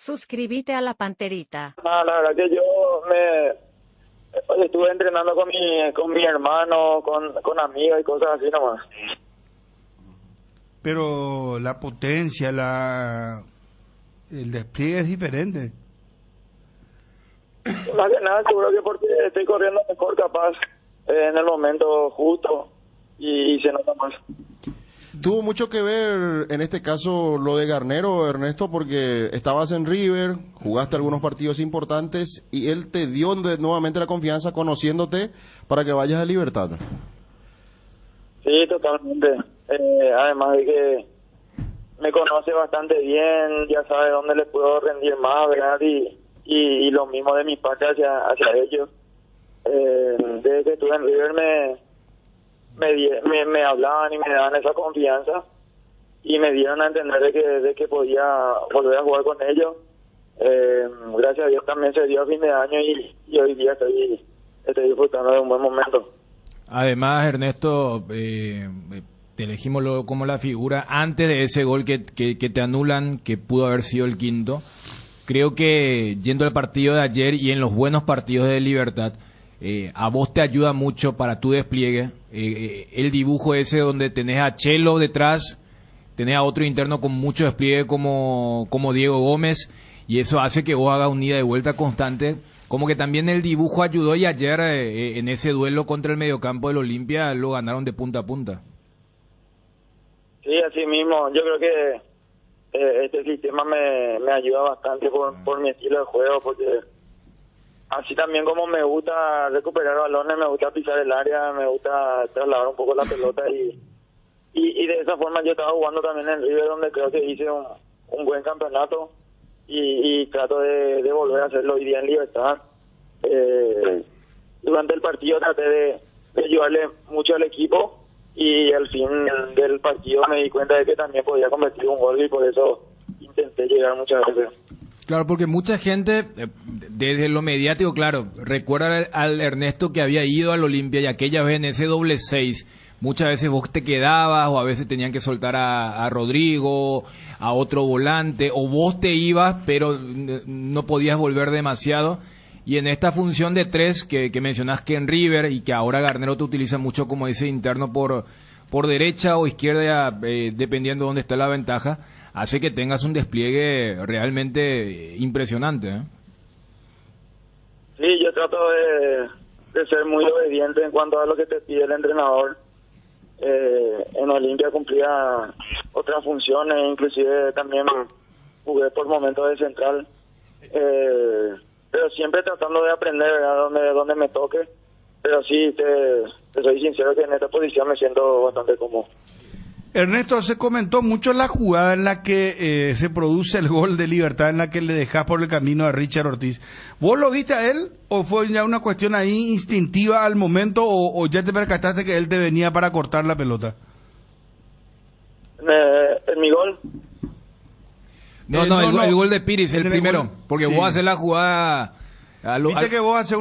Suscríbete a la Panterita. No, la verdad que yo estuve entrenando con mi hermano, con amigos y cosas así nomás. Pero la potencia, el despliegue es diferente. Más que nada, seguro que porque estoy corriendo mejor capaz en el momento justo y se nota más. Tuvo mucho que ver en este caso lo de Garnero, Ernesto, porque estabas en River, jugaste algunos partidos importantes y él te dio nuevamente la confianza conociéndote para que vayas a Libertad. Sí, totalmente. Además de que me conoce bastante bien, ya sabe dónde le puedo rendir más, ¿verdad? Y lo mismo de mi parte hacia ellos. Desde que estuve en River me hablaban y me daban esa confianza y me dieron a entender de que podía volver a jugar con ellos. Gracias a Dios también se dio a fin de año y hoy día estoy disfrutando de un buen momento. Además, Ernesto, te elegimos como la figura antes de ese gol que te anulan, que pudo haber sido el quinto. Creo que yendo al partido de ayer y en los buenos partidos de Libertad, a vos te ayuda mucho para tu despliegue. El dibujo ese donde tenés a Chelo detrás, tenés a otro interno con mucho despliegue como Diego Gómez, y eso hace que vos hagas un ida y vuelta constante. Como que también el dibujo ayudó, y ayer en ese duelo contra el mediocampo del Olimpia lo ganaron de punta a punta. Sí, así mismo. Yo creo que este sistema me ayuda bastante por mi estilo de juego, porque así también como me gusta recuperar balones, me gusta pisar el área, me gusta trasladar un poco la pelota y de esa forma yo estaba jugando también en River, donde creo que hice un buen campeonato y trato de volver a hacerlo hoy día en Libertad. Durante el partido traté de ayudarle mucho al equipo y al fin del partido me di cuenta de que también podía convertir un gol y por eso intenté llegar muchas veces. Claro, porque mucha gente, desde lo mediático, claro, recuerda al Ernesto que había ido al Olimpia y aquella vez en ese doble 6, muchas veces vos te quedabas o a veces tenían que soltar a Rodrigo, a otro volante, o vos te ibas pero no podías volver demasiado. Y en esta función de 3 que mencionás que en River y que ahora Garnero te utiliza mucho como ese interno por derecha o izquierda, dependiendo de dónde está la ventaja, hace que tengas un despliegue realmente impresionante, ¿eh? Sí, yo trato de ser muy obediente en cuanto a lo que te pide el entrenador. En Olimpia cumplía otras funciones, inclusive también jugué por momentos de central, pero siempre tratando de aprender, ¿verdad? donde me toque, pero sí, te soy sincero que en esta posición me siento bastante cómodo. Ernesto, se comentó mucho la jugada en la que se produce el gol de Libertad, en la que le dejás por el camino a Richard Ortiz. ¿Vos lo viste a él o fue ya una cuestión ahí instintiva al momento o ya te percataste que él te venía para cortar la pelota? ¿En mi gol? El gol de Piris, el primero, porque sí. vos haces la jugada... Viste que vos haces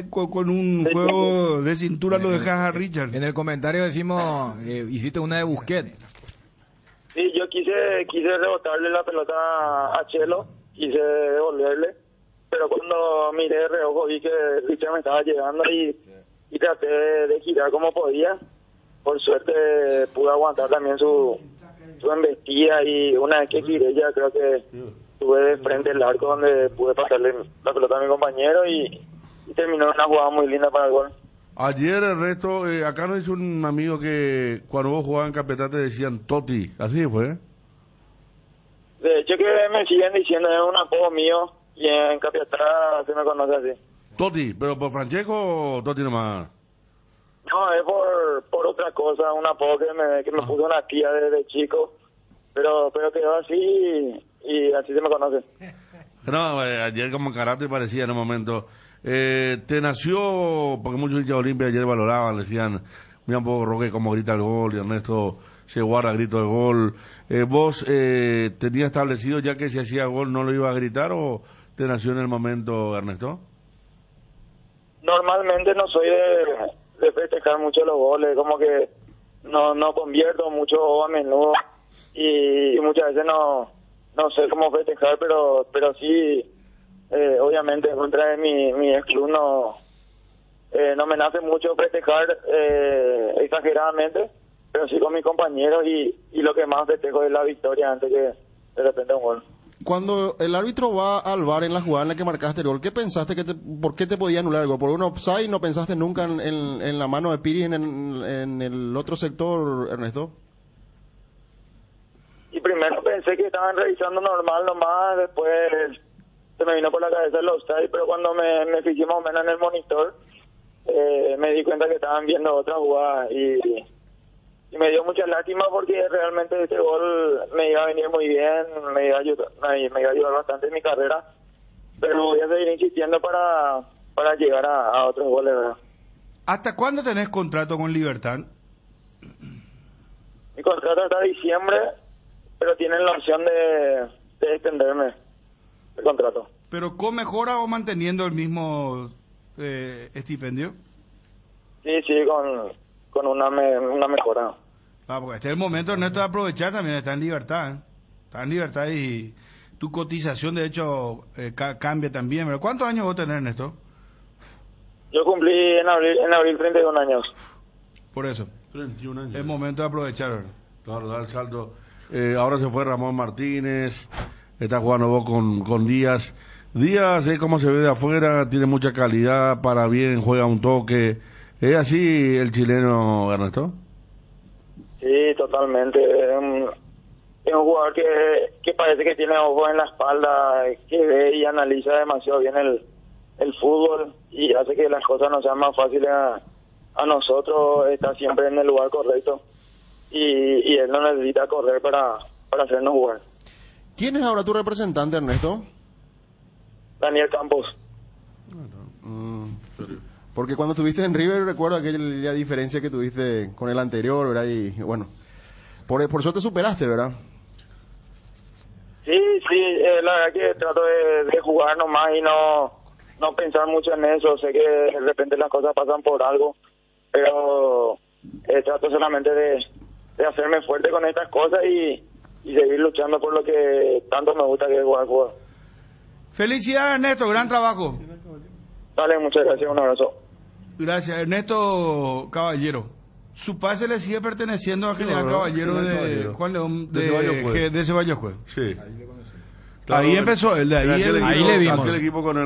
con un juego de cintura lo dejas a Richard. En el comentario decimos, hiciste una de Busquets. Sí, yo quise rebotarle la pelota a Chelo, quise devolverle, pero cuando miré de reojo vi que Richard me estaba llegando y traté de girar como podía. Por suerte pude aguantar también su embestida y una vez que giré ya creo que estuve de frente al arco donde pude pasarle la pelota a mi compañero y terminó una jugada muy linda para el gol. Ayer el resto, acá nos hizo un amigo que cuando vos jugabas en Capital te decían Toti, así fue. De hecho que me siguen diciendo, es un apodo mío y en Capital se me conoce así. Toti, pero por Francesco o Toti nomás. No, es por otra cosa, un apodo que me puso una tía desde chico, pero quedó así y así se me conoce. No, ayer como karate parecía en un momento. Te nació, porque muchos hinchas de Olimpia ayer valoraban, le decían, mira un poco Roque cómo grita el gol, y Ernesto se guarda grito de gol. ¿Vos tenías establecido ya que si hacía gol no lo iba a gritar o te nació en el momento, Ernesto? Normalmente no soy de festejar mucho los goles, como que no convierto mucho a menudo y muchas veces no no sé cómo festejar, pero sí, obviamente en contra de mi ex club no me nace mucho festejar exageradamente, pero sí con mis compañeros y lo que más festejo es la victoria antes que de repente un gol. Cuando el árbitro va al VAR en la jugada en la que marcaste el gol, ¿qué pensaste? ¿Por qué te podía anular el gol? ¿Por un offside? ¿No pensaste nunca en la mano de Piri en el otro sector, Ernesto? Y primero pensé que estaban revisando normal nomás, después se me vino por la cabeza el offside, pero cuando me fijé más o menos en el monitor, me di cuenta que estaban viendo otra jugada y me dio mucha lástima porque realmente este gol me iba a venir muy bien, me iba a ayudar bastante en mi carrera, pero voy a seguir insistiendo para llegar a otros goles, ¿verdad? ¿Hasta cuándo tenés contrato con Libertad? Mi contrato hasta diciembre, pero tienen la opción de extenderme el contrato. ¿Pero con mejora o manteniendo el mismo estipendio? Sí, con una mejora. Porque este es el momento, Ernesto, de aprovechar también, está en libertad. Está en libertad y tu cotización, de hecho, cambia también. ¿Pero cuántos años vos tenés, Ernesto? Yo cumplí en abril 31 años. Por eso. 31 años. Es momento de aprovechar, ¿verdad? Claro, dar el salto. Ahora se fue Ramón Martínez, está jugando vos con Díaz. Díaz, cómo se ve de afuera, tiene mucha calidad, para bien, juega un toque. ¿Es así el chileno, Ernesto? Sí, totalmente. Es un jugador que parece que tiene ojos en la espalda, que ve y analiza demasiado bien el fútbol y hace que las cosas nos sean más fáciles a nosotros. Está siempre en el lugar correcto y él no necesita correr para hacernos jugar. ¿Quién es ahora tu representante, Ernesto? Daniel Campos. Porque cuando estuviste en River, recuerdo aquella diferencia que tuviste con el anterior, ¿verdad? Y bueno, por eso te superaste, ¿verdad? Sí, la verdad que trato de jugar nomás y no pensar mucho en eso. Sé que de repente las cosas pasan por algo, pero trato solamente de hacerme fuerte con estas cosas y seguir luchando por lo que tanto me gusta, que es jugar fútbol. Felicidades, Ernesto, gran trabajo. Dale, muchas gracias, un abrazo. Gracias, Ernesto Caballero. Su pase le sigue perteneciendo a General Caballero de Juan León de Ceballos Juez. Sí. Ahí empezó él, de ahí le vimos. Aquel equipo con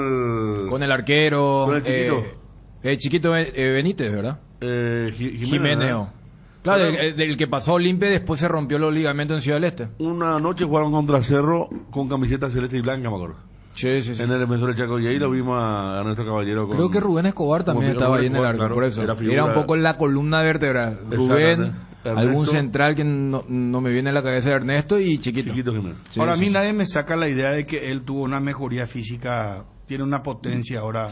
el arquero, con el chiquito. Chiquito Benítez, ¿verdad? Jiménez. Claro, del que pasó a Olimpia y después se rompió los ligamentos en Ciudad del Este. Una noche jugaron contra Cerro con camiseta celeste y blanca, me acuerdo. Sí. En el defensor del Chaco, y ahí lo vimos a nuestro caballero. Creo que Rubén Escobar también estaba ahí en el arco, claro, por eso. Era un poco la columna vertebral. Rubén, algún central que no me viene a la cabeza de Ernesto y Chiquito Jiménez. Sí, ahora a mí nadie me saca la idea de que él tuvo una mejoría física, tiene una potencia ahora.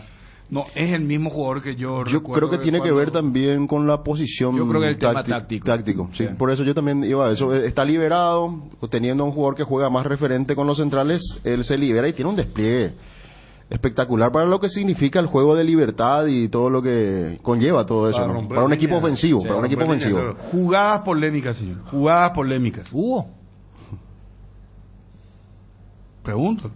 No es el mismo jugador que yo creo que tiene que ver también con la posición. Yo creo que el tema táctico. Sí, por eso yo también iba a eso. Está liberado, teniendo a un jugador que juega más referente con los centrales, él se libera y tiene un despliegue espectacular para lo que significa el juego de libertad y todo lo que conlleva todo eso, ¿no? Para un equipo ofensivo, sí, para un equipo ofensivo. Claro. Jugadas polémicas, señor. Jugadas polémicas. Pregunto.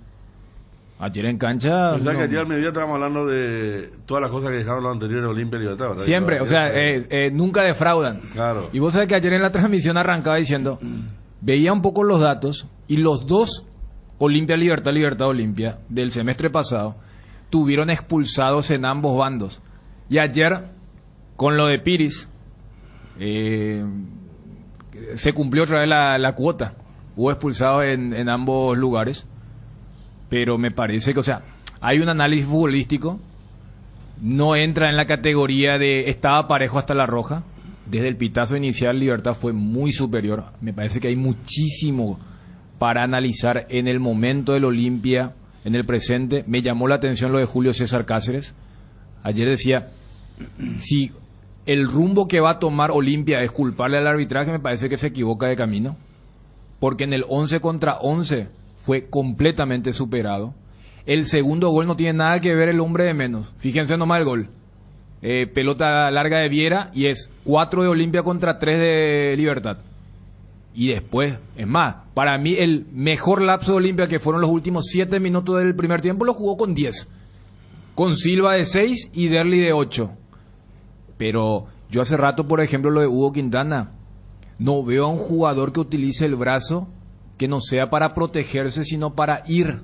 Ayer en cancha. O sea que ayer al mediodía estábamos hablando de todas las cosas que dejaron los anteriores Olimpia y Libertad, ¿verdad? Siempre, o sea, nunca defraudan. Claro. Y vos sabés que ayer en la transmisión arrancaba diciendo, veía un poco los datos y los dos Olimpia Libertad Olimpia del semestre pasado tuvieron expulsados en ambos bandos. Y ayer, con lo de Piris, se cumplió otra vez la cuota. Hubo expulsados en ambos lugares. Pero me parece que, o sea, hay un análisis futbolístico, no entra en la categoría de estaba parejo hasta la roja. Desde el pitazo inicial, Libertad fue muy superior. Me parece que hay muchísimo para analizar en el momento del Olimpia, en el presente. Me llamó la atención lo de Julio César Cáceres. Ayer decía, si el rumbo que va a tomar Olimpia es culparle al arbitraje, me parece que se equivoca de camino. Porque en el 11 contra 11 fue completamente superado. El segundo gol no tiene nada que ver el hombre de menos. Fíjense nomás el gol. Pelota larga de Viera y es 4 de Olimpia contra 3 de Libertad. Y después, es más, para mí el mejor lapso de Olimpia, que fueron los últimos 7 minutos del primer tiempo, lo jugó con 10. Con Silva de 6 y Derli de 8. Pero yo hace rato, por ejemplo, lo de Hugo Quintana, no veo a un jugador que utilice el brazo que no sea para protegerse, sino para ir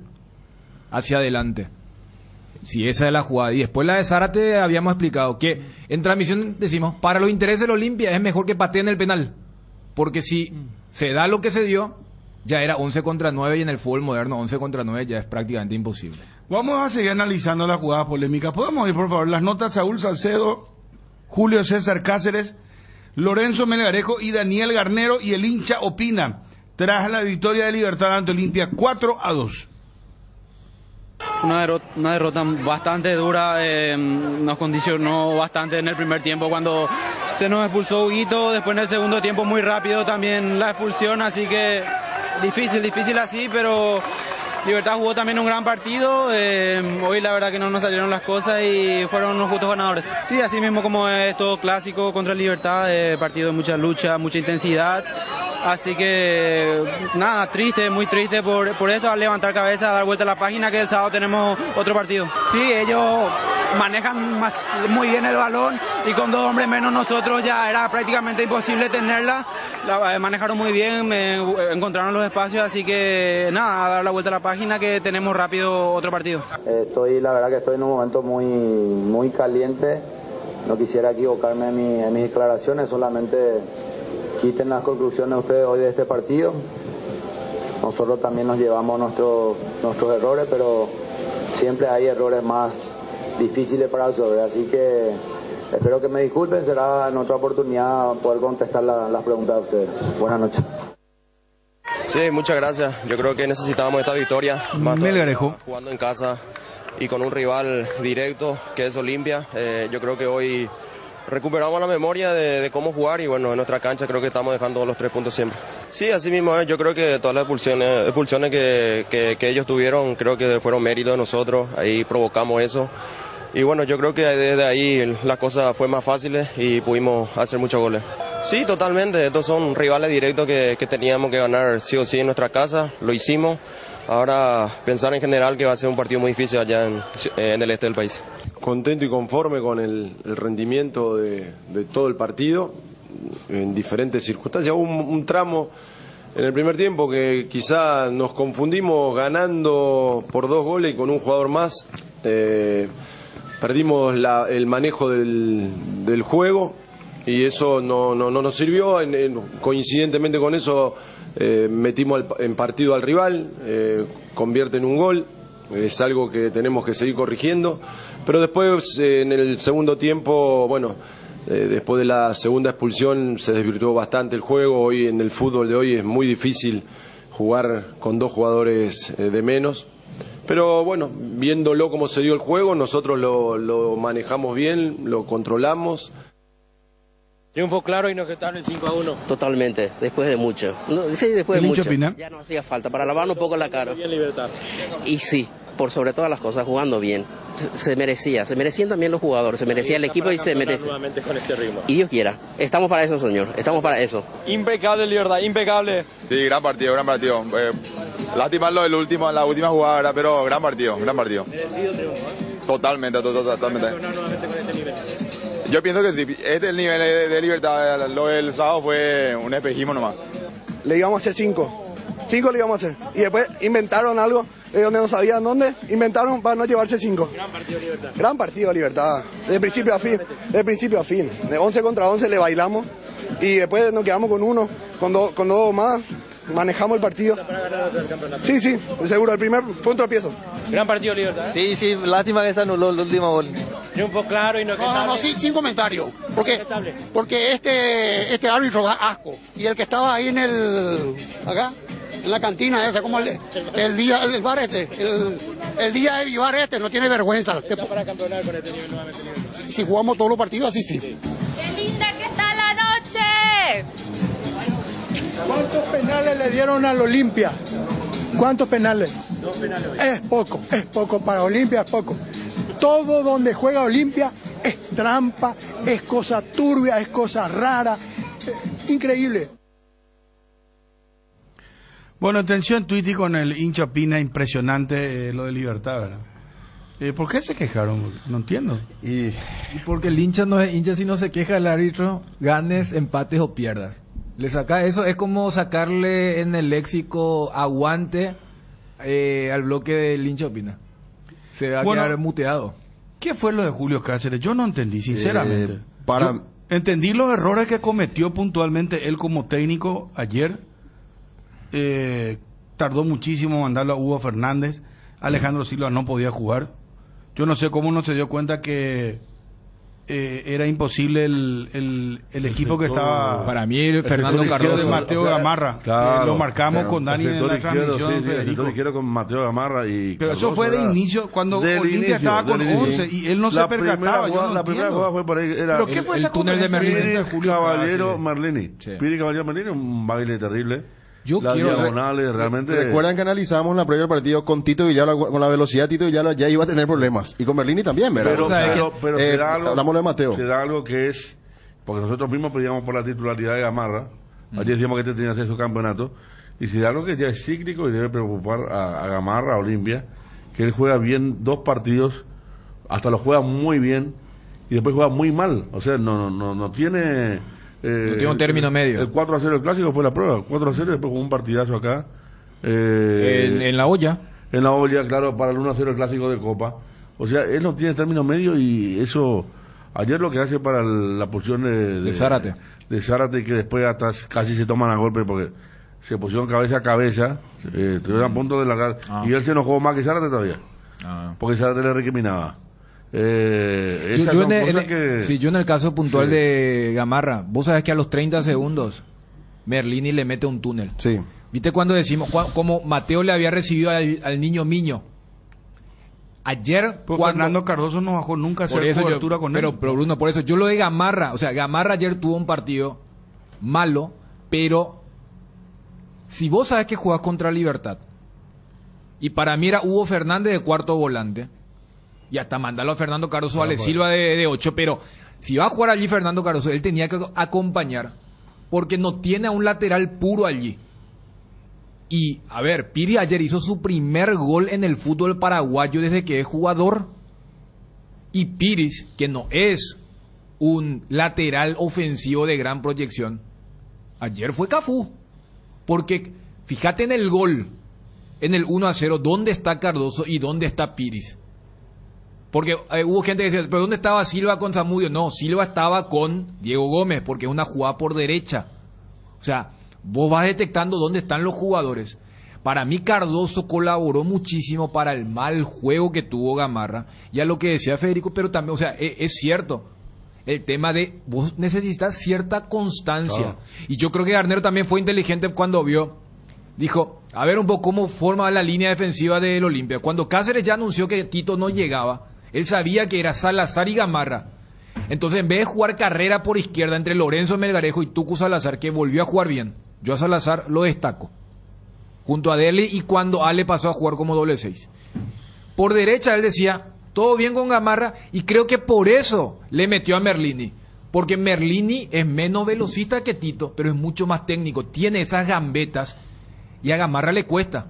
hacia adelante. Si esa es la jugada. Y después la de Zárate habíamos explicado que en transmisión decimos, para los intereses del Olimpia es mejor que pateen el penal. Porque si se da lo que se dio, ya era 11 contra 9 y en el fútbol moderno 11 contra 9 ya es prácticamente imposible. Vamos a seguir analizando las jugadas polémicas. ¿Podemos ir, por favor, las notas? Saúl Salcedo, Julio César Cáceres, Lorenzo Melgarejo y Daniel Garnero, y el hincha opina tras la victoria de Libertad ante Olimpia 4-2. Una derrota bastante dura, nos condicionó bastante en el primer tiempo cuando se nos expulsó Huguito, después en el segundo tiempo muy rápido también la expulsión, así que difícil así, pero Libertad jugó también un gran partido, hoy la verdad que no nos salieron las cosas y fueron unos justos ganadores. Sí, así mismo como es todo clásico contra Libertad, partido de mucha lucha, mucha intensidad. Así que nada, muy triste por esto, a levantar cabeza, a dar vuelta a la página, que el sábado tenemos otro partido. Sí, ellos manejan muy bien el balón y con 2 hombres menos nosotros ya era prácticamente imposible tenerla. La manejaron muy bien, encontraron los espacios, así que nada, a dar la vuelta a la página que tenemos rápido otro partido. La verdad que estoy en un momento muy caliente, no quisiera equivocarme en mis declaraciones, solamente quiten las conclusiones ustedes hoy de este partido. Nosotros también nos llevamos nuestros errores, pero siempre hay errores más difíciles para resolver, así que espero que me disculpen, será en otra oportunidad poder contestar las preguntas de ustedes. Buenas noches. Sí, muchas gracias. Yo creo que necesitábamos esta victoria, más Melgarejo, jugando en casa y con un rival directo que es Olimpia. Yo creo que hoy recuperamos la memoria de cómo jugar y bueno, en nuestra cancha creo que estamos dejando los 3 puntos siempre. Sí, así mismo yo creo que todas las expulsiones que ellos tuvieron creo que fueron mérito de nosotros, ahí provocamos eso. Y bueno, yo creo que desde ahí las cosas fue más fáciles y pudimos hacer muchos goles. Sí, totalmente, estos son rivales directos que teníamos que ganar sí o sí en nuestra casa, lo hicimos. Ahora pensar en general que va a ser un partido muy difícil allá en el este del país. Contento y conforme con el rendimiento de todo el partido, en diferentes circunstancias. Hubo un tramo en el primer tiempo que quizá nos confundimos ganando por 2 goles y con un jugador más. Perdimos el manejo del juego y eso no nos sirvió. Coincidentemente con eso metimos en partido al rival, convierte en un gol, es algo que tenemos que seguir corrigiendo, pero después en el segundo tiempo, bueno, después de la segunda expulsión se desvirtuó bastante el juego. Hoy en el fútbol de hoy es muy difícil jugar con 2 jugadores de menos. Pero bueno, viéndolo como se dio el juego, nosotros lo manejamos bien, lo controlamos. Triunfo claro y inobjetable el 5-1. Totalmente, después de mucho. Sí, después de mucho. Opina? Ya no hacía falta, para lavar un poco la cara. Bien Libertad. Y sí, por sobre todas las cosas, jugando bien. Se merecían también los jugadores, se merecía el equipo y se merece. Nuevamente con este ritmo. Y Dios quiera, estamos para eso, señor, estamos para eso. Impecable Libertad, impecable. Sí, gran partido. Lástima la última jugada, ¿verdad? Pero gran partido. Merecido triunfo. Totalmente. Nuevamente con este nivel. Yo pienso que sí, el nivel de Libertad, lo del sábado fue un espejismo nomás. Le íbamos a hacer 5 le íbamos a hacer, y después inventaron algo de donde no sabían dónde, inventaron para no llevarse 5. Gran partido Libertad, de principio a fin, de 11 contra 11 le bailamos, y después nos quedamos con 1, con dos más, manejamos el partido. Sí, seguro, el primer fue un tropiezo. Gran partido Libertad. Sí, lástima que se anuló el último gol. Triunfo claro y inobjetable. No, sin comentario, porque este árbitro da asco, y el que estaba ahí acá, en la cantina esa, como el día de Vivar no tiene vergüenza. ¿Está para campeonar con este nivel nuevamente? Si jugamos todos los partidos así, sí. ¡Qué linda que está la noche! ¿Cuántos penales le dieron al Olimpia? ¿Cuántos penales? 2 penales. Es poco, para Olimpia es poco. Todo donde juega Olimpia es trampa, es cosa turbia, es cosa rara, increíble. Bueno, atención, Twitty, con el hincha opina impresionante lo de Libertad, ¿verdad? ¿Por qué se quejaron? No entiendo. Y porque el hincha no es hincha si no se queja del árbitro, ganes, empates o pierdas. Le saca eso, es como sacarle en el léxico aguante al bloque del hincha opina. Se va a quedar muteado. ¿Qué fue lo de Julio Cáceres? Yo no entendí, sinceramente. Yo entendí los errores que cometió puntualmente él como técnico ayer. Tardó muchísimo en mandarlo a Hugo Fernández. Alejandro Silva no podía jugar. Yo no sé cómo no se dio cuenta que era imposible el equipo que estaba. Para mí, Fernando Cardoso, Mateo Gamarra. Claro, lo marcamos con Dani en la transmisión. El sector izquierdo con Mateo Gamarra y. Pero Cardoso, eso fue de inicio, cuando Olimpia estaba con 11 y él no se percataba. La primera jugada fue por ahí. Era ¿Pero qué fue el esa túnel de Merlini? Piri Caballero Marlini. Piri Caballero Marlini, un baile terrible. Las diagonales, realmente. Recuerdan que analizamos la previa del partido con Tito Villalba, con la velocidad Tito Villalba ya iba a tener problemas. Y con Merlini también, ¿verdad? Pero se da algo, hablamos de Mateo. Se da algo que es, porque nosotros mismos pedíamos por la titularidad de Gamarra, ayer decíamos que este tenía que hacer su campeonato, y se da algo que ya es cíclico y debe preocupar a Gamarra, a Olimpia, que él juega bien 2 partidos, hasta lo juega muy bien, y después juega muy mal. O sea, no tiene... tiene un término medio. El 4-0 del clásico fue la prueba. 4-0 y después jugó un partidazo acá. En la olla. En la olla, claro, para el 1-0 el clásico de Copa. O sea, él no tiene término medio y eso. Ayer lo que hace para la posición de Zárate. De Zárate, que después hasta casi se toman a golpe porque se pusieron cabeza a cabeza. Estuvieron a punto de largar. Y él se enojó más que Zárate todavía. Porque Zárate le recriminaba. Yo en el caso puntual de Gamarra, vos sabés que a los 30 segundos Merlini le mete un túnel. Sí. ¿Viste cuando decimos como Mateo le había recibido al niño Miño? Ayer Fernando Cardoso no bajó nunca a hacer cobertura con él. Pero Bruno, por eso yo lo de Gamarra, o sea, Gamarra ayer tuvo un partido malo, pero si vos sabés que jugás contra Libertad, y para mí era Hugo Fernández de cuarto volante, y hasta mandarlo a Fernando Cardoso, Ale Silva de 8, pero si va a jugar allí Fernando Cardoso, él tenía que acompañar, porque no tiene a un lateral puro allí. Y, a ver, Piri ayer hizo su primer gol en el fútbol paraguayo desde que es jugador. Y Piris, que no es un lateral ofensivo de gran proyección, ayer fue Cafú. Porque, fíjate en el gol, en el 1-0, ¿dónde está Cardoso y dónde está Piris? Porque hubo gente que decía, ¿pero dónde estaba Silva con Zamudio? No, Silva estaba con Diego Gómez, porque es una jugada por derecha. O sea, vos vas detectando dónde están los jugadores. Para mí Cardoso colaboró muchísimo para el mal juego que tuvo Gamarra. Y a lo que decía Federico, pero también, o sea, es cierto. El tema de vos necesitas cierta constancia. Claro. Y yo creo que Garnero también fue inteligente cuando vio. Dijo, a ver un poco cómo forma la línea defensiva del Olimpia. Cuando Cáceres ya anunció que Tito no llegaba, él sabía que era Salazar y Gamarra. Entonces, en vez de jugar carrera por izquierda entre Lorenzo Melgarejo y Tucu Salazar, que volvió a jugar bien, yo a Salazar lo destaco, junto a Dele, y cuando Ale pasó a jugar como doble 6. Por derecha, él decía, todo bien con Gamarra, y creo que por eso le metió a Merlini. Porque Merlini es menos velocista que Tito, pero es mucho más técnico, tiene esas gambetas, y a Gamarra le cuesta.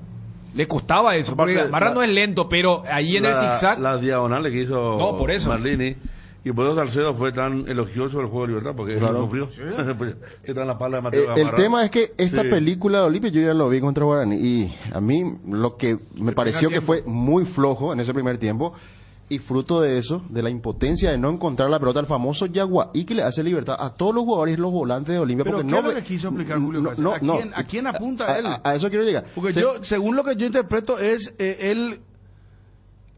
Le costaba eso, porque Gamarra no es lento, pero ahí en el zigzag... Las diagonales que hizo por eso. Merlini, y por eso Salcedo fue tan elogioso del juego de Libertad, porque él sufrió. Está en la espalda de Mateo Gamarra. El tema es que esta película de Olimpia yo ya lo vi contra Guaraní, y a mí lo que me pareció que fue muy flojo en ese primer tiempo, y fruto de eso, de la impotencia de no encontrar la pelota, el famoso Yaguaí que le hace Libertad a todos los jugadores y los volantes de Olimpia. Pero porque ¿qué es lo que quiso explicar Julio Cáceres? ¿A quién apunta él? A eso quiero llegar. Porque según lo que yo interpreto es, él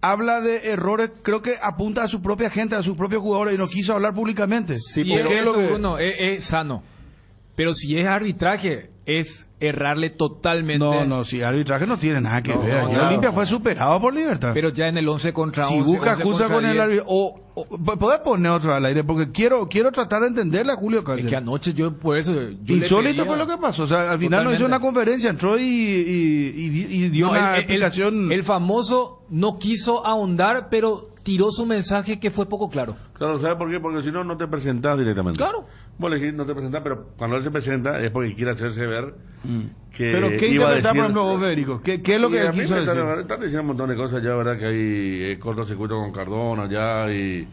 habla de errores, creo que apunta a su propia gente, a sus propios jugadores, y no quiso hablar públicamente. Sí, porque eso, Bruno, es sano. Pero si es arbitraje, es errarle totalmente. No, si arbitraje no tiene nada que ver. Olimpia fue superado por Libertad. Pero ya en el 11 contra 11. Si busca excusa con el árbitro, podés poner otro al aire, porque quiero tratar de entenderle a Julio Cáceres. Es que anoche por eso. Insólito fue lo que pasó. O sea, al final no hizo una conferencia, entró y dio una explicación. El famoso no quiso ahondar, pero tiró su mensaje que fue poco claro. Claro, ¿sabes por qué? Porque si no, no te presentás directamente. Claro. Vos elegís, no te presentás, pero cuando él se presenta es porque quiere hacerse ver que Pero ¿qué iba a decir... por ejemplo, vos, Federico? ¿Qué es lo que él quiso decir? Están diciendo un montón de cosas ya, ¿verdad? Que hay cortocircuito con Cardona ya y...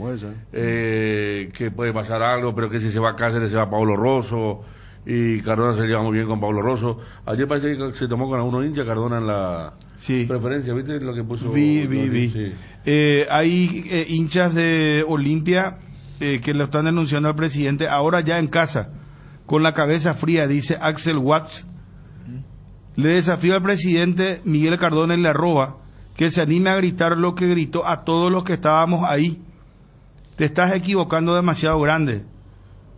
que puede pasar algo, pero que si se va a Cáceres se va Pablo Rosso y Cardona se lleva muy bien con Pablo Rosso. Ayer parece que se tomó con algunos hinchas Cardona en la preferencia, ¿viste lo que puso? Vi. Sí. Hay hinchas de Olimpia que lo están denunciando al presidente ahora ya en casa, con la cabeza fría, dice Axel Watts. Le desafío al presidente Miguel Cardona en la arroba que se anime a gritar lo que gritó a todos los que estábamos ahí. Te estás equivocando demasiado grande.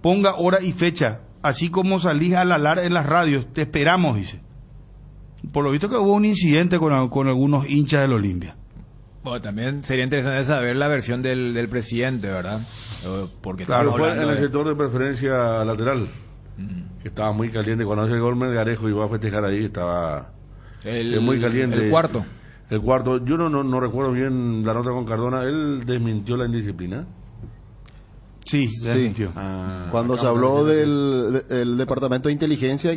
Ponga hora y fecha, así como salís a alar en las radios, te esperamos, dice. Por lo visto que hubo un incidente con algunos hinchas del Olimpia. Bueno, también sería interesante saber la versión del presidente, ¿verdad? Porque claro, fue en el sector de preferencia lateral, que estaba muy caliente. Cuando hace el gol Melgarejo iba a festejar ahí, estaba muy caliente. El cuarto. Yo no recuerdo bien la nota con Cardona. ¿Él desmintió la indisciplina? Sí, desmintió. Cuando se habló del departamento de inteligencia...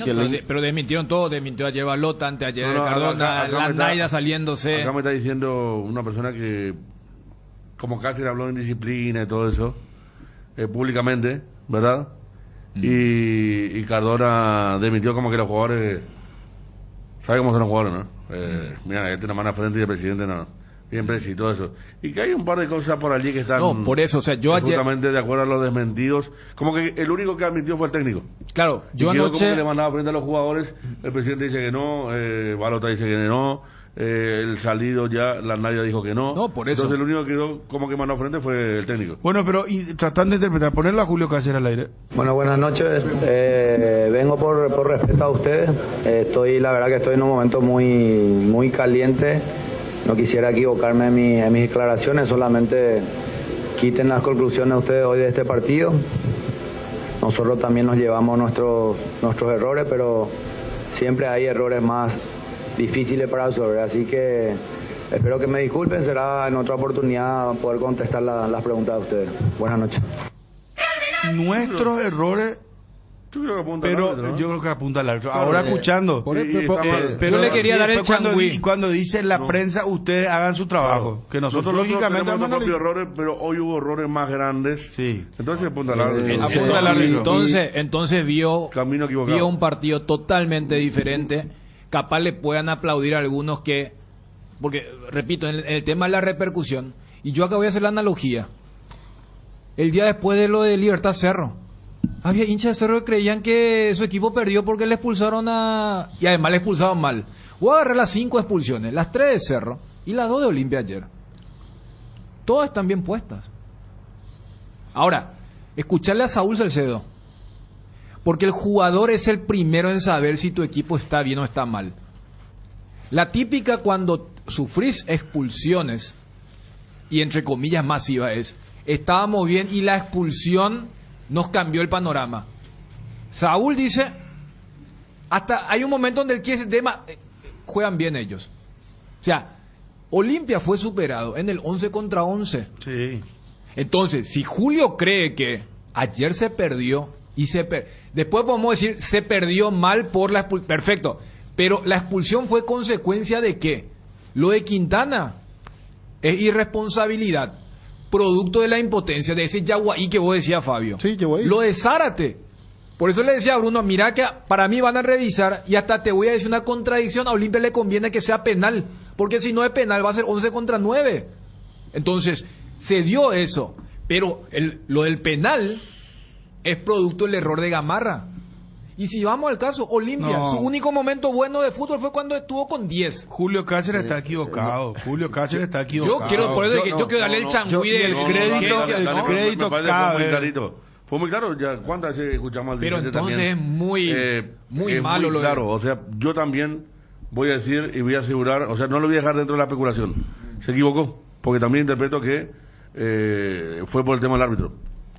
pero desmintieron todo. Desmintió ayer Balota, anteayer Cardona, la Naida saliéndose. Acá me está diciendo una persona que, como Cáceres habló de indisciplina y todo eso, públicamente, ¿verdad? Y Cardona desmintió como que los jugadores... ¿Sabe cómo son los jugadores, no? Mira, este una mano a frente y el presidente no. Bien preciso y todo eso. Y que hay un par de cosas por allí que están... No, por eso, o sea, yo ayer... Justamente de acuerdo a los desmentidos. Como que el único que admitió fue el técnico. Claro, yo anoche... como que le mandaba frente a los jugadores, el presidente dice que no, Balota dice que no, el salido ya, la Nadia dijo que no. No, por eso. Entonces el único que quedó como que mandó frente fue el técnico. Bueno, pero y tratando de interpretar, ponerlo a Julio Cáceres al aire. Bueno, buenas noches. Vengo por respeto a ustedes. La verdad que estoy en un momento muy caliente. No quisiera equivocarme en mis declaraciones, solamente quiten las conclusiones ustedes hoy de este partido. Nosotros también nos llevamos nuestros errores, pero siempre hay errores más difíciles para resolver. Así que espero que me disculpen, será en otra oportunidad poder contestar las preguntas de ustedes. Buenas noches. Nuestros errores... Yo creo que apunta al árbitro. Ahora escuchando. Pero yo le quería dar el changüí. Cuando dice la prensa, ustedes hagan su trabajo. Que nosotros lógicamente tenemos nuestros propios errores, pero hoy hubo errores más grandes. Sí. Entonces apunta al árbitro. Entonces vio un partido totalmente diferente. Capaz le puedan aplaudir a algunos que... Porque, repito, en el tema de la repercusión, y yo acá voy a hacer la analogía. El día después de lo de Libertad Cerro, había hinchas de Cerro que creían que su equipo perdió porque le expulsaron y además le expulsaron mal. Voy a agarrar las 5 expulsiones, las 3 de Cerro y las 2 de Olimpia ayer. Todas están bien puestas. Ahora, escucharle a Saúl Salcedo, porque el jugador es el primero en saber si tu equipo está bien o está mal. La típica cuando sufrís expulsiones, y entre comillas masivas, es: estábamos bien y la expulsión nos cambió el panorama. Saúl dice, hasta hay un momento donde él quiere decir, juegan bien ellos. O sea, Olimpia fue superado en el 11 contra 11. Sí. Entonces, si Julio cree que ayer se perdió y después podemos decir se perdió mal por la expulsión, perfecto, pero la expulsión fue consecuencia de ¿qué? Lo de Quintana es irresponsabilidad, producto de la impotencia de ese Yaguaí que vos decías, Fabio. Sí, Yaguaí. Lo de Zárate. Por eso le decía a Bruno, mira que para mí van a revisar y hasta te voy a decir una contradicción, a Olimpia le conviene que sea penal, porque si no es penal va a ser 11 contra 9. Entonces, se dio eso, pero lo del penal es producto del error de Gamarra. Y si vamos al caso, Olimpia, su único momento bueno de fútbol fue cuando estuvo con 10. Julio Cáceres está equivocado. Julio Cáceres está equivocado. Yo quiero darle el changüí del crédito cada vez. Fue muy claro, ya cuántas veces escuchamos al pero entonces también. Es muy malo lo claro, o sea, yo también voy a decir y voy a asegurar, o sea, no lo voy a dejar dentro de la especulación. Se equivocó, porque también interpreto que fue por el tema del árbitro.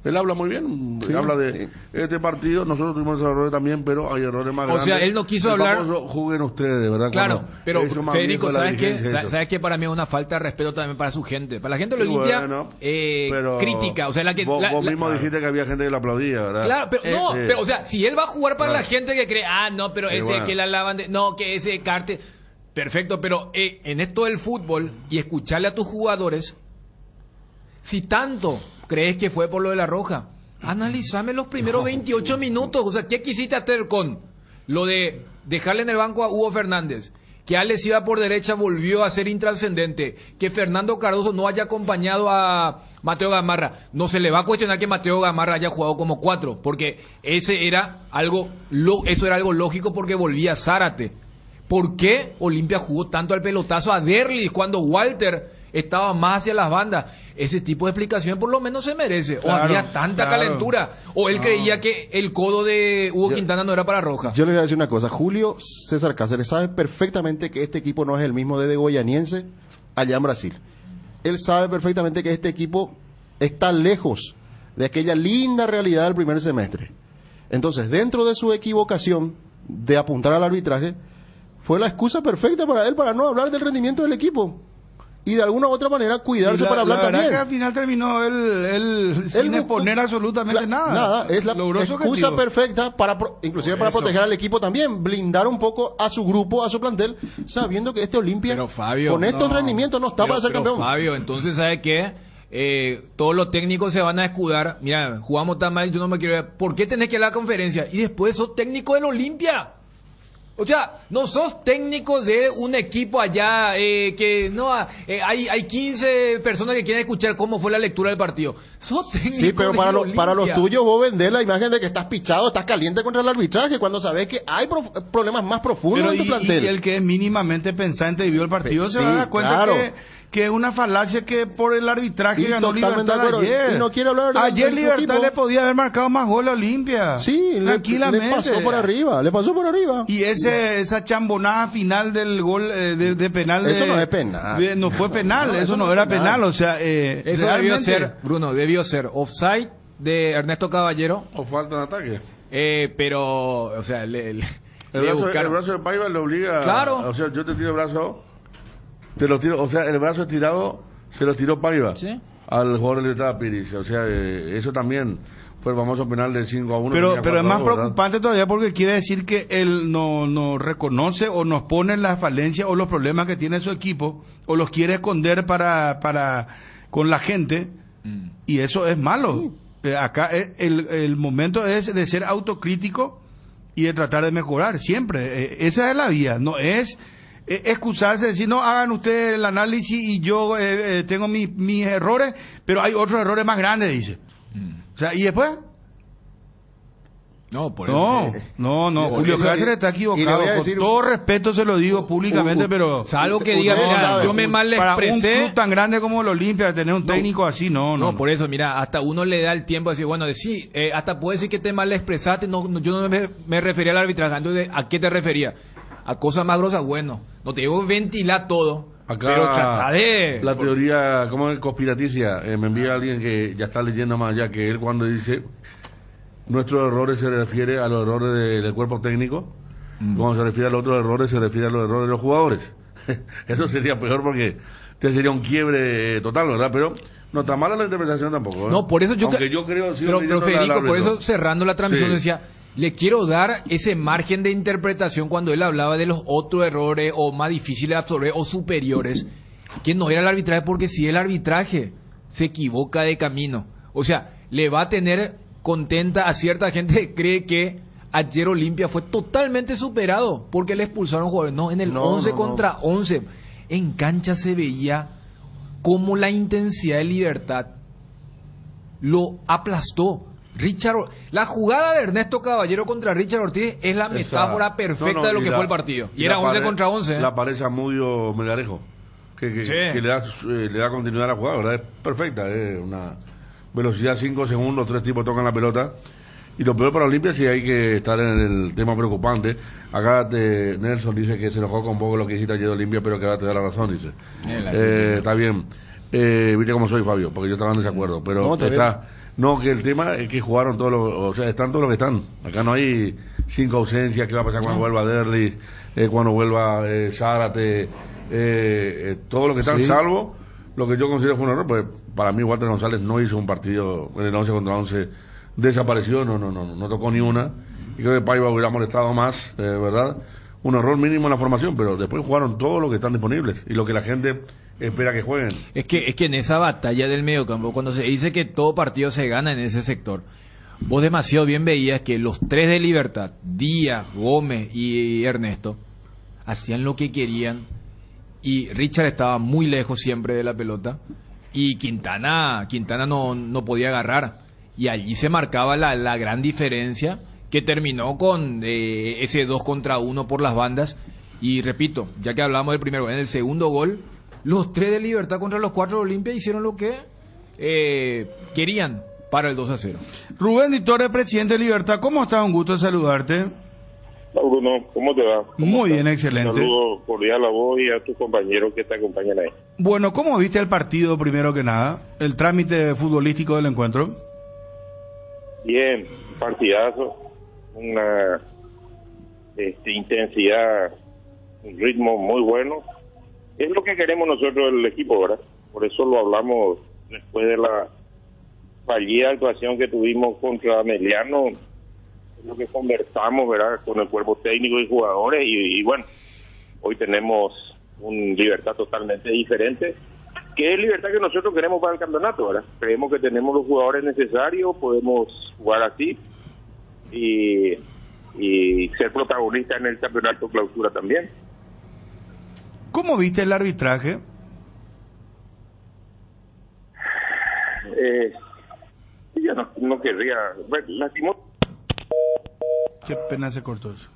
Él habla muy bien, habla de este partido, nosotros tuvimos errores también, pero hay errores más grandes. O sea, él no quiso hablar... Juguen ustedes, ¿verdad? Claro, pero Federico, ¿sabes qué? Eso. ¿Sabes qué? Para mí es una falta de respeto también para su gente. Para la gente de Olimpia, pero crítica. O sea, vos mismo dijiste que había gente que lo aplaudía, ¿verdad? Claro, pero pero, o sea, si él va a jugar para la gente que cree, no, pero ese que la alaban, no, que ese carte... Perfecto, pero en esto del fútbol y escucharle a tus jugadores, si tanto crees que fue por lo de la roja, analizame los primeros 28 minutos. O sea, ¿qué quisiste hacer con lo de dejarle en el banco a Hugo Fernández? Que Alex iba por derecha, volvió a ser intrascendente. Que Fernando Cardoso no haya acompañado a Mateo Gamarra. No se le va a cuestionar que Mateo Gamarra haya jugado como 4, porque eso era algo lógico porque volvía Zárate. ¿Por qué Olimpia jugó tanto al pelotazo a Derlis cuando Walter estaba más hacia las bandas? Ese tipo de explicación por lo menos se merece. O había tanta calentura, o él creía que el codo de Hugo Quintana no era para roja. Yo le voy a decir una cosa. Julio César Cáceres sabe perfectamente que este equipo no es el mismo de Goianiense allá en Brasil. Él sabe perfectamente que este equipo está lejos de aquella linda realidad del primer semestre. Entonces, dentro de su equivocación de apuntar al arbitraje, fue la excusa perfecta para él para no hablar del rendimiento del equipo y de alguna u otra manera cuidarse para hablar también. La verdad que al final terminó él sin exponer absolutamente nada. Nada, es la excusa perfecta para inclusive para proteger al equipo también, blindar un poco a su grupo, a su plantel, sabiendo que este Olimpia con estos rendimientos no está para ser campeón. Fabio, entonces ¿sabe qué? Todos los técnicos se van a escudar. Mira, jugamos tan mal, yo no me quiero ver. ¿Por qué tenés que ir a la conferencia? Y después sos técnico del Olimpia. O sea, no sos técnico de un equipo allá que no hay 15 personas que quieren escuchar cómo fue la lectura del partido. Sos técnico. Sí, pero para los tuyos vos vendés la imagen de que estás pichado, estás caliente contra el arbitraje cuando sabés que hay problemas más profundos en tu plantel. Y el que es mínimamente pensante y vio el partido se va a dar cuenta que es una falacia que por el arbitraje ganó Libertad ayer. Y no quiero hablar de ayer Libertad le podía haber marcado más gol a Olimpia. Sí, tranquilamente. Le pasó por arriba. Y esa chambonada final del gol de penal. Eso no es penal. No fue penal, eso no era penal. O sea, eso debió ser, Bruno, debió ser offside de Ernesto Caballero. O falta de ataque. Pero, o sea, el brazo de Paiva le obliga. Claro. O sea, yo te tiro el brazo. Te lo tiro, o sea, el brazo estirado se lo tiró Paiva al jugador de Libertad Pires. O sea, eso también fue el famoso penal del 5-1. Pero es más preocupante todavía porque quiere decir que él no reconoce o nos pone en las falencias o los problemas que tiene su equipo o los quiere esconder para con la gente y eso es malo. Acá el momento es de ser autocrítico y de tratar de mejorar siempre. Esa es la vía, no es excusarse, decir, no, hagan ustedes el análisis y yo tengo mis errores, pero hay otros errores más grandes, dice. O sea, ¿y después? No, Julio Cáceres está equivocado. Con todo respeto se lo digo públicamente, pero salvo que diga, mira, yo me mal expresé. Para un club tan grande como el Olimpia, tener un técnico así, no. Por eso, mira, hasta uno le da el tiempo de decir, bueno, hasta puede decir que te mal expresaste, yo no me refería al arbitraje. Entonces, ¿a qué te refería? A cosas más grosas, bueno, no te digo ventilar todo, acá, pero trata de... La teoría, ¿cómo es conspiraticia? Me envía alguien que ya está leyendo más allá, que él cuando dice nuestros errores se refiere a los errores del cuerpo técnico, cuando se refiere a los otros errores se refiere a los errores de los jugadores. Eso sería peor porque sería un quiebre total, ¿verdad? Pero no está mala la interpretación tampoco. No, por eso yo creo... Pero Federico, por eso cerrando la transmisión decía... Le quiero dar ese margen de interpretación cuando él hablaba de los otros errores o más difíciles de absorber o superiores, que no era el arbitraje, porque si el arbitraje se equivoca de camino, o sea, le va a tener contenta a cierta gente que cree que ayer Olimpia fue totalmente superado porque le expulsaron jugadores. No, en el 11 contra 11, en cancha se veía cómo la intensidad de Libertad lo aplastó. La jugada de Ernesto Caballero contra Richard Ortiz es la metáfora perfecta de lo que fue el partido. Y era 11 contra 11. La pared Zamudio Melgarejo, que le da continuidad a la jugada, ¿verdad? Es perfecta, es una velocidad 5 segundos, 3 tipos tocan la pelota. Y lo peor para Olimpia, sí hay que estar en el tema preocupante. Acá Nelson dice que se enojó con un poco lo que dijiste ayer de Olimpia, pero que ahora te da la razón, dice. Está bien. Viste cómo soy, Fabio, porque yo estaba en desacuerdo, pero No, que el tema es que jugaron todos los, o sea, están todos los que están. Acá no hay 5 ausencias. ¿Qué va a pasar cuando vuelva Derlis, cuando vuelva Zárate, todos los que están, salvo lo que yo considero fue un error? Pues para mí Walter González no hizo un partido en el 11 contra 11, desapareció, no tocó ni una, y creo que Paiva hubiera molestado más, ¿verdad? Un error mínimo en la formación, pero después jugaron todos los que están disponibles y lo que la gente espera que jueguen. Es que en esa batalla del mediocampo, cuando se dice que todo partido se gana en ese sector, vos demasiado bien veías que los 3 de Libertad, Díaz, Gómez y Ernesto, hacían lo que querían, y Richard estaba muy lejos siempre de la pelota, y Quintana no podía agarrar, y allí se marcaba la gran diferencia, que terminó con ese 2 contra 1 por las bandas. Y repito, ya que hablamos del primer gol, en el segundo gol, los 3 de Libertad contra los 4 de Olimpia hicieron lo que querían para el 2-0. Rubén Di Torres, presidente de Libertad, ¿cómo estás? Un gusto saludarte. Hola Bruno, ¿cómo te va? Muy bien, excelente. Un saludo cordial a vos y a tus compañeros que te acompañan ahí. Bueno, ¿cómo viste el partido primero que nada? El trámite futbolístico del encuentro. Bien, partidazo, una intensidad, un ritmo muy bueno. Es lo que queremos nosotros el equipo, ¿verdad? Por eso lo hablamos después de la fallida actuación que tuvimos contra Meliano, es lo que conversamos, ¿verdad?, con el cuerpo técnico y jugadores, y bueno, hoy tenemos un Libertad totalmente diferente, que es Libertad que nosotros queremos para el campeonato, ¿verdad? Creemos que tenemos los jugadores necesarios, podemos jugar así y ser protagonistas en el campeonato clausura también. ¿Cómo viste el arbitraje? Yo no querría, bueno, lastimó. Qué pena se cortó eso.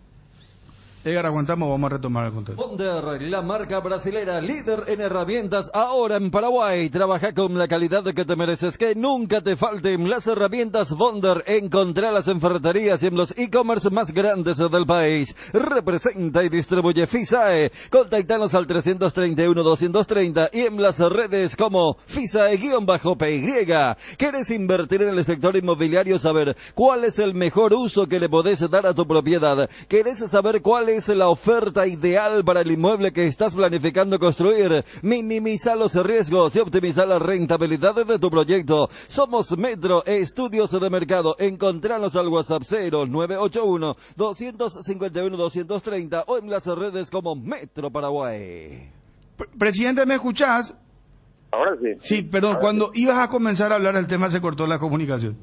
Edgar, aguantamos, vamos a retomar el contexto. Bonder, la marca brasilera líder en herramientas ahora en Paraguay. Trabaja con la calidad que te mereces, que nunca te falten las herramientas Bonder. Encontralas en ferreterías y en los e-commerce más grandes del país. Representa y distribuye FISAE. Contactanos al 331-230 y en las redes como FISAE-PY. ¿Quieres invertir en el sector inmobiliario? Saber cuál es el mejor uso que le podés dar a tu propiedad. ¿Querés saber cuál es la oferta ideal para el inmueble que estás planificando construir? Minimiza los riesgos y optimiza la rentabilidad de tu proyecto. Somos Metro Estudios de Mercado. Encontranos al WhatsApp 0981-251-230 o en las redes como Metro Paraguay. Presidente, ¿me escuchás? Ahora sí. Sí, perdón, cuando ibas a comenzar a hablar del tema se cortó la comunicación.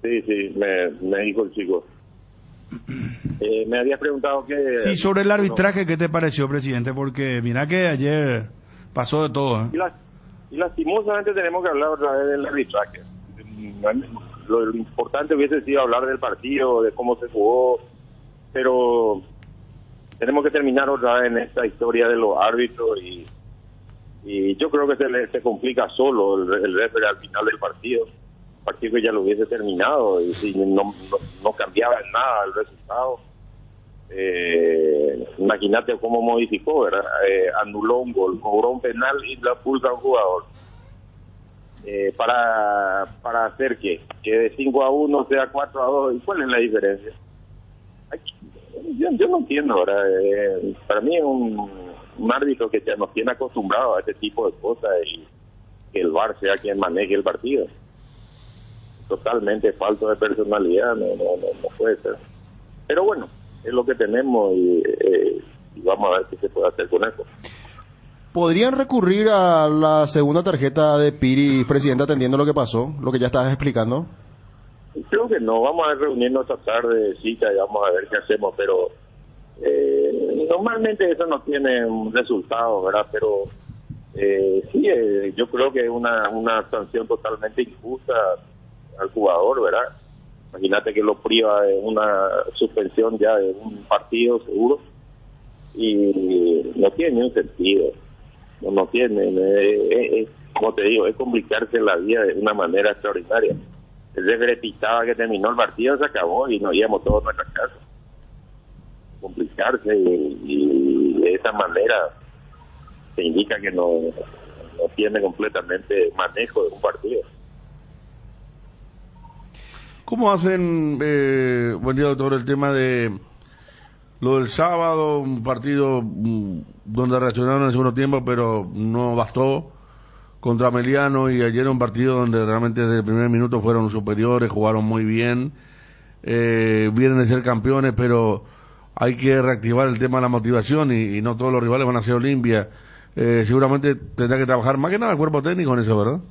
Sí, me dijo el chico. Me había preguntado que... Sí, sobre el arbitraje, ¿qué te pareció, presidente? Porque mira que ayer pasó de todo, ¿eh? Y lastimosamente tenemos que hablar otra vez del arbitraje. Lo importante hubiese sido hablar del partido, de cómo se jugó, pero tenemos que terminar otra vez en esta historia de los árbitros y yo creo que se complica solo el referee al final del partido. Partido que ya lo hubiese terminado y si no cambiaba en nada el resultado. Imagínate cómo modificó, ¿verdad? Anuló un gol, cobró un penal y la expulsa a un jugador. Para hacer que de 5-1 sea 4-2, ¿y cuál es la diferencia? Yo no entiendo, ¿verdad? Para mí es un árbitro que ya nos tiene acostumbrado a este tipo de cosas y que el VAR sea quien maneje el partido. Totalmente falto de personalidad, no puede ser. Pero bueno, es lo que tenemos y vamos a ver qué se puede hacer con eso. ¿Podrían recurrir a la segunda tarjeta de Piri, presidente, atendiendo lo que pasó, lo que ya estabas explicando? Creo que no, vamos a reunirnos esta tarde, cita, y vamos a ver qué hacemos, pero normalmente eso no tiene un resultado, ¿verdad? Pero sí, yo creo que es una sanción totalmente injusta al jugador, ¿verdad? Imagínate que lo priva de una suspensión ya de un partido seguro y no tiene ningún sentido, no tiene, como te digo, es complicarse la vida de una manera extraordinaria. El decretizaba que terminó el partido, se acabó y nos íbamos todos a nuestra casa. Complicarse y de esa manera se indica que no tiene completamente manejo de un partido. ¿Cómo hacen, buen día doctor, el tema de lo del sábado, un partido donde reaccionaron en el segundo tiempo, pero no bastó contra Meliano, y ayer un partido donde realmente desde el primer minuto fueron superiores, jugaron muy bien, vienen de ser campeones, pero hay que reactivar el tema de la motivación y no todos los rivales van a ser Olimpia. Seguramente tendrá que trabajar más que nada el cuerpo técnico en eso, ¿verdad?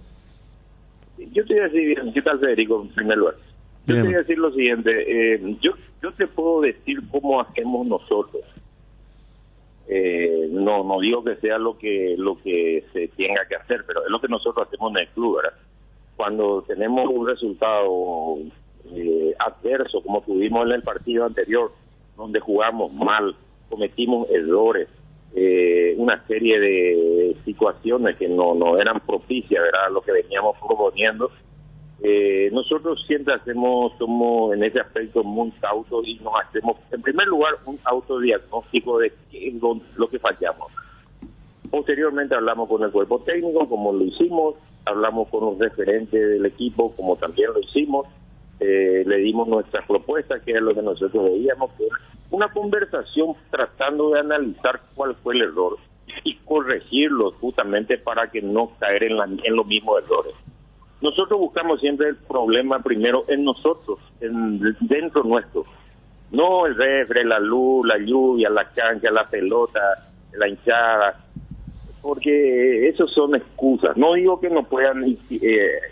Yo te voy a decir, ¿qué tal, Federico? En primer lugar, yo te voy a decir lo siguiente, yo te puedo decir cómo hacemos nosotros. No digo que sea lo que se tenga que hacer, pero es lo que nosotros hacemos en el club, ¿verdad? Cuando tenemos un resultado adverso, como tuvimos en el partido anterior, donde jugamos mal, cometimos errores, una serie de situaciones que no eran propicias, ¿verdad?, lo que veníamos proponiendo. Nosotros siempre somos en ese aspecto muy cautos y nos hacemos, en primer lugar, un autodiagnóstico de qué es lo que fallamos. Posteriormente hablamos con el cuerpo técnico, como lo hicimos, hablamos con los referentes del equipo, como también lo hicimos, le dimos nuestras propuestas, que es lo que nosotros veíamos, que era una conversación tratando de analizar cuál fue el error y corregirlo justamente para que no caer en los mismos errores. Nosotros buscamos siempre el problema primero en nosotros, dentro nuestro. No el refre, la luz, la lluvia, la cancha, la pelota, la hinchada, porque esos son excusas. No digo que nos puedan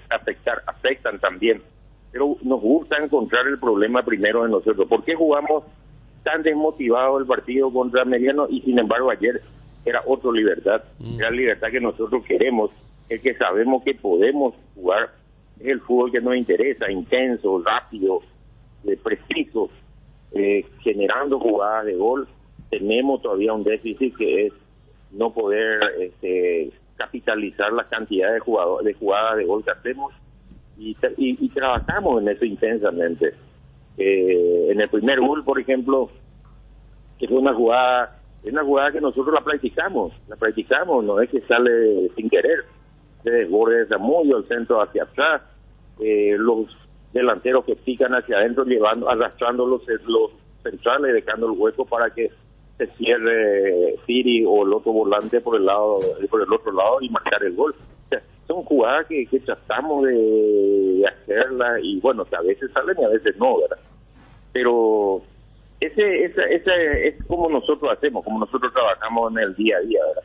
afectar, afectan también, pero nos gusta encontrar el problema primero en nosotros. ¿Por qué jugamos tan desmotivado el partido contra Meliano y sin embargo ayer era otra Libertad? Era la Libertad que nosotros queremos, el que sabemos que podemos jugar, es el fútbol que nos interesa, intenso, rápido, preciso, generando jugadas de gol. Tenemos todavía un déficit que es no poder capitalizar la cantidad de jugadas de gol que hacemos y trabajamos en eso intensamente. En el primer gol, por ejemplo, que fue una jugada que nosotros la practicamos, no es que sale sin querer, de desborde de Zamudio, el centro hacia atrás, los delanteros que pican hacia adentro, arrastrando los centrales, dejando el hueco para que se cierre Siri o el otro volante por el otro lado y marcar el gol. O sea, son jugadas que tratamos de hacerlas y bueno, que a veces salen y a veces no, ¿verdad? Pero ese es como nosotros hacemos, como nosotros trabajamos en el día a día, ¿verdad?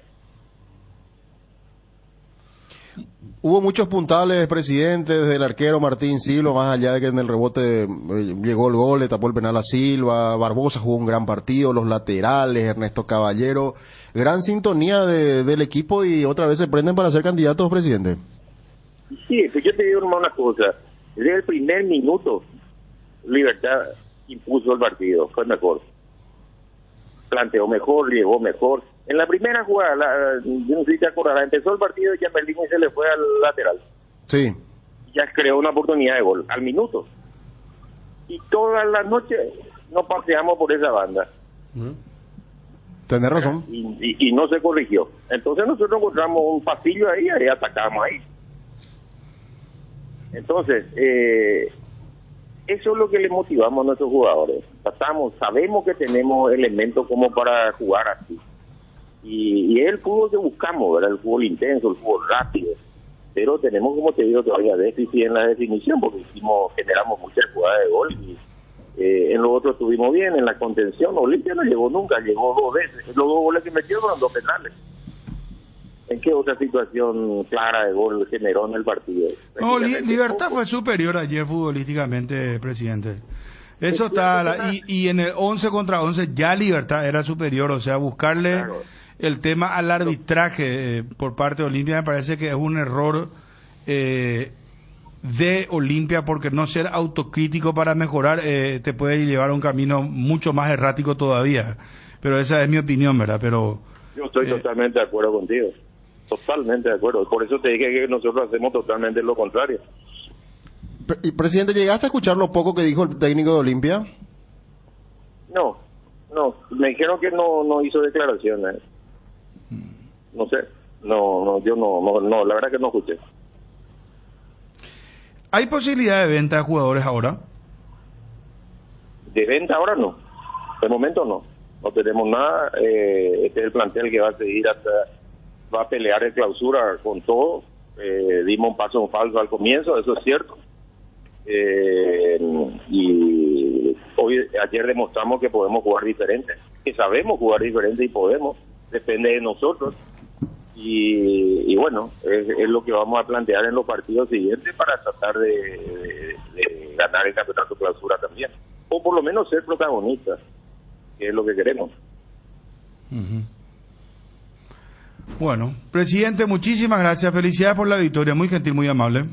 Hubo muchos puntales, presidente, desde el arquero Martín Silva, más allá de que en el rebote llegó el gol, le tapó el penal a Silva, Barbosa jugó un gran partido, los laterales, Ernesto Caballero, gran sintonía del equipo y otra vez se prenden para ser candidatos, presidente. Sí, pues yo te digo una cosa, desde el primer minuto Libertad impuso el partido, fue mejor, planteó mejor, llegó mejor. En la primera jugada, yo no sé si te acordarás, empezó el partido y ya Pelín se le fue al lateral. Sí. Ya creó una oportunidad de gol al minuto. Y toda la noche nos paseamos por esa banda. Tenés razón. Y no se corrigió. Entonces nosotros encontramos un pasillo ahí atacamos ahí. Entonces, eso es lo que le motivamos a nuestros jugadores. Sabemos que tenemos elementos como para jugar así. Y es el fútbol que buscamos, ¿verdad? El fútbol intenso, el fútbol rápido. Pero tenemos, como te digo, todavía déficit en la definición, porque generamos muchas jugadas de gol y en lo otro estuvimos bien, en la contención. Olimpia no llegó nunca, llegó 2 veces. Los 2 goles que metió fueron 2 penales. ¿En qué otra situación clara de gol generó en el partido? No, Libertad fue superior ayer futbolísticamente, presidente. Eso está, y en el 11 contra 11 ya Libertad era superior, o sea, buscarle... Claro. El tema al arbitraje por parte de Olimpia me parece que es un error de Olimpia, porque no ser autocrítico para mejorar te puede llevar a un camino mucho más errático todavía. Pero esa es mi opinión, ¿verdad? Pero yo estoy totalmente de acuerdo contigo. Totalmente de acuerdo. Por eso te dije que nosotros hacemos totalmente lo contrario. Presidente, ¿llegaste a escuchar lo poco que dijo el técnico de Olimpia? No. Me dijeron que no hizo declaraciones. No sé, yo no, la verdad que no escuché. ¿Hay posibilidad de venta de jugadores ahora? De venta ahora no, de momento no tenemos nada. Este es el plantel que va a seguir va a pelear en clausura con todo. Dimos un paso en falso al comienzo, eso es cierto. Y ayer demostramos que podemos jugar diferente, que sabemos jugar diferente y podemos, depende de nosotros. Y bueno, es lo que vamos a plantear en los partidos siguientes para tratar de ganar el campeonato clausura también, o por lo menos ser protagonistas, que es lo que queremos. Bueno, presidente, muchísimas gracias, felicidades por la victoria, muy gentil, muy amable.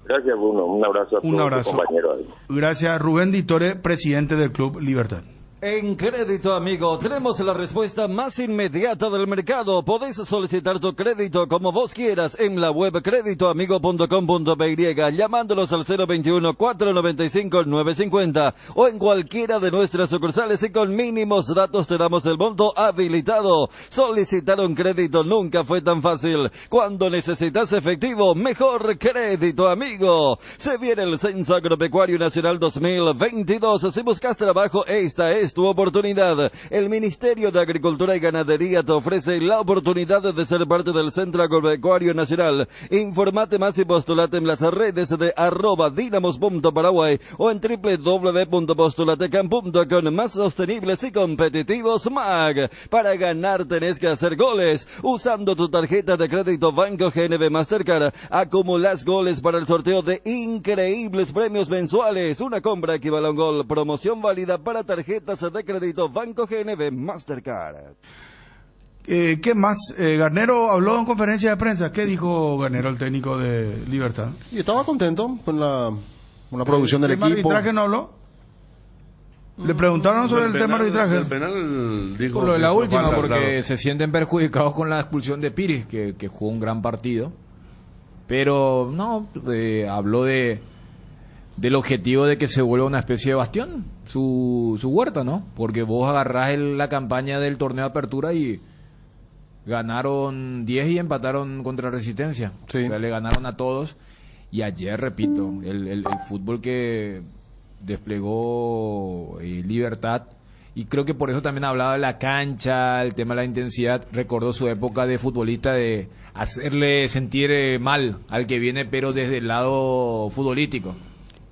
Gracias, Bruno, un abrazo a todos tus compañeros ahí. Gracias, Rubén Ditore, presidente del Club Libertad. En Crédito Amigo tenemos la respuesta más inmediata del mercado. Podés solicitar tu crédito como vos quieras en la web creditoamigo.com.py llamándolos al 021-495-950 o en cualquiera de nuestras sucursales y con mínimos datos te damos el monto habilitado. Solicitar un crédito nunca fue tan fácil. Cuando necesitas efectivo, mejor Crédito Amigo. Se viene el Censo Agropecuario Nacional 2022. Si buscas trabajo, esta es tu oportunidad. El Ministerio de Agricultura y Ganadería te ofrece la oportunidad de ser parte del Centro Agropecuario Nacional. Informate más y postulate en las redes de @dinamos.paraguay o en www.postulatecam.com. Más sostenibles y competitivos MAG. Para ganar tenés que hacer goles. Usando tu tarjeta de crédito Banco GNB Mastercard, acumulas goles para el sorteo de increíbles premios mensuales. Una compra equivale a un gol. Promoción válida para tarjetas de crédito Banco GNB Mastercard. ¿Qué más? Garnero habló en conferencia de prensa. ¿Qué dijo Garnero, el técnico de Libertad? Y estaba contento con la producción del equipo. ¿El arbitraje no habló? Le preguntaron sobre el tema del arbitraje. El penal dijo por lo de la última, falta, porque claro. se sienten perjudicados con la expulsión de Piris, que jugó un gran partido. Pero no, habló del objetivo de que se vuelva una especie de bastión, su Huerta, ¿no? Porque vos agarrás la campaña del torneo de apertura y ganaron 10 y empataron contra Resistencia. Sí. O sea, le ganaron a todos. Y ayer, repito, el fútbol que desplegó Libertad, y creo que por eso también hablaba de la cancha, el tema de la intensidad, recordó su época de futbolista, de hacerle sentir mal al que viene, pero desde el lado futbolístico.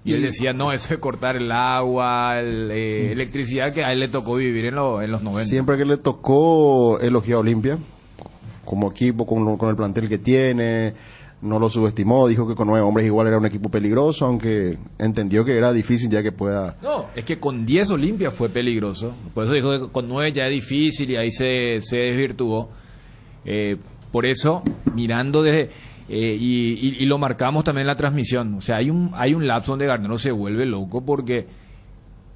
Y él decía, no, eso de cortar el agua, electricidad, que a él le tocó vivir en los 90. Siempre que le tocó, elogió a Olimpia, como equipo, con el plantel que tiene, no lo subestimó, dijo que con 9 hombres igual era un equipo peligroso, aunque entendió que era difícil ya que pueda... No, es que con 10 Olimpia fue peligroso, por eso dijo que con 9 ya es difícil y ahí se desvirtuó. Por eso, mirando desde... y lo marcamos también en la transmisión, o sea, hay un lapso donde Garnero se vuelve loco, porque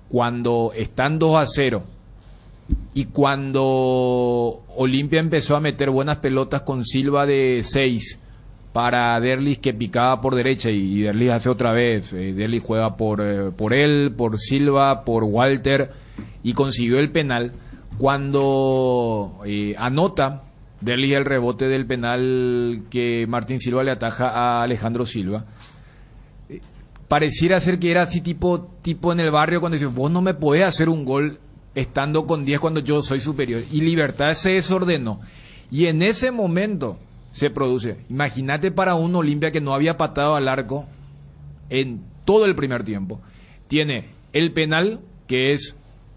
cuando están 2-0 y cuando Olimpia empezó a meter buenas pelotas con Silva de 6 para Derlis, que picaba por derecha, y Derlis hace otra vez, Derlis juega por él, por Silva, por Walter, y consiguió el penal. Cuando anota Derlis el rebote del penal que Martín Silva le ataja a Alejandro Silva, pareciera ser que era así tipo en el barrio, cuando dice, vos no me podés hacer un gol estando con 10 cuando yo soy superior. Y Libertad se desordenó, y en ese momento se produce, imagínate, para un Olimpia que no había patado al arco en todo el primer tiempo, tiene el penal, que es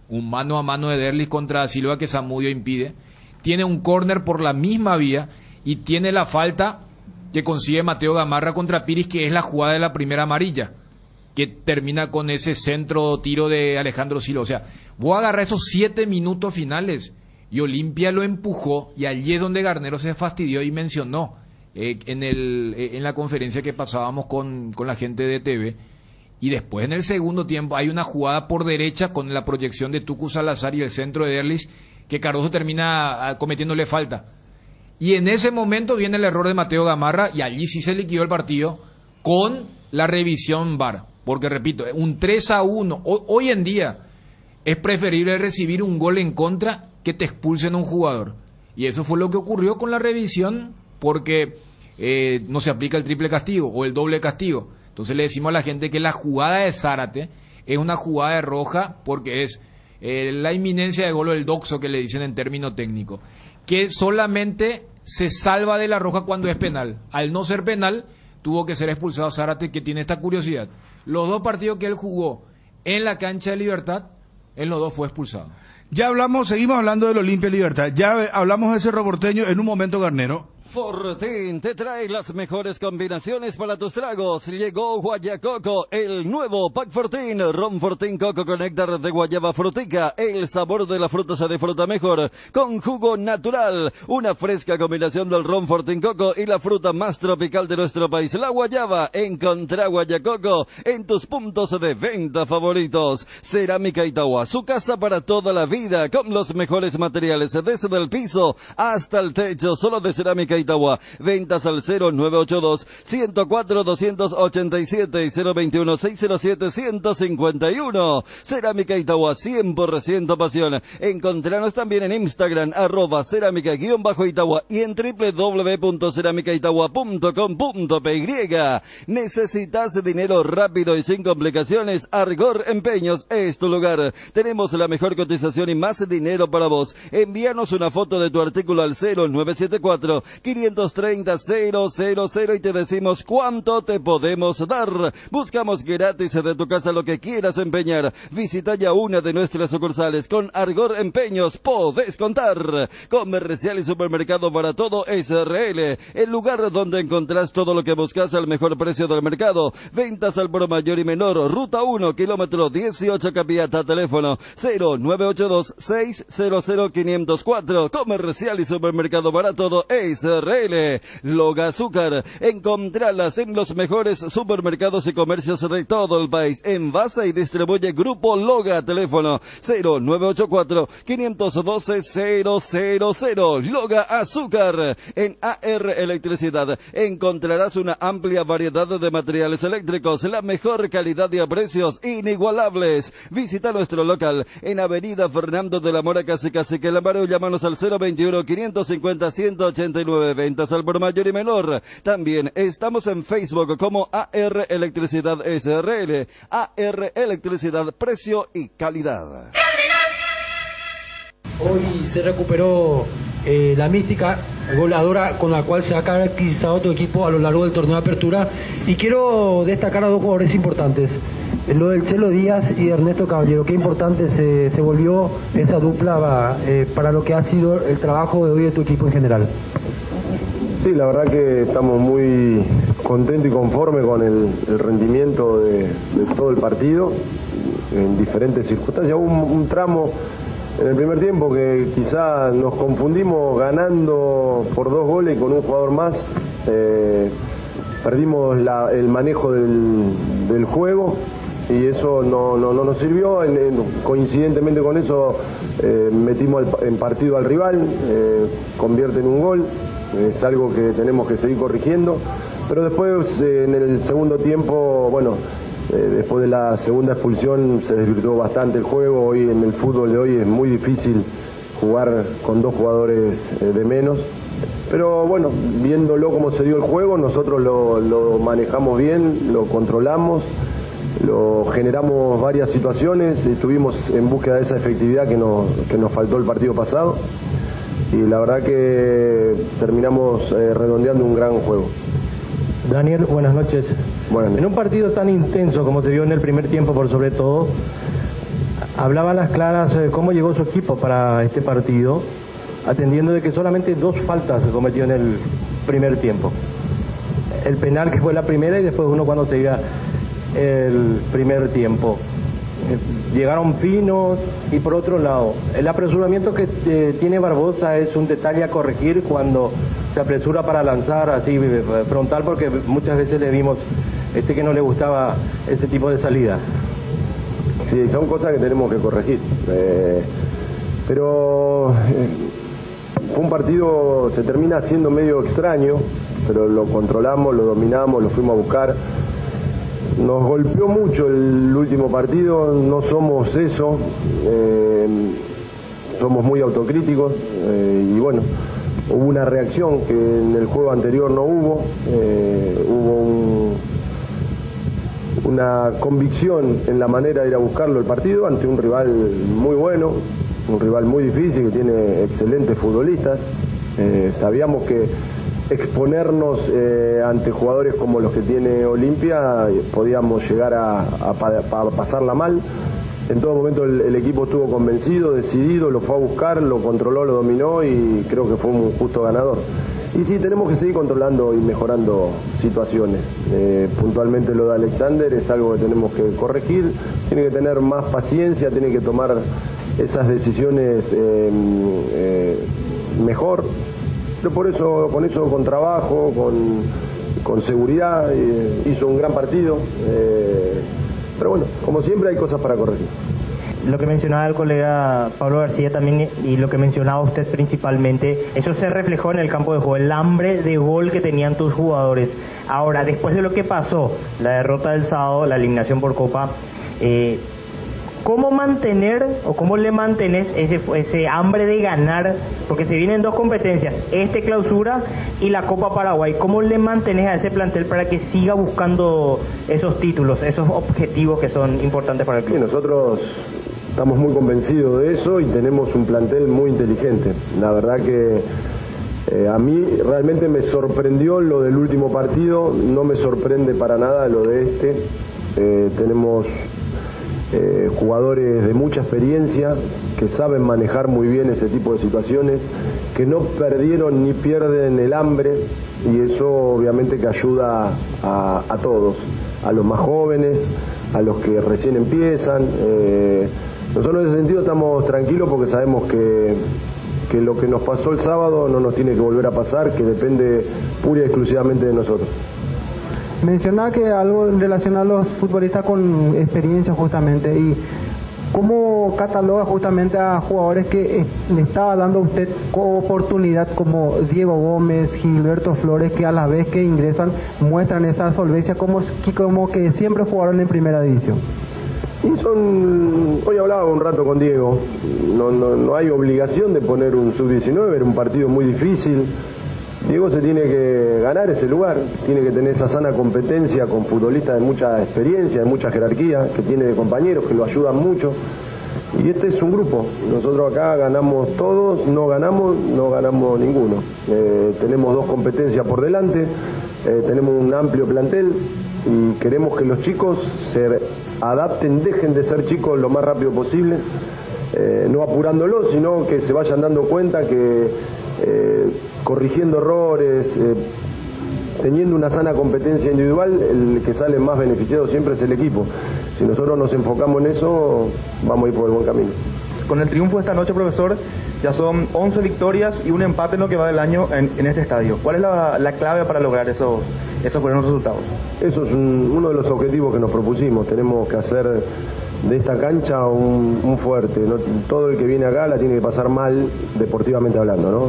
un mano a mano de Derlis contra Silva que Zamudio impide, tiene un córner por la misma vía, y tiene la falta que consigue Mateo Gamarra contra Piris, que es la jugada de la primera amarilla, que termina con ese centro tiro de Alejandro Silva. O sea, vos agarrás esos 7 minutos finales y Olimpia lo empujó, y allí es donde Garnero se fastidió y mencionó en la conferencia que pasábamos con la gente de TV. Y después, en el segundo tiempo, hay una jugada por derecha con la proyección de Tucu Salazar y el centro de Derlis, que Cardoso termina cometiéndole falta. Y en ese momento viene el error de Mateo Gamarra, y allí sí se liquidó el partido con la revisión VAR. Porque, repito, un 3-1, hoy en día es preferible recibir un gol en contra que te expulsen a un jugador. Y eso fue lo que ocurrió con la revisión, porque no se aplica el triple castigo o el doble castigo. Entonces le decimos a la gente que la jugada de Zárate es una jugada de roja porque es la inminencia de gol o el doxo que le dicen en término técnico, que solamente se salva de la roja cuando es penal. Al no ser penal, tuvo que ser expulsado Zárate, que tiene esta curiosidad. Los 2 partidos que él jugó en la cancha de Libertad, en los 2 fue expulsado. Ya hablamos, seguimos hablando del Olimpia Libertad. Ya hablamos de Cerro Porteño en un momento, Garnero. Fortín te trae las mejores combinaciones para tus tragos. Llegó Guayacoco, el nuevo Pack Fortín. Ron Fortín Coco con néctar de guayaba frutica. El sabor de la fruta se disfruta mejor con jugo natural. Una fresca combinación del Ron Fortín Coco y la fruta más tropical de nuestro país, la guayaba. Encontrá Guayacoco en tus puntos de venta favoritos. Cerámica Itagua, su casa para toda la vida, con los mejores materiales desde el piso hasta el techo, solo de Cerámica Itagua. Ventas al 0982-104-287 y 021-607-151. Cerámica Itagua, 100% pasión. Encontranos también en Instagram, @cerámica_Itagua y en www.ceramicaitagua.com.py. ¿Necesitas dinero rápido y sin complicaciones? Argor Empeños es tu lugar. Tenemos la mejor cotización y más dinero para vos. Envíanos una foto de tu artículo al 0974-530-000 y te decimos cuánto te podemos dar. Buscamos gratis de tu casa lo que quieras empeñar. Visita ya una de nuestras sucursales. Con Argor Empeños podés contar. Comercial y Supermercado para todo SRL, el lugar donde encontrás todo lo que buscas al mejor precio del mercado. Ventas al por mayor y menor. Ruta 1, kilómetro 18 Capiata. Teléfono 0982-600-504. Comercial y Supermercado para todo SRL. Loga Azúcar, encontralas en los mejores supermercados y comercios de todo el país. Envasa y distribuye Grupo Loga. Teléfono 0984-512-000. Loga Azúcar. En AR Electricidad encontrarás una amplia variedad de materiales eléctricos, la mejor calidad y a precios inigualables. Visita nuestro local en Avenida Fernando de la Mora, casi que el Amparo. Llámanos al 021-550-189. Ventas al por mayor y menor. También estamos en Facebook como AR Electricidad SRL. AR Electricidad, precio y calidad. Hoy se recuperó la mística goleadora con la cual se ha caracterizado tu equipo a lo largo del torneo de apertura, y quiero destacar a 2 jugadores importantes, lo del Chelo Díaz y Ernesto Caballero. Qué importante se volvió esa dupla para lo que ha sido el trabajo de hoy de tu equipo en general. Sí, la verdad que estamos muy contentos y conformes con el rendimiento de todo el partido en diferentes circunstancias. Hubo un tramo en el primer tiempo que quizá nos confundimos ganando por 2 goles y con un jugador más perdimos el manejo del juego y eso no nos sirvió. Coincidentemente con eso metimos en partido al rival, convierte en un gol. Es algo que tenemos que seguir corrigiendo, pero después en el segundo tiempo, después de la segunda expulsión se desvirtuó bastante el juego. Hoy en el fútbol de hoy es muy difícil jugar con 2 jugadores de menos, pero viéndolo como se dio el juego, nosotros lo manejamos bien, lo controlamos, lo generamos varias situaciones, estuvimos en búsqueda de esa efectividad que nos faltó el partido pasado, y la verdad que terminamos redondeando un gran juego. Daniel, buenas noches. En un partido tan intenso como se vio en el primer tiempo, por sobre todo, hablaba a las claras cómo llegó su equipo para este partido, atendiendo de que solamente 2 faltas se cometió en el primer tiempo. El penal, que fue la primera, y después uno cuando se iba el primer tiempo. Llegaron finos, y por otro lado, el apresuramiento que tiene Barbosa es un detalle a corregir cuando se apresura para lanzar así frontal, porque muchas veces le vimos que no le gustaba ese tipo de salida. Sí, son cosas que tenemos que corregir, pero fue un partido, se termina siendo medio extraño, pero lo controlamos, lo dominamos, lo fuimos a buscar. Nos golpeó mucho el último partido, no somos eso, somos muy autocríticos, y hubo una reacción que en el juego anterior no hubo, hubo una convicción en la manera de ir a buscarlo el partido ante un rival muy bueno, un rival muy difícil que tiene excelentes futbolistas. Sabíamos que exponernos ante jugadores como los que tiene Olimpia podíamos llegar a pasarla mal. En todo momento el equipo estuvo convencido, decidido, lo fue a buscar, lo controló, lo dominó y creo que fue un justo ganador. Y sí, tenemos que seguir controlando y mejorando situaciones. Puntualmente lo de Alexander es algo que tenemos que corregir, tiene que tener más paciencia, tiene que tomar esas decisiones mejor. Pero por eso, con trabajo, con seguridad, hizo un gran partido. Pero bueno, como siempre hay cosas para corregir. Lo que mencionaba el colega Pablo García también y lo que mencionaba usted principalmente, eso se reflejó en el campo de juego, el hambre de gol que tenían tus jugadores. Ahora, después de lo que pasó, la derrota del sábado, la eliminación por Copa, ¿cómo mantener o cómo le mantenés ese hambre de ganar? Porque se vienen dos competencias, clausura y la Copa Paraguay. ¿Cómo le mantenés a ese plantel para que siga buscando esos títulos, esos objetivos que son importantes para el club? Sí, nosotros estamos muy convencidos de eso y tenemos un plantel muy inteligente. La verdad que a mí realmente me sorprendió lo del último partido, no me sorprende para nada lo de tenemos jugadores de mucha experiencia que saben manejar muy bien ese tipo de situaciones, que no perdieron ni pierden el hambre, y eso obviamente que ayuda a todos, a los más jóvenes, a los que recién empiezan. Nosotros en ese sentido estamos tranquilos porque sabemos que lo que nos pasó el sábado no nos tiene que volver a pasar, que depende pura y exclusivamente de nosotros. Mencionaba que algo relacionado a los futbolistas con experiencia justamente, y cómo cataloga justamente a jugadores que le estaba dando a usted oportunidad como Diego Gómez, Gilberto Flores, que a la vez que ingresan muestran esa solvencia como que siempre jugaron en primera división. Y hoy hablaba un rato con Diego, no hay obligación de poner un sub-19, era un partido muy difícil. Diego se tiene que ganar ese lugar, tiene que tener esa sana competencia con futbolistas de mucha experiencia, de mucha jerarquía, que tiene de compañeros que lo ayudan mucho. Y este es un grupo, nosotros acá ganamos todos, no ganamos ninguno. Tenemos dos competencias por delante, tenemos un amplio plantel y queremos que los chicos se adapten, dejen de ser chicos lo más rápido posible, no apurándolos, sino que se vayan dando cuenta que corrigiendo errores, teniendo una sana competencia individual, el que sale más beneficiado siempre es el equipo. Si nosotros nos enfocamos en eso, vamos a ir por el buen camino. Con el triunfo de esta noche, profesor, ya son 11 victorias y un empate en lo que va del año en este estadio. ¿Cuál es la clave para lograr esos buenos resultados? Eso es uno de los objetivos que nos propusimos. Tenemos que hacer de esta cancha un fuerte, ¿no? Todo el que viene acá la tiene que pasar mal deportivamente hablando, ¿no?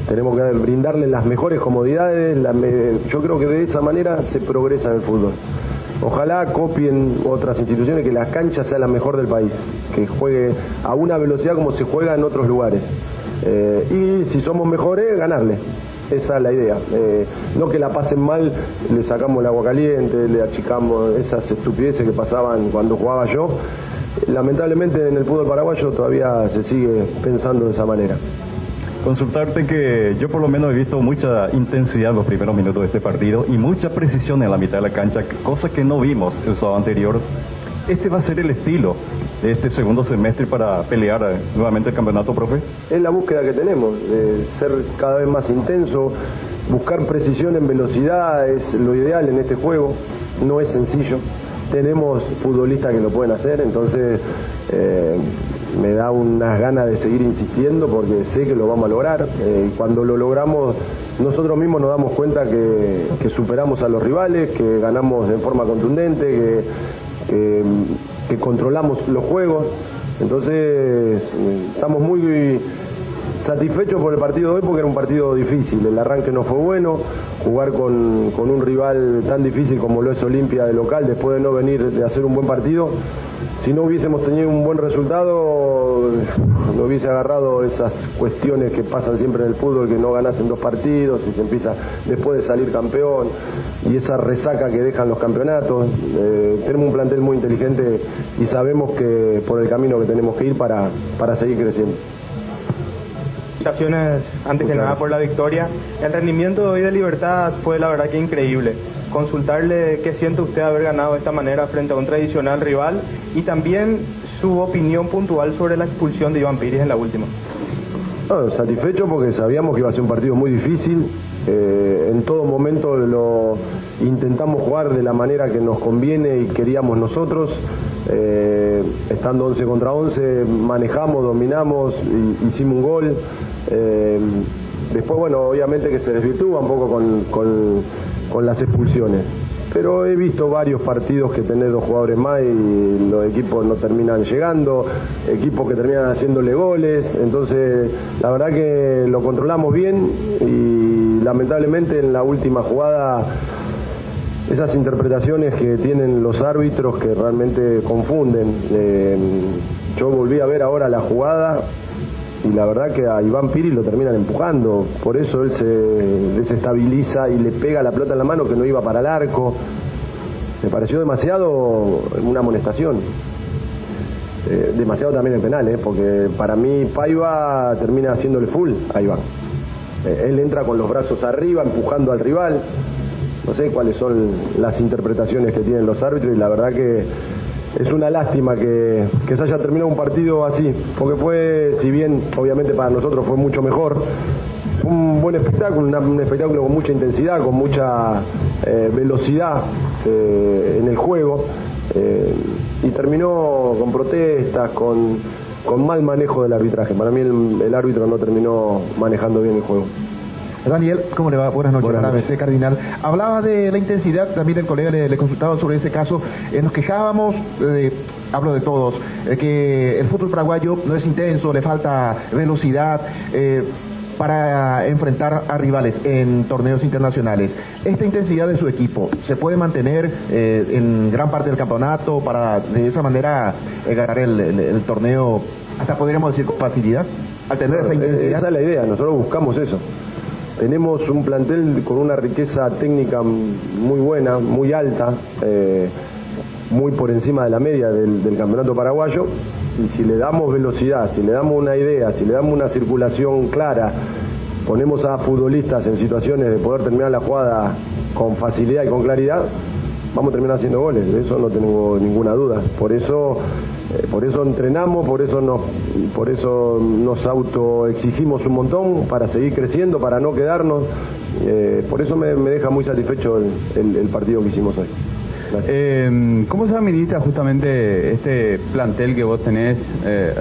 Tenemos que brindarle las mejores comodidades, yo creo que de esa manera se progresa en el fútbol. Ojalá copien otras instituciones, que la cancha sea la mejor del país, que juegue a una velocidad como se juega en otros lugares, y si somos mejores, ganarle. Esa es la idea, no que la pasen mal, le sacamos el agua caliente, le achicamos esas estupideces que pasaban cuando jugaba yo. Lamentablemente en el fútbol paraguayo todavía se sigue pensando de esa manera. Consultarte que yo por lo menos he visto mucha intensidad en los primeros minutos de este partido y mucha precisión en la mitad de la cancha, cosa que no vimos el sábado anterior. ¿Este va a ser el estilo de este segundo semestre para pelear nuevamente el campeonato, profe? Es la búsqueda que tenemos, de ser cada vez más intenso, buscar precisión en velocidad es lo ideal en este juego, no es sencillo. Tenemos futbolistas que lo pueden hacer, entonces me da unas ganas de seguir insistiendo porque sé que lo vamos a lograr. Cuando lo logramos, nosotros mismos nos damos cuenta que superamos a los rivales, que ganamos de forma contundente, que controlamos los juegos. Entonces estamos muy satisfechos por el partido de hoy porque era un partido difícil, el arranque no fue bueno, jugar con un rival tan difícil como lo es Olimpia de local, después de no venir de hacer un buen partido. Si no hubiésemos tenido un buen resultado, no hubiese agarrado esas cuestiones que pasan siempre en el fútbol, que no ganas en 2 partidos y se empieza después de salir campeón, y esa resaca que dejan los campeonatos. Tenemos un plantel muy inteligente y sabemos que por el camino que tenemos que ir para seguir creciendo. Felicitaciones antes que nada por la victoria. El rendimiento de hoy de Libertad fue la verdad que increíble. Consultarle qué siente usted haber ganado de esta manera frente a un tradicional rival y también su opinión puntual sobre la expulsión de Iván Piris en la última. No, satisfecho porque sabíamos que iba a ser un partido muy difícil. En todo momento lo intentamos jugar de la manera que nos conviene y queríamos nosotros. Estando 11 contra 11 manejamos, dominamos, hicimos un gol. Después, bueno, obviamente que se desvirtúa un poco con las expulsiones, pero he visto varios partidos que tenés 2 jugadores más y los equipos no terminan llegando, equipos que terminan haciéndole goles. Entonces la verdad que lo controlamos bien y lamentablemente en la última jugada esas interpretaciones que tienen los árbitros que realmente confunden. Yo volví a ver ahora la jugada y la verdad que a Iván Piris lo terminan empujando, por eso él se desestabiliza y le pega la pelota en la mano que no iba para el arco. Me pareció demasiado una amonestación, demasiado también el penal, porque para mí Paiva termina haciéndole full a Iván. Él entra con los brazos arriba empujando al rival. No sé cuáles son las interpretaciones que tienen los árbitros y la verdad que es una lástima que se haya terminado un partido así, porque fue, si bien obviamente para nosotros fue mucho mejor, un buen espectáculo, un espectáculo con mucha intensidad, con mucha velocidad en el juego, y terminó con protestas, con mal manejo del arbitraje. Para mí el árbitro no terminó manejando bien el juego. Daniel, ¿cómo le va? Buenas noches. Buenas noches. Cardinal. Hablaba de la intensidad, también el colega le consultaba sobre ese caso. Nos quejábamos, hablo de todos, que el fútbol paraguayo no es intenso, le falta velocidad para enfrentar a rivales en torneos internacionales. ¿Esta intensidad de su equipo se puede mantener en gran parte del campeonato para de esa manera ganar el torneo, hasta podríamos decir con facilidad, al tener esa intensidad? Esa es la idea, nosotros buscamos eso. Tenemos un plantel con una riqueza técnica muy buena, muy alta, muy por encima de la media del campeonato paraguayo, y si le damos velocidad, si le damos una idea, si le damos una circulación clara, ponemos a futbolistas en situaciones de poder terminar la jugada con facilidad y con claridad, vamos a terminar haciendo goles, de eso no tengo ninguna duda. Por eso entrenamos, por eso nos autoexigimos un montón para seguir creciendo, para no quedarnos. Por eso me deja muy satisfecho el partido que hicimos hoy. ¿Cómo se administra justamente este plantel que vos tenés,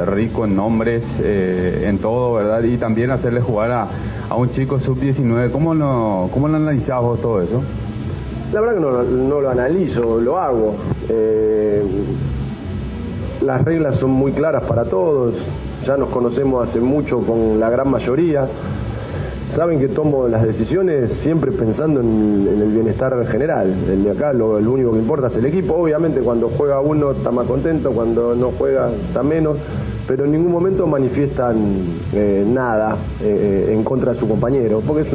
rico en nombres, en todo, verdad? Y también hacerle jugar a un chico sub-19, ¿cómo lo analizás vos todo eso? La verdad que no lo analizo, lo hago. Las reglas son muy claras para todos, ya nos conocemos hace mucho con la gran mayoría. Saben que tomo las decisiones siempre pensando en el bienestar general. El de acá lo único que importa es el equipo. Obviamente cuando juega uno está más contento, cuando no juega está menos, pero en ningún momento manifiestan nada en contra de su compañero, porque es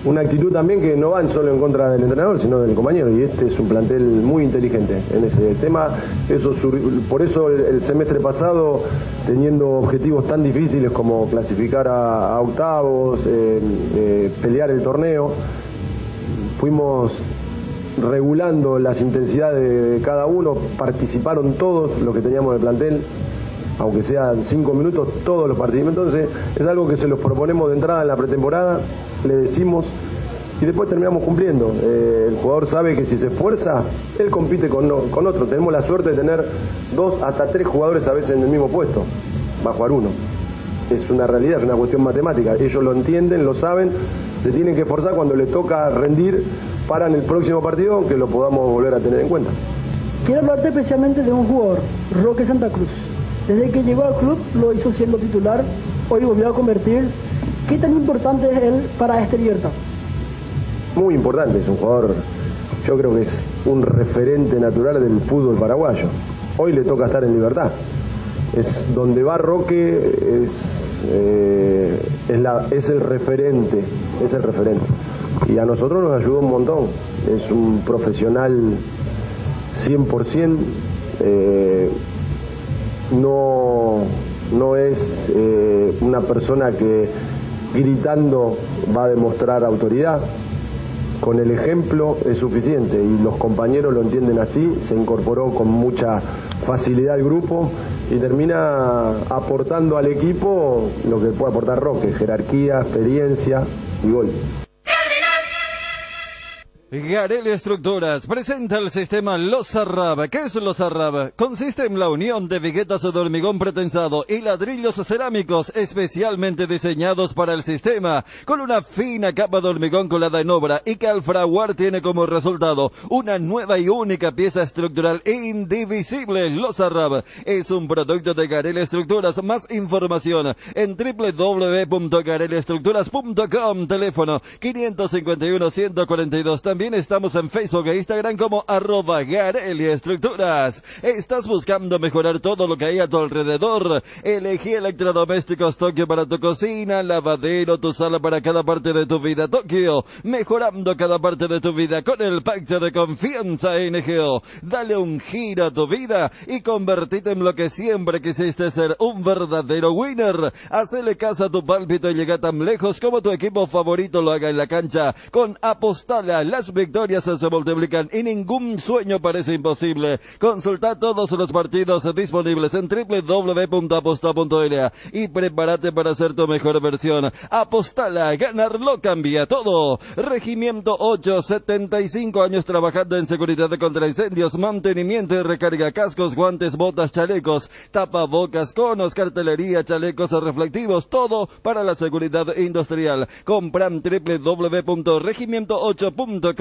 una actitud también que no van solo en contra del entrenador, sino del compañero, y este es un plantel muy inteligente en ese tema. Por eso el semestre pasado, teniendo objetivos tan difíciles como clasificar a octavos, pelear el torneo, fuimos regulando las intensidades de cada uno, participaron todos los que teníamos en el plantel, aunque sean 5 minutos, todos los partidos. Entonces es algo que se los proponemos de entrada en la pretemporada, le decimos y después terminamos cumpliendo. El jugador sabe que si se esfuerza, él compite con otro. Tenemos la suerte de tener 2 hasta 3 jugadores a veces en el mismo puesto, va a jugar uno. Es una realidad, es una cuestión matemática. Ellos lo entienden, lo saben, se tienen que esforzar cuando les toca rendir para en el próximo partido que lo podamos volver a tener en cuenta. Quiero hablarte especialmente de un jugador, Roque Santa Cruz. Desde que llegó al club lo hizo siendo titular, hoy volvió a convertir. ¿Qué tan importante es él para este Libertad? muy importante, es un jugador, yo creo que es un referente natural del fútbol paraguayo. Hoy le toca estar en Libertad. Es donde va Roque, es el referente, y a nosotros nos ayudó un montón. Es un profesional 100%, no es una persona que gritando va a demostrar autoridad. Con el ejemplo es suficiente y los compañeros lo entienden así. Se incorporó con mucha facilidad al grupo y termina aportando al equipo lo que puede aportar Roque: jerarquía, experiencia y gol. Garelli Estructuras presenta el sistema Losarrab. ¿Qué es Losarrab? Consiste en la unión de viguetas de hormigón pretensado y ladrillos cerámicos especialmente diseñados para el sistema, con una fina capa de hormigón colada en obra y que al fraguar tiene como resultado una nueva y única pieza estructural indivisible. Losarrab es un producto de Garelli Estructuras. Más información en www.garelliestructuras.com. Teléfono 551-142. También estamos en Facebook e Instagram como @Garelli Estructuras. ¿Estás buscando mejorar todo lo que hay a tu alrededor? Elegí electrodomésticos Tokio para tu cocina, lavadero, tu sala para cada parte de tu vida. Tokio, mejorando cada parte de tu vida con el pacto de confianza NGO. Dale un giro a tu vida y convertite en lo que siempre quisiste ser, un verdadero winner. Hacele caso a tu pálpito y llega tan lejos como tu equipo favorito lo haga en la cancha. Con Apostala, las victorias se multiplican y ningún sueño parece imposible. Consulta todos los partidos disponibles en www.aposta.la y prepárate para hacer tu mejor versión. Apostala, ganarlo cambia todo. Regimiento 8, 75 años trabajando en seguridad contra incendios, mantenimiento y recarga, cascos, guantes, botas, chalecos, tapabocas, conos, cartelería, chalecos reflectivos, todo para la seguridad industrial. Compran www.regimiento8.com.py.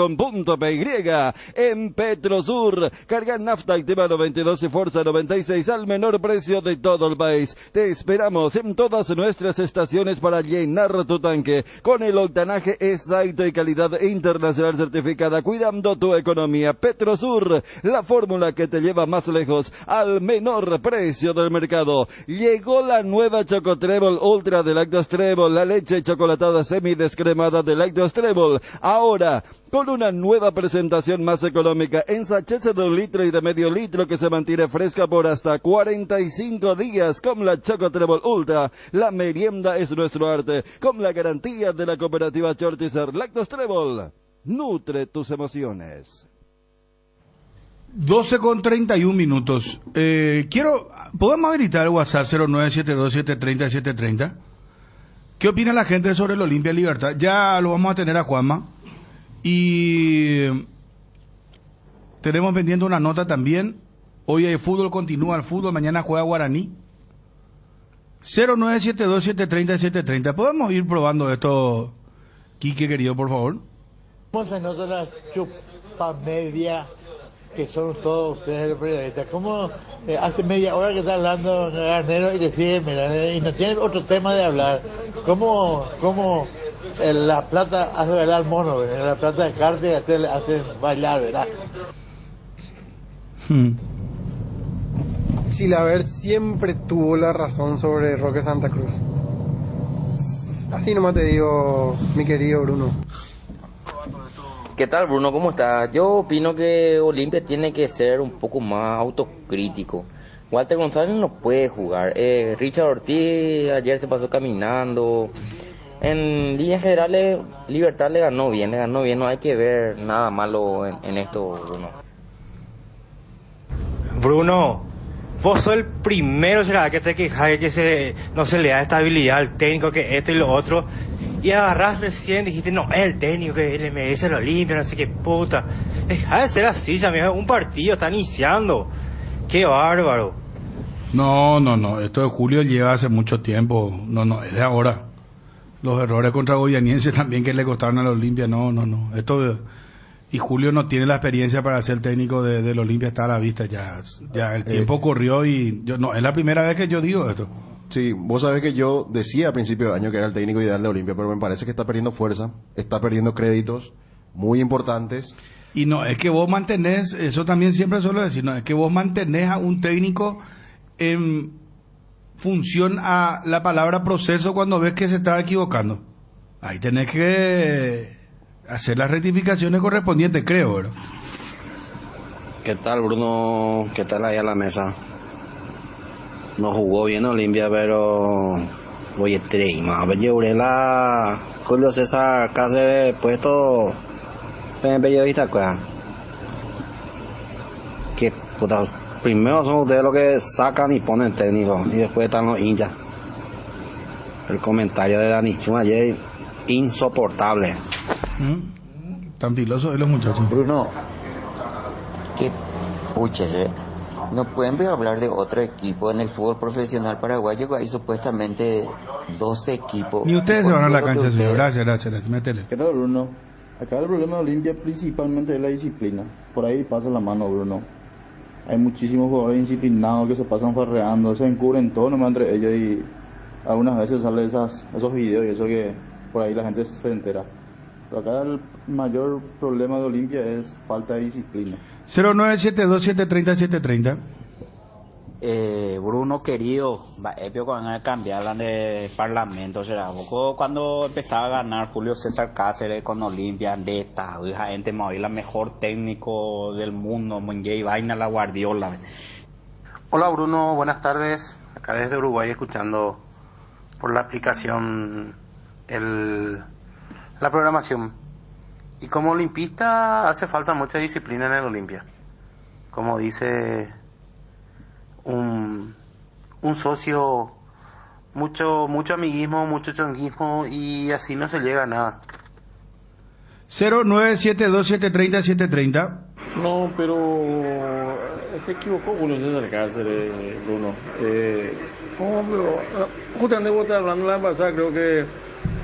En Petrosur, carga nafta activa 92 y fuerza 96 al menor precio de todo el país. Te esperamos en todas nuestras estaciones para llenar tu tanque con el octanaje exacto y calidad internacional certificada, cuidando tu economía. Petrosur, la fórmula que te lleva más lejos al menor precio del mercado. Llegó la nueva Chocotrebol Ultra de Lactos Trebol, la leche chocolatada semidescremada de Lactos Trebol. Ahora con una nueva presentación más económica en sachets de 1 litro y de medio litro que se mantiene fresca por hasta 45 días. Con la Chocotrebol Ultra, la merienda es nuestro arte, con la garantía de la cooperativa Chortizer. Lactos Trebol, nutre tus emociones. 12:31. ¿Podemos habilitar el WhatsApp 0972730730? ¿Qué opina la gente sobre el Olimpia Libertad? Ya lo vamos a tener a Juanma. Y tenemos pendiente una nota también. Hoy el fútbol continúa, el fútbol, mañana juega Guaraní. 0972730730. ¿Podemos ir probando esto, Quique, querido, por favor? ¿Cómo se nota la chupa media que son todos ustedes los periodistas? ¿Cómo hace media hora que está hablando Garnero y decide, mira, y no tienen otro tema de hablar? ¿Cómo la plata hace bailar al mono, ¿verdad? La plata de carne hace bailar, ¿verdad? Chilaver siempre tuvo la razón sobre Roque Santa Cruz. Así nomás te digo, mi querido Bruno. ¿Qué tal, Bruno? ¿Cómo estás? Yo opino que Olimpia tiene que ser un poco más autocrítico. Walter González no puede jugar. Richard Ortiz ayer se pasó caminando. En líneas generales, Libertad le ganó bien, no hay que ver nada malo en esto, Bruno. Bruno, vos sos el primero que te quejas de que no se le da estabilidad al técnico, que esto y lo otro, y agarrás recién, dijiste, no, es el técnico que le merece el Olimpia, no sé qué puta. Deja de ser así, ya un partido está iniciando. Qué bárbaro. No, esto de Julio lleva hace mucho tiempo, no, es de ahora. Los errores contra Goianiense también que le costaron al Olimpia, no. Y Julio no tiene la experiencia para ser técnico del Olimpia, está a la vista ya el tiempo corrió y es la primera vez que yo digo esto. Sí, vos sabés que yo decía a principio de año que era el técnico ideal de Olimpia, pero me parece que está perdiendo fuerza, está perdiendo créditos, muy importantes. Y no, es que vos mantenés, eso también siempre suelo decir, no, es que vos mantenés a un técnico en función a la palabra proceso cuando ves que se está equivocando. Ahí tenés que hacer las rectificaciones correspondientes, creo, ¿verdad? ¿Qué tal, Bruno? ¿Qué tal ahí a la mesa? No jugó bien Olimpia, pero oye, treima, la Julio César Cáceres puesto periodista, que puta, primero son ustedes los que sacan y ponen técnico y después están los hinchas. El comentario de Dani Chuma ayer insoportable. Tan filosos de los muchachos. Bruno, qué puches, no pueden hablar de otro equipo en el fútbol profesional paraguayo. Hay supuestamente 12 equipos. Ni ustedes se van a la cancha, señor. Gracias, métele. ¿Qué tal, Bruno? Acá el problema de Olimpia principalmente es la disciplina. Por ahí pasa la mano, Bruno. Hay muchísimos jugadores indisciplinados que se pasan farreando, se encubren todo nomás entre ellos y algunas veces salen esos videos y eso que por ahí la gente se entera. Pero acá el mayor problema de Olimpia es falta de disciplina. 0972730730. Bruno querido, Epio van a cambiar de parlamento, será poco cuando empezaba a ganar Julio César Cáceres con Olimpia, de esta gente la mejor técnico del mundo, Monjay Vaina la Guardiola. Hola Bruno, buenas tardes, acá desde Uruguay escuchando por la aplicación la programación. Y como olimpista hace falta mucha disciplina en el Olimpia. Como dice un socio, mucho amiguismo, mucho changuismo y así no se llega a nada. 0972730730. No, pero se equivocó Julio César Cáceres, Bruno. Justamente vos estás hablando la vez pasada, creo que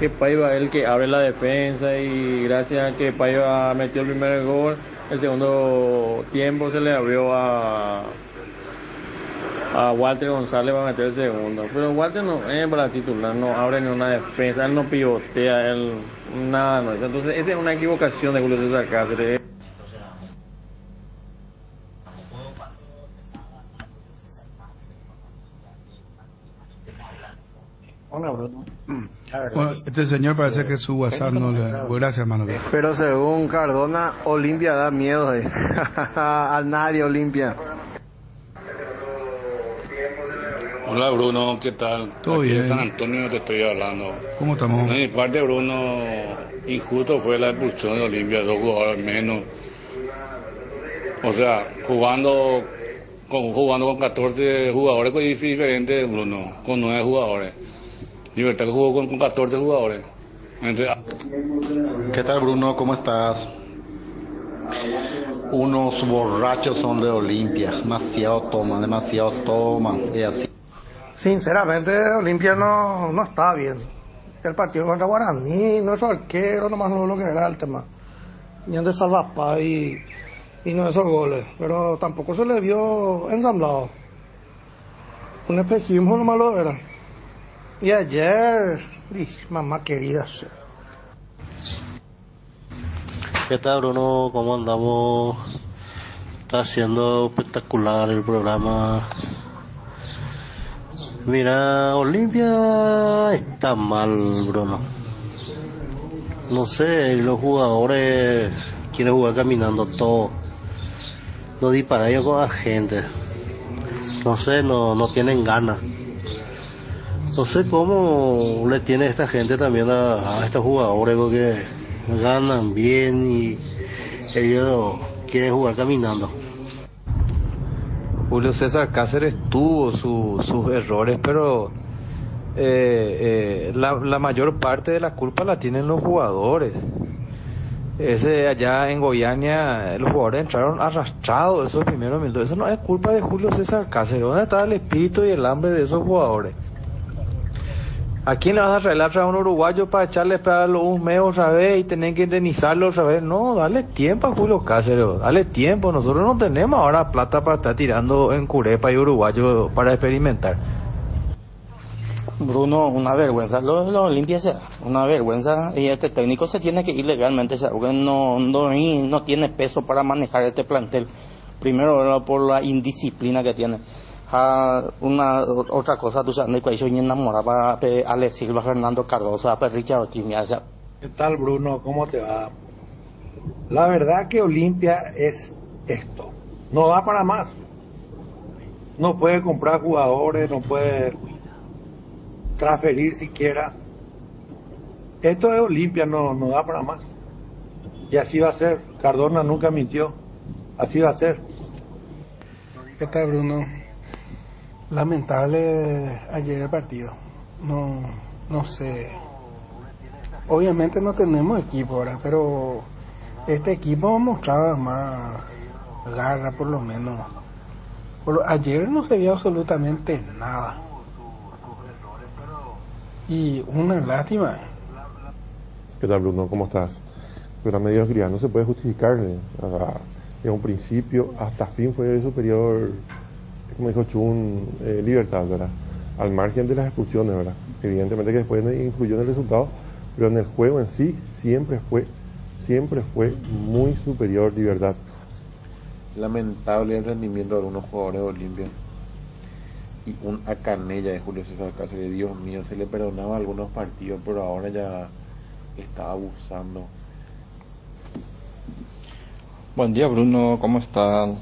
Paiva es el que abre la defensa y gracias a que Paiva metió el primer gol, el segundo tiempo se le abrió a Walter González para meter el segundo. Pero Walter no es para titular, no abre ni una defensa, él no pivotea, él nada no es. Entonces esa es una equivocación de Julio César Cáceres. Hola, Bruno. Bueno, este señor parece que su WhatsApp no le... Gracias, hermano. Pero según Cardona, Olimpia da miedo. A nadie Olimpia. Hola Bruno, ¿qué tal? Todo Aquí bien. de San Antonio te estoy hablando. ¿Cómo estamos? De mi parte, Bruno, injusto fue la expulsión de Olimpia, 2 jugadores menos. O sea, jugando con 14 jugadores es diferente, Bruno, con 9 jugadores. Libertad que jugó con 14 jugadores. ¿Qué tal, Bruno? ¿Cómo estás? Unos borrachos son de Olimpia, demasiado toman y así. Sinceramente, Olimpia no está bien. El partido contra Guaraní, nuestro arquero, nomás no lo que era el tema. Ni de salvapá y no esos goles. Pero tampoco se le vio ensamblado. Un espejismo nomás lo era. Y ayer, mamá querida. ¿Qué tal, Bruno? ¿Cómo andamos? Está siendo espectacular el programa. Mira, Olimpia está mal, Bruno. No sé, los jugadores quieren jugar caminando todo. No disparan ellos con la gente. No sé, no tienen ganas. No sé cómo le tiene esta gente también a estos jugadores, porque ganan bien y ellos quieren jugar caminando. Julio César Cáceres tuvo sus errores, pero la mayor parte de la culpa la tienen los jugadores. Allá en Goiânia los jugadores entraron arrastrados esos primeros minutos. Eso no es culpa de Julio César Cáceres. ¿Dónde está el espíritu y el hambre de esos jugadores? ¿A quién le vas a arreglar a un uruguayo para echarle pegarlo un mes otra vez y tener que indemnizarlo otra vez? No, dale tiempo a Julio Cáceres, dale tiempo. Nosotros no tenemos ahora plata para estar tirando en Curepa y uruguayo para experimentar. Bruno, una vergüenza. Los Olimpia se da, una vergüenza. Y este técnico se tiene que ir legalmente, porque no tiene peso para manejar este plantel. Primero por la indisciplina que tiene. Otra cosa, tú sabes, que hizo enamoraba a Ale Silva, Fernando Cardoso, a Richard Ortiz. ¿Qué tal, Bruno? ¿Cómo te va? La verdad que Olimpia es esto. No da para más. No puede comprar jugadores, no puede transferir siquiera. Esto es Olimpia, no da para más. Y así va a ser. Cardona nunca mintió. Así va a ser. ¿Qué tal, Bruno? Lamentable ayer el partido. No sé. Obviamente no tenemos equipo ahora, pero este equipo mostraba más garra, por lo menos. Ayer no se vio absolutamente nada. Y una lástima. ¿Qué tal, Bruno? ¿Cómo estás? Pero la mediocridad no se puede justificar. De un principio hasta fin fue superior, como dijo Chun, Libertad, ¿verdad? Al margen de las expulsiones, ¿verdad? Evidentemente que después influyó en el resultado, pero en el juego en sí siempre fue muy superior Libertad. Lamentable el rendimiento de algunos jugadores de Olimpia. Y un acanella de Julio César Cáceres, Dios mío, se le perdonaba algunos partidos, pero ahora ya está abusando. Buen día, Bruno, ¿cómo están?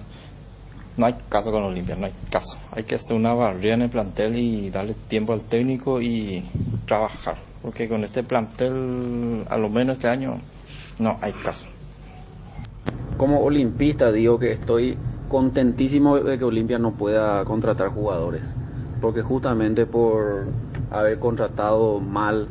No hay caso con Olimpia, no hay caso. Hay que hacer una barrera en el plantel y darle tiempo al técnico y trabajar, porque con este plantel, a lo menos este año, no hay caso. Como olimpista digo que estoy contentísimo de que Olimpia no pueda contratar jugadores, porque justamente por haber contratado mal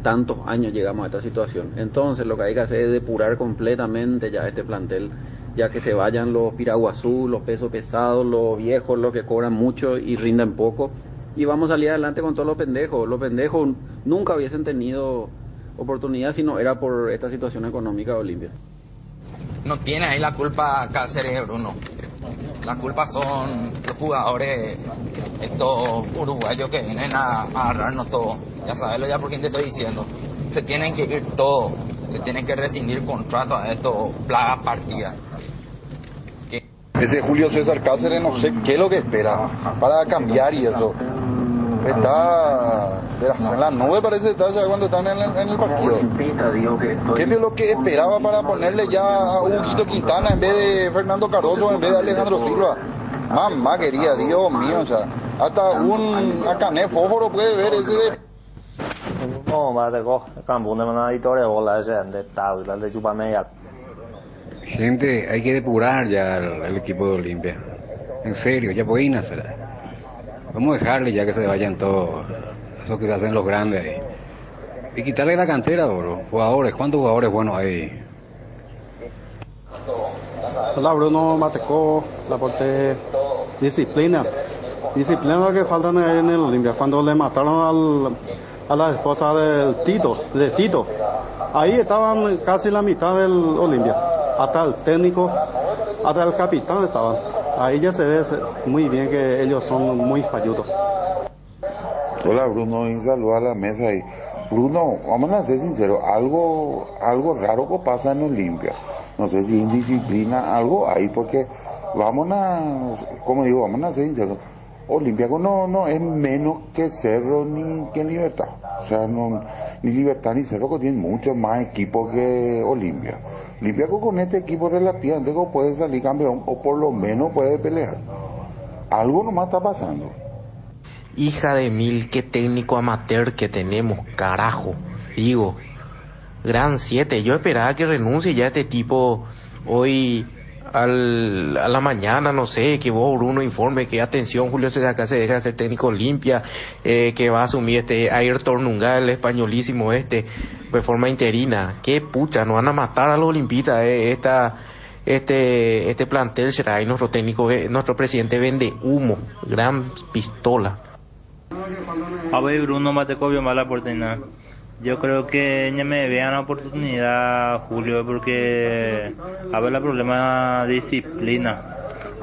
tantos años llegamos a esta situación. Entonces lo que hay que hacer es depurar completamente ya este plantel, ya que se vayan los Piraguazú, los pesos pesados, los viejos, los que cobran mucho y rinden poco, y vamos a salir adelante con todos los pendejos. Los pendejos nunca hubiesen tenido oportunidad si no era por esta situación económica de Olimpia. No tiene ahí la culpa Cáceres, Bruno. La culpa son los jugadores, estos uruguayos que vienen a agarrarnos todo. Ya sabes ya por quién te estoy diciendo. Se tienen que ir todos. Se tienen que rescindir contratos a estos plagas partidas. Ese Julio César Cáceres no sé qué es lo que espera para cambiar y eso. Está en la nube, parece estar cuando están en el partido. ¿Qué es lo que esperaba para ponerle ya a Huguito Quintana en vez de Fernando Cardoso, en vez de Alejandro Silva? Mamá quería, Dios mío, o sea, hasta un Acané Fósforo puede ver ese de... No, va de go, campo de una victoria bola ese de Tau y la de Chupameya. Gente, hay que depurar ya el equipo de Olimpia. En serio, ya pueden hacer. Vamos a dejarle ya que se vayan todos esos que se hacen los grandes ahí. Y quitarle la cantera, bro. Jugadores, ¿cuántos jugadores buenos hay? Hola, Bruno Matecó, la parte disciplina. Disciplina que faltan en el Olimpia. Cuando le mataron a la esposa de Tito, ahí estaban casi la mitad del Olimpia. Hasta el técnico, hasta el capitán estaban. Ahí ya se ve muy bien que ellos son muy falludos. Hola, Bruno, y saluda a la mesa ahí. Bruno, vamos a ser sinceros, algo raro que pasa en Olimpia. No sé si indisciplina, algo hay, porque vamos a ser sinceros. Olimpiaco no es menos que Cerro ni que Libertad. O sea, ni Libertad ni Cerro que tienen mucho más equipo que Olimpia. Olimpiaco con este equipo relativamente puede salir campeón o por lo menos puede pelear. Algo nomás está pasando. Hija de mil, qué técnico amateur que tenemos, carajo. Digo, Gran 7, yo esperaba que renuncie ya este tipo hoy a la mañana, no sé, que vos, Bruno, informe que atención, Julio César Cáceres deja de ser técnico Olimpia, que va a asumir Ayrton Nunga, el españolísimo de forma interina. Qué pucha, nos van a matar a los olimpistas, este plantel será, y nuestro técnico, nuestro presidente vende humo, gran pistola. A ver, Bruno Matecovio, mala oportunidad. Yo creo que ya me vean la oportunidad, Julio, porque a ver el problema de disciplina.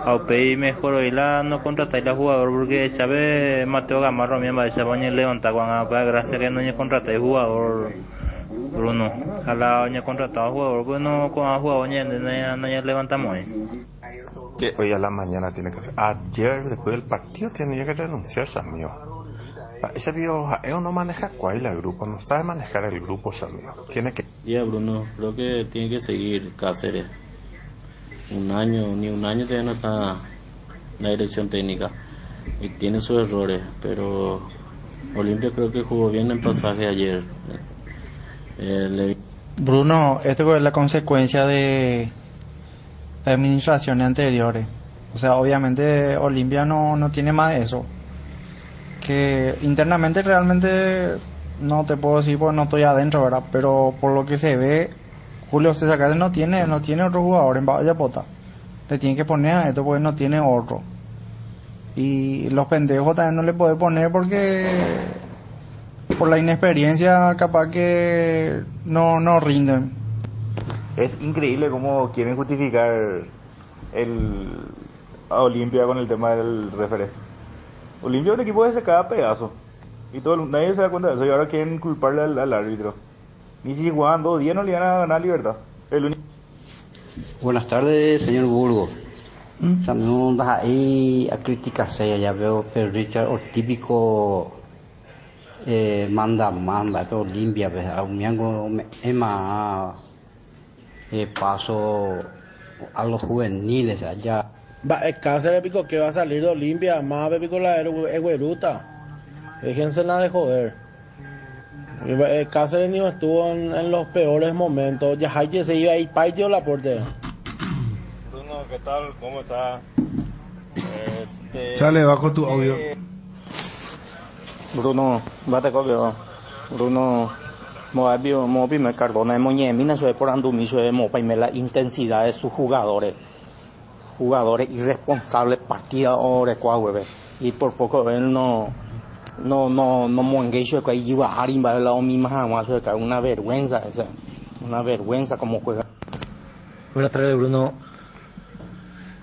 Aupei mejor hoy no contratáis la jugador porque sabe Mateo Gamarro me va a echar baño levanta cuando para gracias que no hay contratáis jugador Bruno a la oña contratado jugador pues no con a jugador no ya levantamos que hoy a la mañana tiene que ayer después del partido tenía que renunciar Samio. Ese viejo no maneja cuál el grupo, no sabe manejar el grupo Samio. Tiene que Bruno, creo que tiene que seguir Cáceres. Ni un año todavía no está en la dirección técnica y tiene sus errores, pero Olimpia creo que jugó bien en pasaje ayer. Bruno, esto es la consecuencia de administraciones anteriores. O sea, obviamente Olimpia no tiene más de eso. Que internamente realmente no te puedo decir porque no estoy adentro, ¿verdad? Pero por lo que se ve, Julio César Cáceres no tiene otro jugador en Vallapota. Le tiene que poner a esto porque no tiene otro. Y los pendejos también no le puede poner porque por la inexperiencia capaz que no rinden. Es increíble cómo quieren justificar a Olimpia con el tema del referee. Olimpia es un equipo que se cae a pedazos y nadie se da cuenta de eso y ahora quieren culparle al árbitro. Ni si jugaban 2 días no le iban a ganar Libertad. Buenas tardes, señor Burgos. También ahí a críticas ya veo que Richard o típico manda pero limpia a un miango más paso a los juveniles allá. Cáceres pico que va a salir de Olimpia, más pico la Egueruta. Déjense nada de joder. Cáceres ni estuvo en los peores momentos. Ya Jaime se iba a ir payo la puerta. Bruno, ¿qué tal? ¿Cómo está? Sale bajo tu audio. Bruno, bate copio. Bruno, mo primer Cardona, mina soy por andumiso de mo la intensidad de sus jugadores irresponsables, partidores, y por poco él no monguecho que ahí iba a rimba de la misma jamás, una vergüenza como juega. Buenas tardes, Bruno.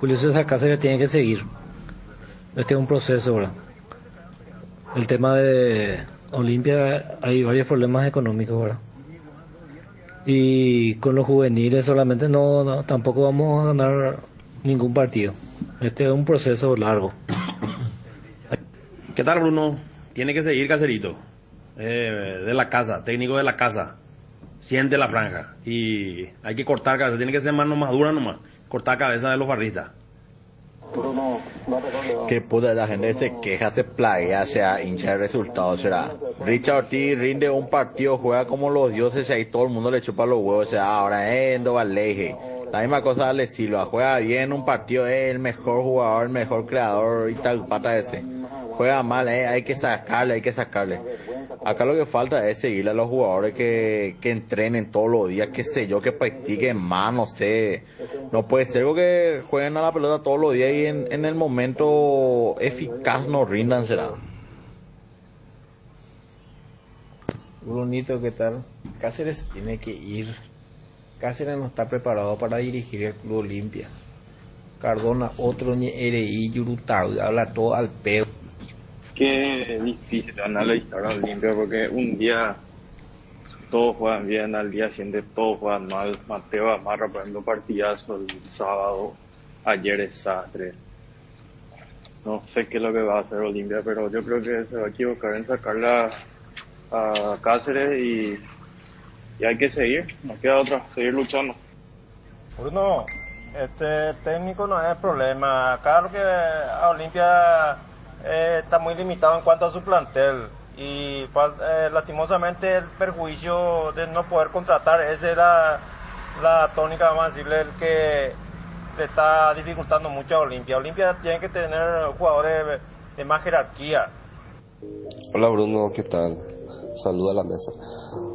Julio César Cáceres tiene que seguir. Este es un proceso, ¿verdad? El tema de Olimpia, hay varios problemas económicos, ¿verdad? Y con los juveniles solamente tampoco vamos a ganar ningún partido. Este es un proceso largo. ¿Qué tal, Bruno? Tiene que seguir Cacerito, de la casa, técnico de la casa. Siente la franja y hay que cortar cabeza, tiene que ser mano más dura nomás, cortar cabeza de los barristas. Que puta, la gente se queja, se plaguea, sea hincha de resultados, será. Richard Ortiz rinde un partido, juega como los dioses y ahí todo el mundo le chupa los huevos, o sea, ahora Endo Valeje. La misma cosa Ale Silva, juega bien un partido, es el mejor jugador, el mejor creador y tal, pata ese. Juega mal, hay que sacarle. Acá lo que falta es seguirle a los jugadores que entrenen todos los días, qué sé yo, que practiquen más, no sé. No puede ser que jueguen a la pelota todos los días y en el momento eficaz no rindan, será. Brunito, ¿qué tal? Cáceres tiene que ir. Cáceres no está preparado para dirigir el Club Olimpia. Cardona, otro RI, Yurutau, habla todo al pedo. Qué difícil analizar a Olimpia porque un día todos juegan bien, al día siguiente todos juegan mal. Mateo Gamarra, por ejemplo, partidazo el sábado, ayer desastre. No sé qué es lo que va a hacer Olimpia, pero yo creo que se va a equivocar en sacarla a Cáceres y hay que seguir, nos queda otra, seguir luchando. Bruno, este técnico no es el problema. Acá lo que a Olimpia está muy limitado en cuanto a su plantel y lastimosamente el perjuicio de no poder contratar, esa era la tónica, vamos a decirle, el que le está dificultando mucho a Olimpia. Olimpia tiene que tener jugadores de más jerarquía. Hola Bruno, ¿qué tal? Saluda a la mesa.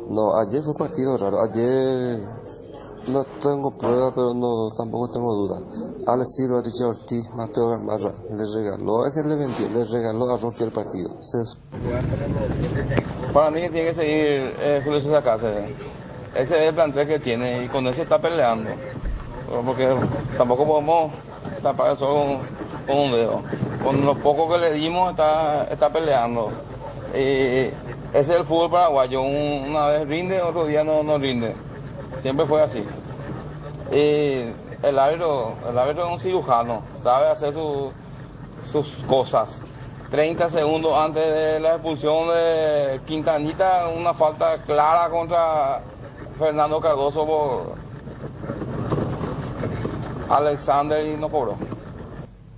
No, ayer fue un partido raro. Ayer no tengo pruebas, pero tampoco tengo dudas. Ale Silva, Richard Ortiz, Mateo Gamarra le regaló a Roque el partido. Para mí tiene que seguir Julio César Cáceres. Ese es el plantel que tiene y con ese está peleando. Porque tampoco podemos tapar el sol con un dedo. Con lo poco que le dimos está peleando. Ese es el fútbol paraguayo, una vez rinde, otro día no rinde. Siempre fue así. El árbitro es un cirujano, sabe hacer sus cosas. 30 segundos antes de la expulsión de Quintanita, una falta clara contra Fernando Cardoso por Alexander y no cobró.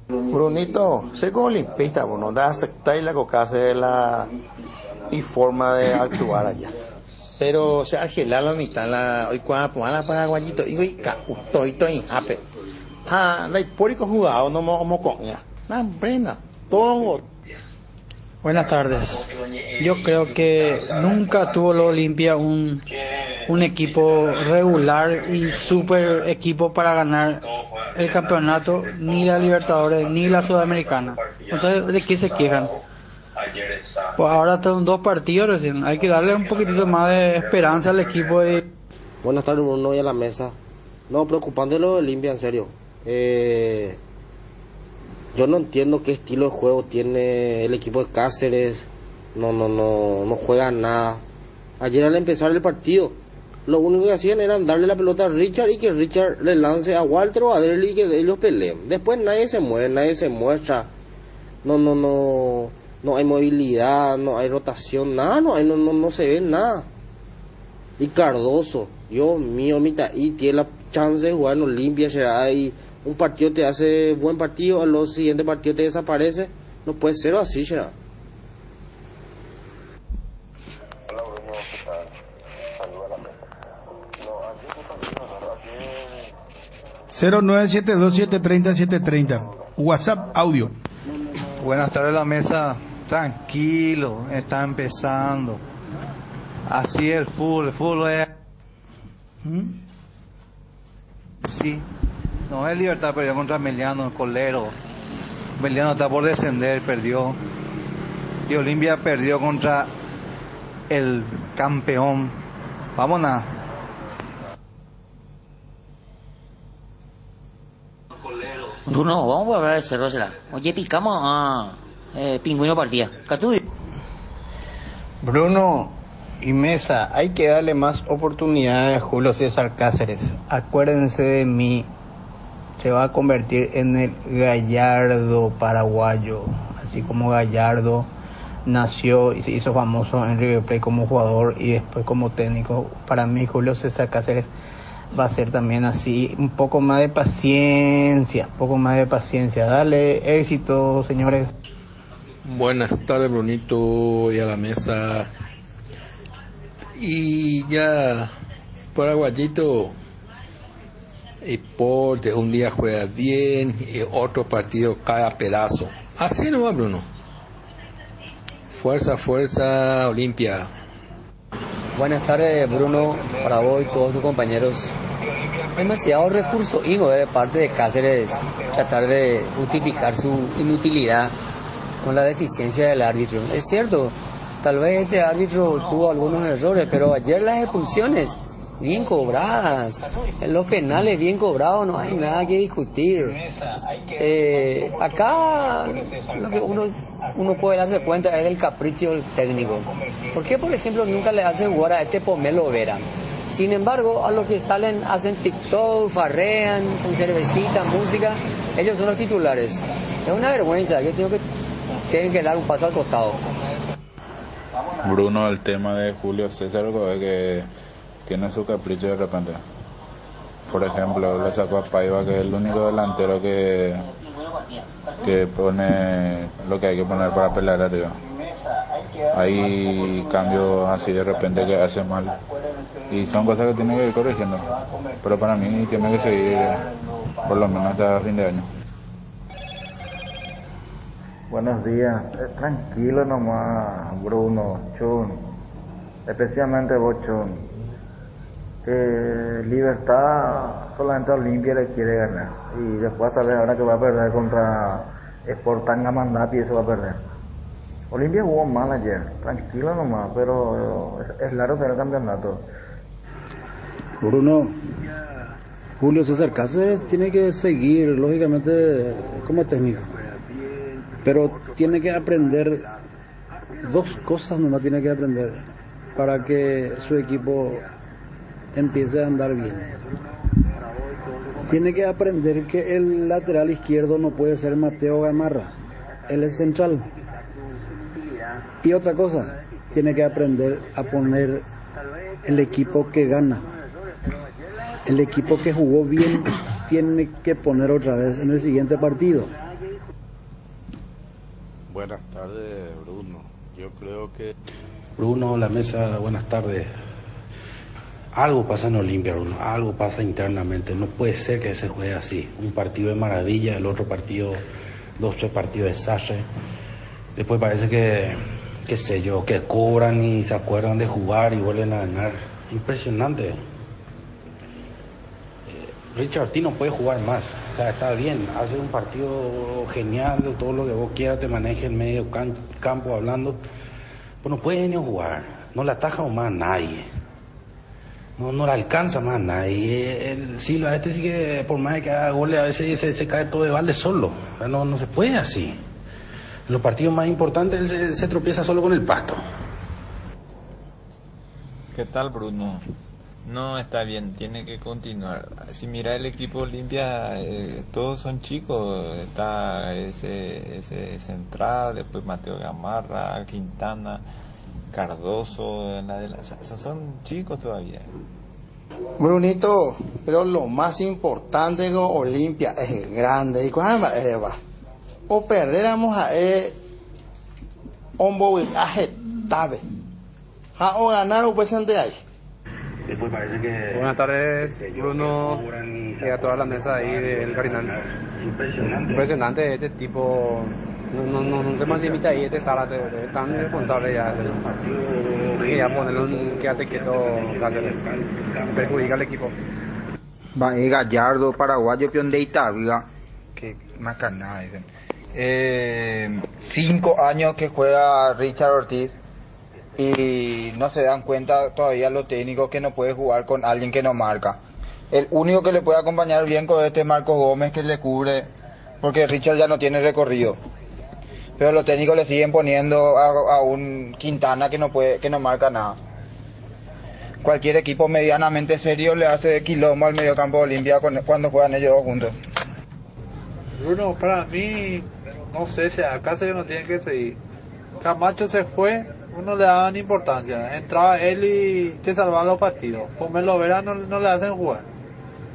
Brunito, sé como olimpista, no da aceptar la cocase y forma de actuar allá. Pero se argela la mitad, hoy cuando pongan la paraguayito, y hoy estoy hape. La hipórico jugado, no me coña. La brena, todo. Buenas tardes. Yo creo que nunca tuvo la Olimpia un equipo regular y super equipo para ganar el campeonato, ni la Libertadores, ni la Sudamericana. Entonces, ¿de qué se quejan? Pues ahora están 2 partidos recién. Hay que darle un poquitito más de esperanza al equipo. Buenas tardes, Bruno, y a la mesa. No, preocupante lo de Olimpia, en serio. Yo no entiendo qué estilo de juego tiene el equipo de Cáceres. No juega nada. Ayer al empezar el partido, lo único que hacían era darle la pelota a Richard y que Richard le lance a Walter o a Derely y que ellos peleen. Después nadie se mueve, nadie se muestra. No hay movilidad, no hay rotación, nada, no se ve nada. Y Cardoso, Dios mío, y tiene la chance de jugar en Olimpia, será y un partido te hace buen partido, al siguiente partido te desaparece. No puede ser así, será. 0972730730. WhatsApp audio. Buenas tardes, la mesa. Tranquilo, está empezando. Así el fútbol es. Sí, no es Libertad, perdió contra Meliano, Colero. Meliano está por descender, perdió. Y Olimpia perdió contra el campeón. Vámonos. Bruno, vamos a hablar de cerro, será. Oye, picamos a Pingüino partida. Catuy. Bruno y Mesa, hay que darle más oportunidades a Julio César Cáceres. Acuérdense de mí, se va a convertir en el Gallardo paraguayo, así como Gallardo nació y se hizo famoso en River Plate como jugador y después como técnico. Para mí Julio César Cáceres va a ser también así, un poco más de paciencia, Dale éxito, señores. Buenas tardes, Brunito, y a la mesa. Y ya, paraguayito, Deporte, un día juega bien y otro partido cae a pedazo. Así no va, Bruno. Fuerza, Olimpia. Buenas tardes, Bruno, para vos y todos tus compañeros. Demasiado recurso de parte de Cáceres tratar de justificar su inutilidad con la deficiencia del árbitro. Es cierto, tal vez este árbitro tuvo algunos errores, pero ayer las expulsiones bien cobradas, en los penales bien cobrados, no hay nada que discutir. Acá lo que uno puede darse cuenta es el capricho del técnico. ¿Por qué, por ejemplo, nunca le hacen jugar a este Pomelo Vera? Sin embargo, a los que salen, hacen TikTok, farrean, con cervecita, música, ellos son los titulares. Es una vergüenza, yo tienen que dar un paso al costado. Bruno, el tema de Julio César, que tiene su capricho de repente. Por ejemplo, le sacó a Paiva, que es el único delantero que pone lo que hay que poner para pelear arriba. Hay cambios así de repente que hace mal y son cosas que tiene que ir corrigiendo, pero para mí tiene que seguir por lo menos hasta fin de año. Buenos días, tranquilo nomás, Bruno, Chun, especialmente vos, Chun. Libertad solamente Olimpia le quiere ganar y después a saber ahora que va a perder contra Sporting Amandapi, eso va a perder. Olimpia jugó mal ayer, tranquilo nomás, pero es largo tener el campeonato. Bruno, Julio César Cáceres tiene que seguir, lógicamente, como técnico. Pero tiene que aprender 2 cosas nomás tiene que aprender para que su equipo empiece a andar bien. Tiene que aprender que el lateral izquierdo no puede ser Mateo Gamarra, él es central. Y otra cosa, tiene que aprender a poner el equipo que gana. El equipo que jugó bien tiene que poner otra vez en el siguiente partido. Buenas tardes, Bruno. Yo creo que... Bruno, la mesa, buenas tardes. Algo pasa en Olimpia, Bruno, algo pasa internamente. No puede ser que se juegue así. Un partido de maravilla, el otro partido, 2-3 partidos de desastre. Después parece que, qué sé yo, que cobran y se acuerdan de jugar y vuelven a ganar. Impresionante. Richard Ortiz no puede jugar más, o sea, está bien, hace un partido genial, todo lo que vos quieras, te maneje el medio campo hablando, pues no puede ni jugar, no le ataja más a nadie, no le alcanza más a nadie. El Silva sí que por más que haga goles a veces se cae todo de balde solo, o sea, no se puede así. En los partidos más importantes él se tropieza solo con el Pasto. ¿Qué tal, Bruno? No, está bien, tiene que continuar. Si mira el equipo Olimpia, todos son chicos. Está ese central, después Mateo Gamarra, Quintana, Cardoso, esos son chicos todavía. Brunito, pero lo más importante de Olimpia es el grande. ¿Y cuándo va? O perderamos a Ombo y a Getafe. O ganar o pues de ahí. Después parece que... Buenas tardes, Bruno, y a toda la mesa ahí del Cardinal. Impresionante este tipo, no se más limita ahí, este Zárate, es tan irresponsable ya. Sí, ya ponerle un quédate quieto, Cáceres, perjudica al equipo. Va, Gallardo, paraguayo, peón de Itavia, que macanada dicen. 5 años que juega Richard Ortiz. Y no se dan cuenta todavía los técnicos que no puede jugar con alguien que no marca. El único que le puede acompañar bien con este Marcos Gómez, que le cubre, porque Richard ya no tiene recorrido. Pero los técnicos le siguen poniendo a un Quintana que no marca nada. Cualquier equipo medianamente serio le hace quilombo al mediocampo de Olimpia cuando juegan ellos dos juntos. Bruno, para mí, no sé si acá se no tiene que seguir. Camacho se fue, uno le daban importancia, entraba él y te salvaba los partidos. Como lo verán, no le hacen jugar.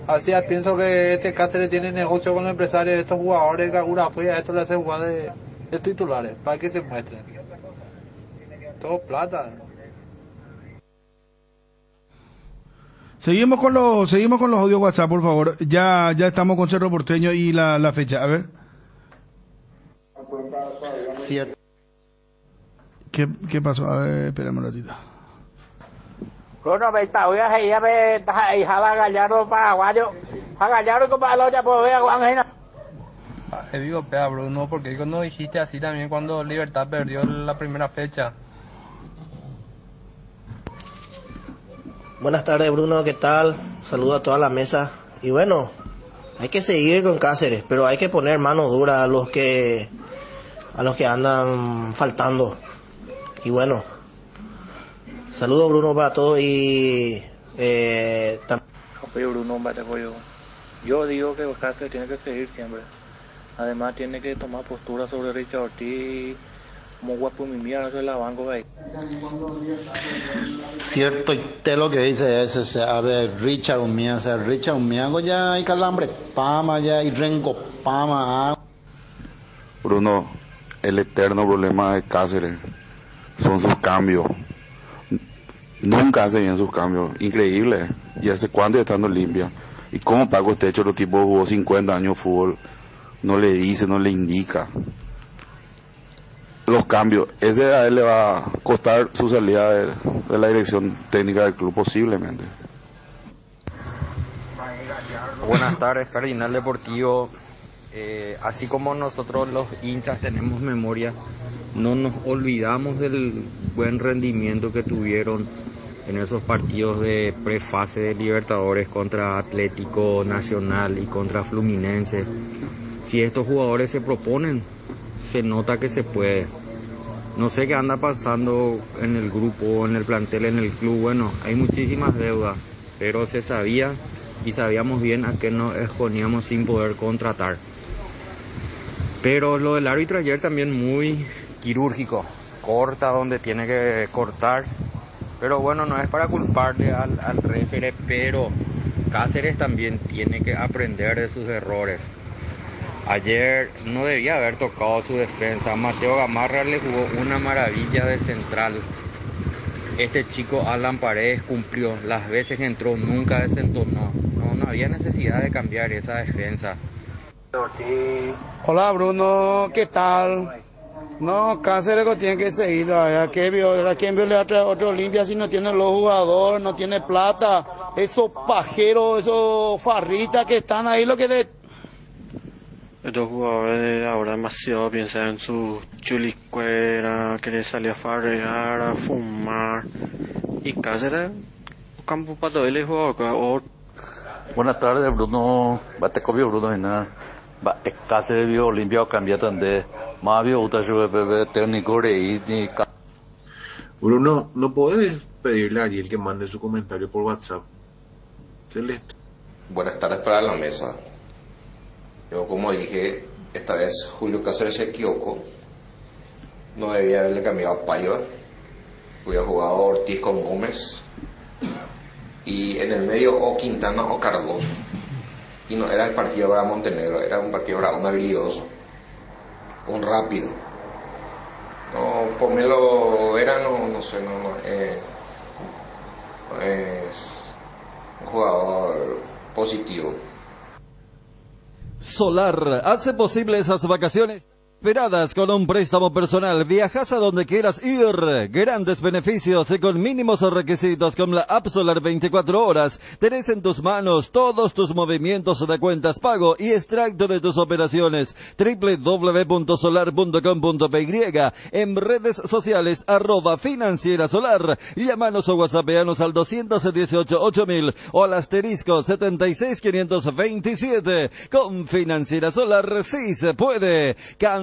Así pienso que este Cáceres tiene negocio con los empresarios de estos jugadores que alguna fue a esto le hacen jugar de titulares para que se muestren. Todo plata. Seguimos con los audios WhatsApp, por favor. Ya estamos con Cerro Porteño y la fecha. A ver. Cierto. ¿Qué pasó? A ver, espérame un ratito. Bruno, me está voy a ir a Gallardo paraguayo. A Gallardo como a la pues vea Juan. Digo, pea Bruno, porque no dijiste así también cuando Libertad perdió la primera fecha. Buenas tardes, Bruno, ¿qué tal? Saludo a toda la mesa. Y bueno, hay que seguir con Cáceres, pero hay que poner mano dura a los que andan faltando. Y bueno, saludos, Bruno, para todos y Oye, Bruno, yo digo que Cáceres tiene que seguir siempre. Además tiene que tomar postura sobre Richard Ortiz, como guapo mi mía, no se la banco ahí. Cierto, te lo que dice es, o sea, a ver, Richard Umiago ya hay calambre, pama ya y rengo, pama. Bruno, el eterno problema de Cáceres son sus cambios. Nunca hace bien sus cambios, increíble. ¿Y hace cuánto estando limpia? ¿Y cómo Paco Estecho, los tipos jugó 50 años de fútbol? No le dice, no le indica los cambios. Ese a él le va a costar su salida de la dirección técnica del club posiblemente. Buenas tardes, Cardinal Deportivo. Así como nosotros los hinchas tenemos memoria, no nos olvidamos del buen rendimiento que tuvieron en esos partidos de prefase de Libertadores contra Atlético Nacional y contra Fluminense. Si estos jugadores se proponen, se nota que se puede. No sé qué anda pasando en el grupo, en el plantel, en el club. Bueno, hay muchísimas deudas, pero se sabía y sabíamos bien a qué nos exponíamos sin poder contratar. Pero lo del árbitro ayer también muy quirúrgico, corta donde tiene que cortar. Pero bueno, no es para culparle al referee, pero Cáceres también tiene que aprender de sus errores. Ayer no debía haber tocado su defensa. Mateo Gamarra le jugó una maravilla de central. Este chico Alan Paredes cumplió. Las veces que entró nunca desentonó. No había necesidad de cambiar esa defensa. Hola Bruno, ¿qué tal? No, Cáceres lo tiene que seguir todavía. ¿Quién vio otro Olimpia si no tiene los jugadores, no tiene plata? Esos pajeros, esos farritas que están ahí, lo que estos jugadores ahora demasiado piensan en su chulicuera, querer salir a farrear, a fumar. Y Cáceres, campo para todo el jugador. Buenas tardes, Bruno. Bate copio, Bruno, y nada. Bate Cáceres vio Olimpia o cambiar de más vio otra técnico de Bruno, ¿no podés pedirle a Ariel que mande su comentario por WhatsApp? Celeste. Buenas tardes para la mesa. Yo, como dije, esta vez Julio Cáceres se equivocó. No debía haberle cambiado a Paiva. Hubiera jugado Ortiz con Gómez. Y en el medio o Quintana o Cardoso. Y no era el partido para Montenegro, era un partido para un habilidoso, un rápido. No, Pomelo era, no sé, no es un jugador positivo. Solar hace posible esas vacaciones esperadas con un préstamo personal. Viajas a donde quieras ir. Grandes beneficios y con mínimos requisitos. Con la app Solar 24 horas tenés en tus manos todos tus movimientos de cuentas, pago y extracto de tus operaciones. www.solar.com.py. En redes sociales @Financiera Solar. Llámanos o whatsappeanos al 218-8000 o al asterisco 76527. Con Financiera Solar sí se puede.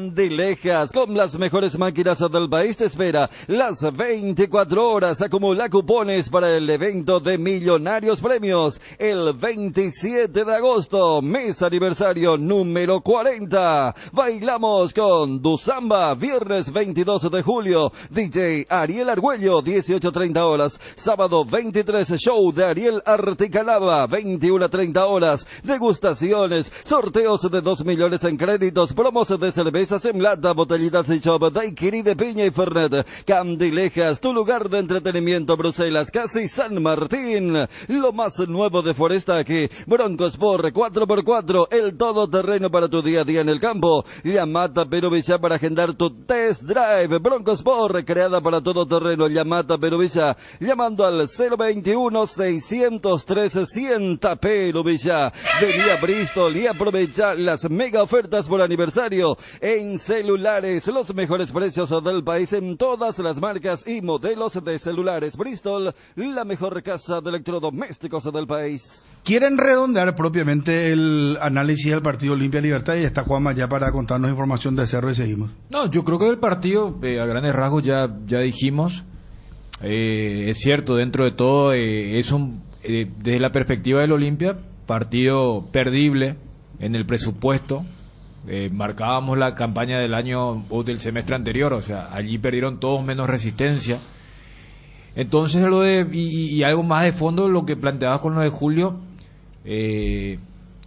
Candilejas, con las mejores máquinas del país, te espera las 24 horas. Acumula cupones para el evento de Millonarios Premios el 27 de agosto, mes aniversario número 40. Bailamos con Duzamba, viernes 22 de julio, DJ Ariel Argüello, 18:30 horas. Sábado 23, show de Ariel Articalaba, 21:30 horas. Degustaciones, sorteos de 2 millones en créditos, promos de cervezas en lata, botellitas y shop, daiquiri de piña y fernet. Candilejas, tu lugar de entretenimiento. Bruselas, casi San Martín. Lo más nuevo de Foresta aquí. Broncosport 4x4, el todoterreno para tu día a día en el campo. Llamata Perovilla para agendar tu test drive. Broncosport, creada para todoterreno. Llamata Perovilla, llamando al 021-603-100 Perovilla. Vení a Bristol y aprovecha las mega ofertas por aniversario en celulares, los mejores precios del país en todas las marcas y modelos de celulares. Bristol, la mejor casa de electrodomésticos del país. ¿Quieren redondear propiamente el análisis del partido Olimpia Libertad? Y está Juanma ya para contarnos información de Cerro y seguimos. No, yo creo que del partido, a grandes rasgos ya dijimos. Es cierto, dentro de todo, es desde la perspectiva del Olimpia, partido perdible en el presupuesto. Marcábamos la campaña del año o del semestre anterior, o sea, allí perdieron todos menos Resistencia. Entonces y algo más de fondo, lo que planteabas con lo de Julio,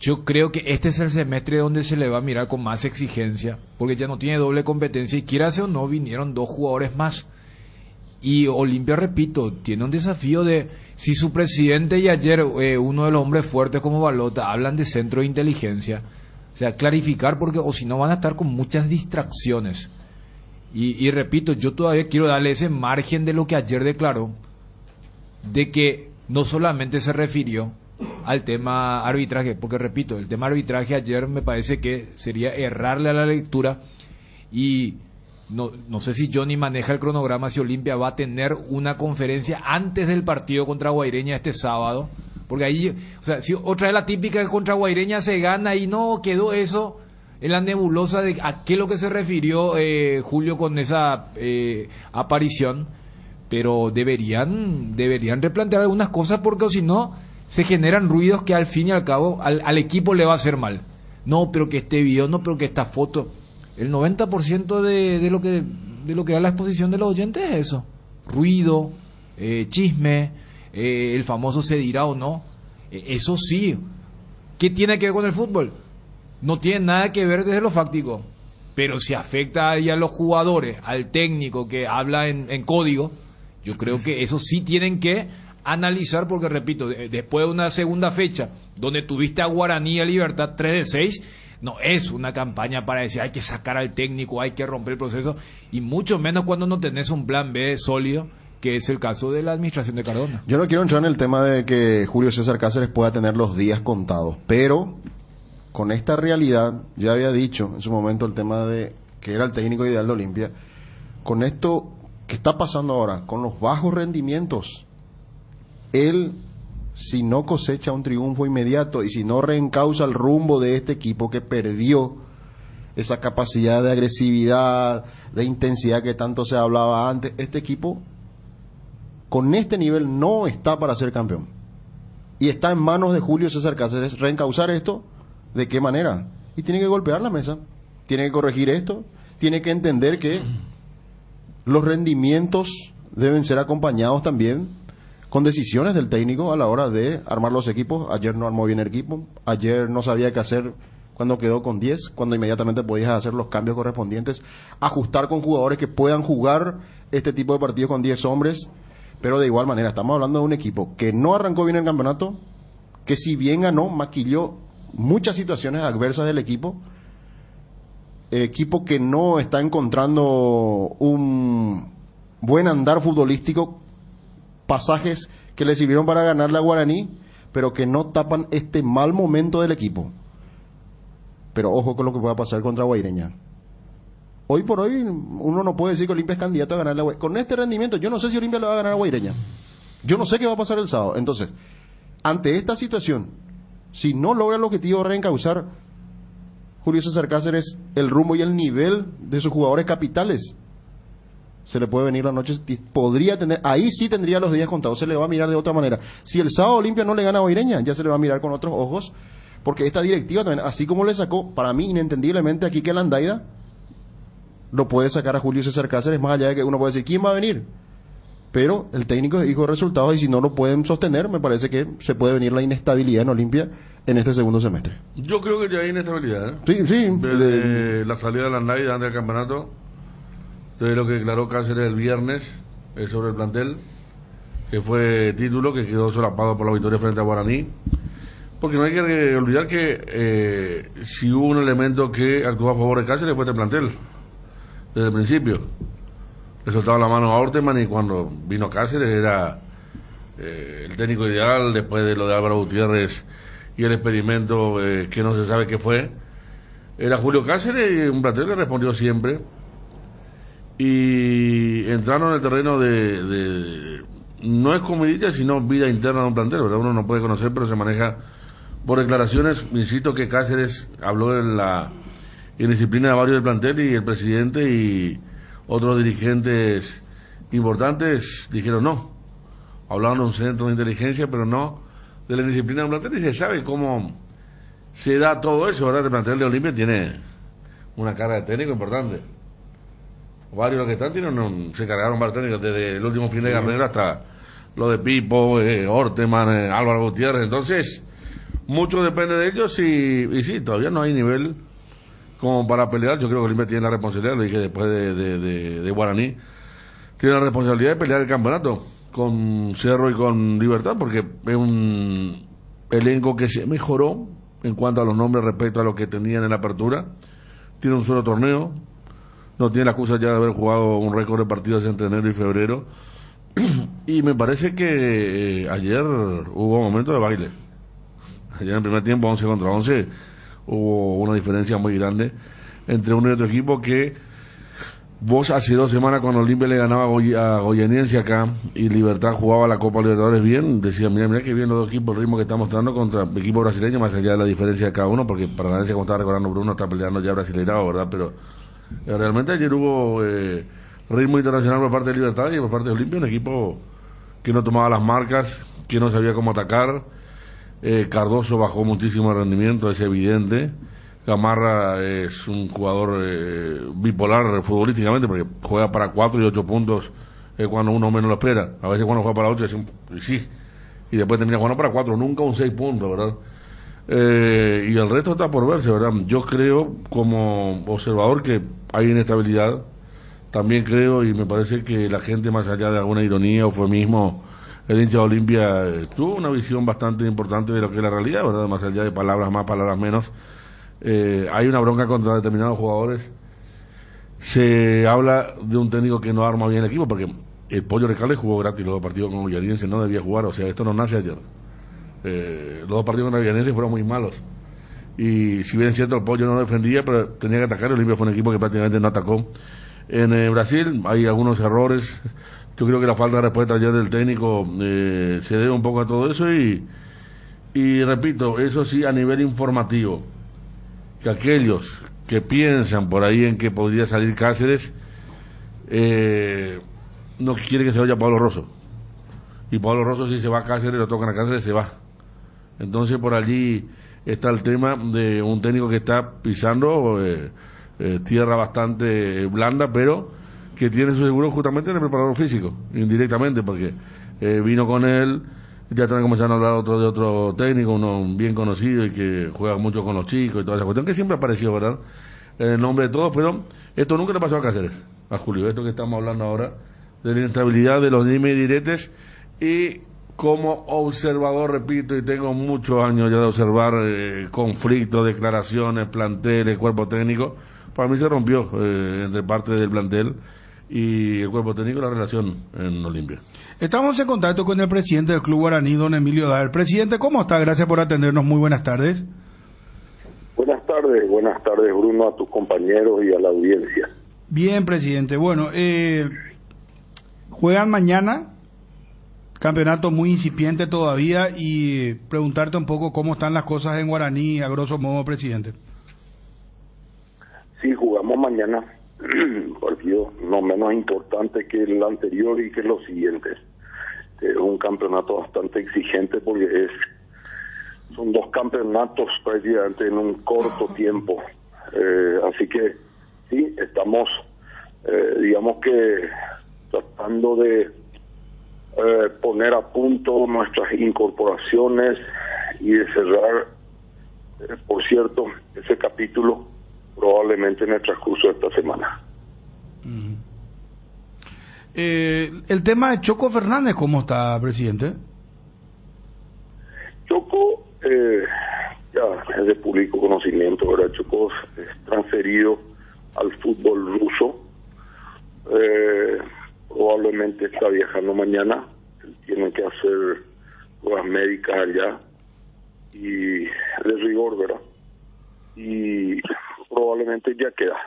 yo creo que este es el semestre donde se le va a mirar con más exigencia, porque ya no tiene doble competencia y quiera o no, vinieron 2 jugadores más. Y Olimpia, repito, tiene un desafío de, si su presidente y ayer uno de los hombres fuertes como Balota hablan de centro de inteligencia, o sea, clarificar, porque o si no van a estar con muchas distracciones. Y repito, yo todavía quiero darle ese margen de lo que ayer declaró, de que no solamente se refirió al tema arbitraje, porque repito, el tema arbitraje ayer me parece que sería errarle a la lectura, y no sé si Johnny maneja el cronograma, si Olimpia va a tener una conferencia antes del partido contra Guaireña este sábado, porque ahí, o sea, si otra vez la típica que contra Guaireña se gana y no quedó eso en la nebulosa de a qué es lo que se refirió Julio con esa aparición, pero deberían replantear algunas cosas, porque si no se generan ruidos que al fin y al cabo al equipo le va a hacer mal. No, pero que este video, no, pero que esta foto. El 90% de lo que da la exposición de los oyentes es eso: ruido, chisme, el famoso se dirá o no. Eso sí, ¿qué tiene que ver con el fútbol? No tiene nada que ver desde lo fáctico, pero si afecta ahí a los jugadores, al técnico que habla en código, yo creo que eso sí tienen que analizar, porque repito, después de una segunda fecha donde tuviste a Guaraní y a Libertad 3-6, no es una campaña para decir hay que sacar al técnico, hay que romper el proceso, y mucho menos cuando no tenés un plan B sólido, que es el caso de la administración de Cardona. Yo no quiero entrar en el tema de que Julio César Cáceres pueda tener los días contados, pero con esta realidad, ya había dicho en su momento el tema de que era el técnico ideal de Olimpia, con esto que está pasando ahora, con los bajos rendimientos, él, si no cosecha un triunfo inmediato y si no reencausa el rumbo de este equipo que perdió esa capacidad de agresividad, de intensidad que tanto se hablaba antes, este equipo con este nivel no está para ser campeón. Y está en manos de Julio César Cáceres reencauzar esto. ¿De qué manera? Y tiene que golpear la mesa, tiene que corregir esto, tiene que entender que los rendimientos deben ser acompañados también con decisiones del técnico a la hora de armar los equipos. Ayer no armó bien el equipo, ayer no sabía qué hacer cuando quedó con 10, cuando inmediatamente podías hacer los cambios correspondientes, ajustar con jugadores que puedan jugar este tipo de partidos con 10 hombres, pero de igual manera estamos hablando de un equipo que no arrancó bien el campeonato, que si bien ganó, maquilló muchas situaciones adversas del equipo que no está encontrando un buen andar futbolístico, pasajes que le sirvieron para ganar la Guaraní, pero que no tapan este mal momento del equipo. Pero ojo con lo que pueda pasar contra Guaireña. Hoy por hoy uno no puede decir que Olimpia es candidato a ganar la Guaireña. Con este rendimiento yo no sé si Olimpia le va a ganar a Guaireña. Yo no sé qué va a pasar el sábado. Entonces, ante esta situación, si no logra el objetivo de reencauzar Julio César Cáceres el rumbo y el nivel de sus jugadores capitales, se le puede venir la noche, podría tener, ahí sí tendría los días contados, se le va a mirar de otra manera. Si el sábado Olimpia no le gana a Guaireña, ya se le va a mirar con otros ojos, porque esta directiva también, así como le sacó, para mí inentendiblemente aquí que Landaida, lo puede sacar a Julio César Cáceres, más allá de que uno puede decir, ¿quién va a venir? Pero el técnico es hijo de resultados y si no lo pueden sostener, me parece que se puede venir la inestabilidad en Olimpia en este segundo semestre. Yo creo que ya hay inestabilidad, ¿eh? Sí, sí. Desde la salida de Landaida antes del campeonato, de lo que declaró Cáceres el viernes sobre el plantel, que fue título que quedó solapado por la victoria frente a Guaraní, porque no hay que olvidar que si hubo un elemento que actuó a favor de Cáceres fue este plantel desde el principio. Le soltaba la mano a Orteman y cuando vino Cáceres era el técnico ideal después de lo de Álvaro Gutiérrez y el experimento que no se sabe qué fue. Era Julio Cáceres y un plantel que respondió siempre. Y entraron en el terreno de no es comidilla sino vida interna de un plantel, ¿verdad? Uno no puede conocer, pero se maneja por declaraciones. Insisto que Cáceres habló en la indisciplina de varios del plantel y el presidente y otros dirigentes importantes dijeron no, hablaban de un centro de inteligencia, pero no de la indisciplina del plantel, y se sabe cómo se da todo eso, ¿verdad? El plantel de Olimpia tiene una carga de técnico importante. Varios de los que están se cargaron varios técnicos, desde el último fin de carrera hasta lo de Pipo, Orteman, Álvaro Gutiérrez. Entonces, mucho depende de ellos y sí, todavía no hay nivel como para pelear. Yo creo que Olimpia tiene la responsabilidad, le dije después de Guaraní, tiene la responsabilidad de pelear el campeonato con Cerro y con Libertad, porque es un elenco que se mejoró en cuanto a los nombres respecto a lo que tenían en la apertura. Tiene un solo torneo, no tiene la excusa ya de haber jugado un récord de partidos entre enero y febrero. Y me parece que ayer hubo un momento de baile. Ayer en el primer tiempo 11 contra 11 hubo una diferencia muy grande entre uno y otro equipo que Vos hace 2 semanas cuando Olimpia le ganaba a Goianiense acá y Libertad jugaba la Copa Libertadores bien, decían, mira que bien los dos equipos, el ritmo que está mostrando contra el equipo brasileño, más allá de la diferencia de cada uno, porque para la como estaba recordando Bruno, está peleando ya brasileirado, ¿verdad? Pero realmente ayer hubo ritmo internacional por parte de Libertad y por parte de Olimpia, un equipo que no tomaba las marcas, que no sabía cómo atacar. Cardoso bajó muchísimo el rendimiento, es evidente. Gamarra es un jugador bipolar futbolísticamente, porque juega para 4 y 8 puntos cuando uno menos lo espera. A veces cuando juega para 8 sí, y después termina jugando para 4, nunca un 6 puntos, ¿verdad? Y el resto está por verse, ¿verdad? Yo creo como observador que hay inestabilidad. También creo, y me parece que la gente, más allá de alguna ironía o eufemismo, el hincha de Olimpia tuvo una visión bastante importante de lo que es la realidad, ¿verdad? Más allá de palabras más, palabras menos. Hay una bronca contra determinados jugadores. Se habla de un técnico que no arma bien el equipo, porque el Pollo Recalde jugó gratis los 2 partidos con Goianiense, no debía jugar, o sea, esto no nace ayer. Los 2 partidos con Goianiense fueron muy malos, y si bien es cierto el Pollo no defendía, pero tenía que atacar. Olimpia fue un equipo que prácticamente no atacó. En Brasil hay algunos errores. Yo creo que la falta de respuesta ayer del técnico se debe un poco a todo eso, y repito, eso sí, a nivel informativo, que aquellos que piensan por ahí en que podría salir Cáceres no quieren que se vaya Pablo Rosso, y Pablo Rosso, si se va a Cáceres, lo tocan a Cáceres, se va. Entonces por allí está el tema de un técnico que está pisando tierra bastante blanda, pero que tiene su seguro justamente en el preparador físico, indirectamente, porque vino con él. Ya están comenzando a hablar de otro técnico, uno bien conocido y que juega mucho con los chicos y toda esa cuestión, que siempre apareció, ¿verdad? En el nombre de todos, pero esto nunca le pasó a Cáceres, a Julio, esto que estamos hablando ahora, de la inestabilidad de los dimes y diretes. Y como observador, repito, y tengo muchos años ya de observar conflictos, declaraciones, planteles, cuerpo técnico, para mí se rompió entre parte del plantel y el cuerpo técnico la relación en Olimpia. Estamos en contacto con el presidente del Club Guaraní, don Emilio Daer. Presidente, ¿cómo está? Gracias por atendernos. Muy buenas tardes. Buenas tardes Bruno, a tus compañeros y a la audiencia. Bien, presidente. Bueno, juegan mañana, campeonato muy incipiente todavía, y preguntarte un poco cómo están las cosas en Guaraní, a grosso modo, presidente. Sí, jugamos mañana. Partido no menos importante que el anterior y que los siguientes. Es un campeonato bastante exigente porque son 2 campeonatos prácticamente en un corto tiempo. Así que sí, estamos digamos que tratando de poner a punto nuestras incorporaciones y de cerrar, por cierto, ese capítulo probablemente en el transcurso de esta semana. El tema de Choco Fernández, ¿cómo está, presidente? Choco ya es de público conocimiento, ¿verdad? Choco es transferido al fútbol ruso, probablemente está viajando mañana, tiene que hacer pruebas médicas allá y de rigor, ¿verdad? Y probablemente ya queda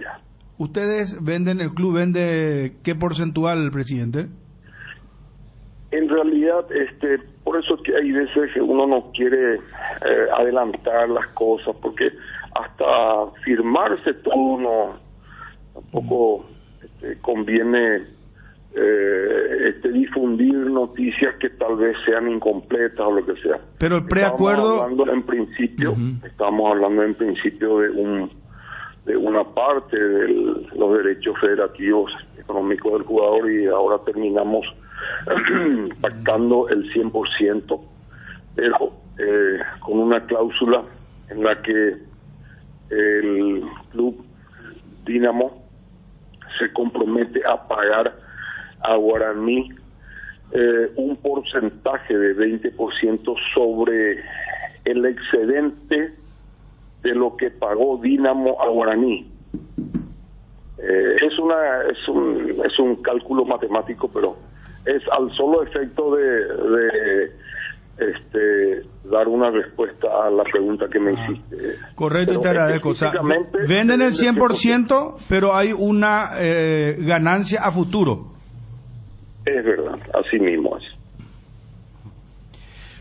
ya. ¿Ustedes venden, el club vende qué porcentual, presidente? En realidad, por eso que hay veces que uno no quiere adelantar las cosas, porque hasta firmarse todo tampoco conviene difundir noticias que tal vez sean incompletas o lo que sea. Pero el preacuerdo... Estamos hablando en principio de una parte de los derechos federativos económicos del jugador, y ahora terminamos pactando el 100%, pero con una cláusula en la que el club Dinamo se compromete a pagar a Guaraní un porcentaje de 20% sobre el excedente de lo que pagó Dinamo a Guaraní. Es un cálculo matemático, pero es al solo efecto de dar una respuesta a la pregunta que me hiciste. Correcto, Pero te agradezco. O sea, venden el 100%, pero hay una ganancia a futuro. Es verdad, así mismo es.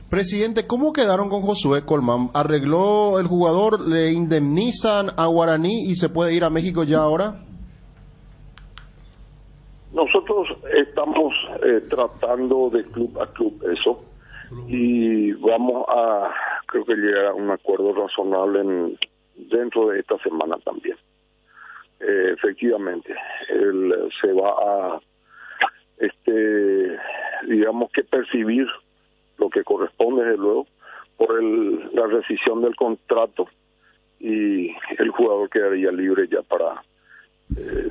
Presidente, ¿cómo quedaron con Josué Colmán? ¿Arregló el jugador? ¿Le indemnizan a Guaraní y se puede ir a México ya ahora? Nosotros estamos tratando de club a club eso y vamos a, creo que llegar a un acuerdo razonable dentro de esta semana también. Efectivamente, él se va a, digamos que percibir lo que corresponde, desde luego, por la rescisión del contrato, y el jugador quedaría libre ya para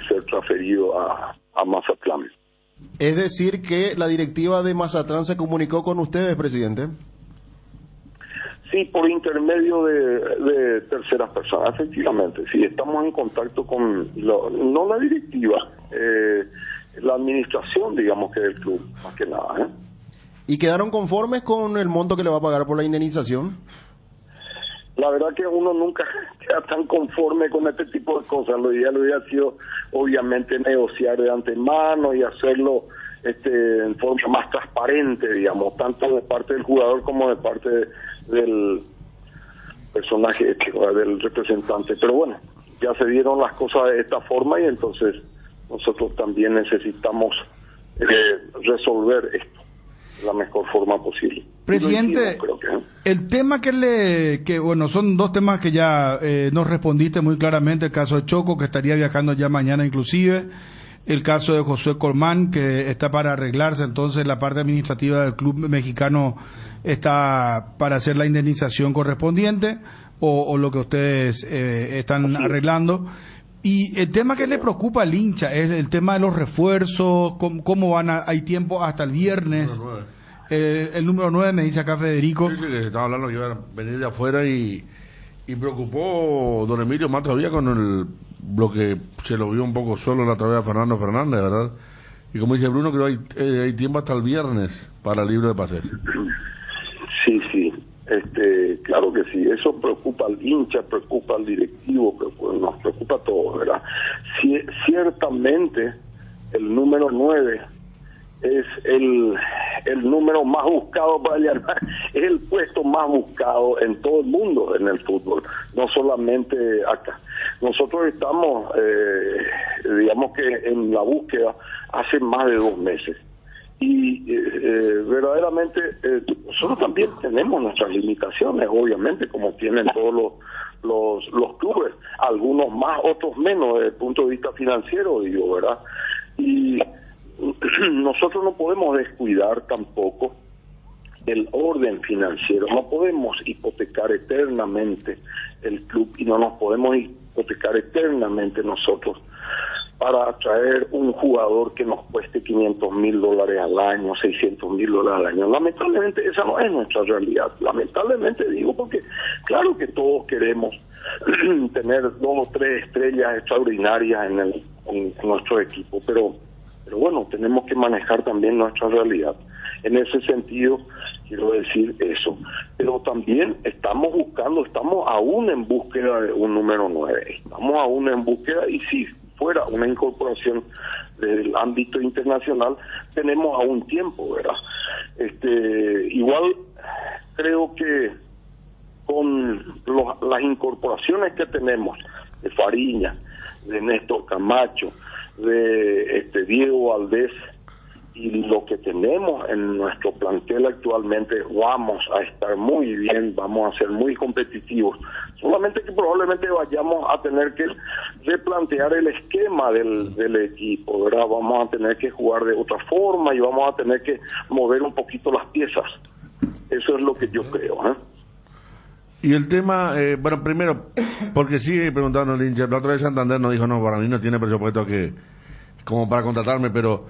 ser transferido a Mazatlán. Es decir, que la directiva de Mazatlán se comunicó con ustedes, presidente. Sí, por intermedio de terceras personas, efectivamente. Sí, estamos en contacto con, no la directiva, la administración, digamos, que del club, más que nada. ¿Y quedaron conformes con el monto que le va a pagar por la indemnización? La verdad que uno nunca queda tan conforme con este tipo de cosas. Lo ideal hubiera sido, obviamente, negociar de antemano y hacerlo en forma más transparente, digamos, tanto de parte del jugador como de parte del personaje, del representante. Pero bueno, ya se dieron las cosas de esta forma y entonces nosotros también necesitamos resolver esto de la mejor forma posible. Presidente, el tema que bueno, son dos temas que ya nos respondiste muy claramente: el caso de Choco, que estaría viajando ya mañana inclusive, el caso de Josué Colmán, que está para arreglarse, entonces la parte administrativa del club mexicano está para hacer la indemnización correspondiente, o lo que ustedes están arreglando. Y el tema que le preocupa al hincha es el tema de los refuerzos, cómo van hay tiempo hasta el viernes. El número 9 me dice acá Federico. Sí, que estaba hablando que iban a venir de afuera y preocupó don Emilio más todavía con lo que se lo vio un poco solo la otra vez a Fernando Fernández, ¿verdad? Y como dice Bruno, creo que hay tiempo hasta el viernes para el libro de pases. Sí, claro que sí, eso preocupa al hincha, preocupa al directivo, nos preocupa a todos, ¿verdad? Ciertamente el número 9 es el número más buscado para llamar, es el puesto más buscado en todo el mundo en el fútbol, no solamente acá. Nosotros estamos, digamos que en la búsqueda hace más de 2 meses. Y verdaderamente nosotros también tenemos nuestras limitaciones, obviamente, como tienen todos los clubes, algunos más, otros menos desde el punto de vista financiero, digo, ¿verdad? Y nosotros no podemos descuidar tampoco el orden financiero, no podemos hipotecar eternamente el club y no nos podemos hipotecar eternamente nosotros para traer un jugador que nos cueste $500,000 al año, $600,000 al año. Lamentablemente esa no es nuestra realidad. Lamentablemente digo porque claro que todos queremos tener 2 o 3 estrellas extraordinarias en nuestro equipo, pero bueno, tenemos que manejar también nuestra realidad. En ese sentido, quiero decir eso. Pero también estamos aún en búsqueda de un número 9. Estamos aún en búsqueda, y si fuera una incorporación del ámbito internacional, tenemos aún tiempo, ¿verdad? Igual creo que con las incorporaciones que tenemos de Fariña, de Néstor Camacho, de Diego Valdés y lo que tenemos en nuestro plantel actualmente, vamos a estar muy bien, vamos a ser muy competitivos. Solamente que probablemente vayamos a tener que replantear el esquema del equipo, ¿verdad? Vamos a tener que jugar de otra forma y vamos a tener que mover un poquito las piezas. Eso es lo que yo creo, ¿eh? Y el tema, bueno, primero, porque sigue preguntando el hincha, la otra vez Santander nos dijo, no, para mí no tiene presupuesto como para contratarme, pero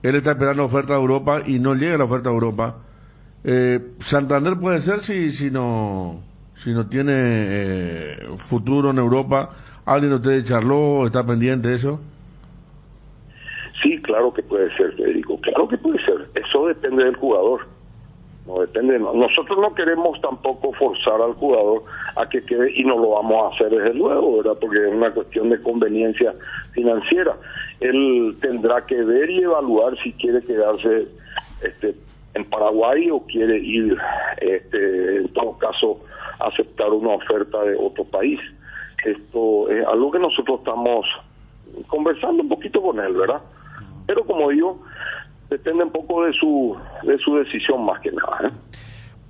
él está esperando oferta de Europa y no llega la oferta de Europa. Santander puede ser si no tiene futuro en Europa. ¿Alguien de ustedes charló, está pendiente de eso? Sí, claro que puede ser, Federico, claro que puede ser. Eso depende del jugador. No depende. Nosotros no queremos tampoco forzar al jugador a que quede, y no lo vamos a hacer desde luego, ¿verdad? Porque es una cuestión de conveniencia financiera. Él tendrá que ver y evaluar si quiere quedarse en Paraguay o quiere ir, en todo caso, aceptar una oferta de otro país. Esto es algo que nosotros estamos conversando un poquito con él, ¿verdad? Pero como digo, depende un poco de su decisión más que nada, ¿eh?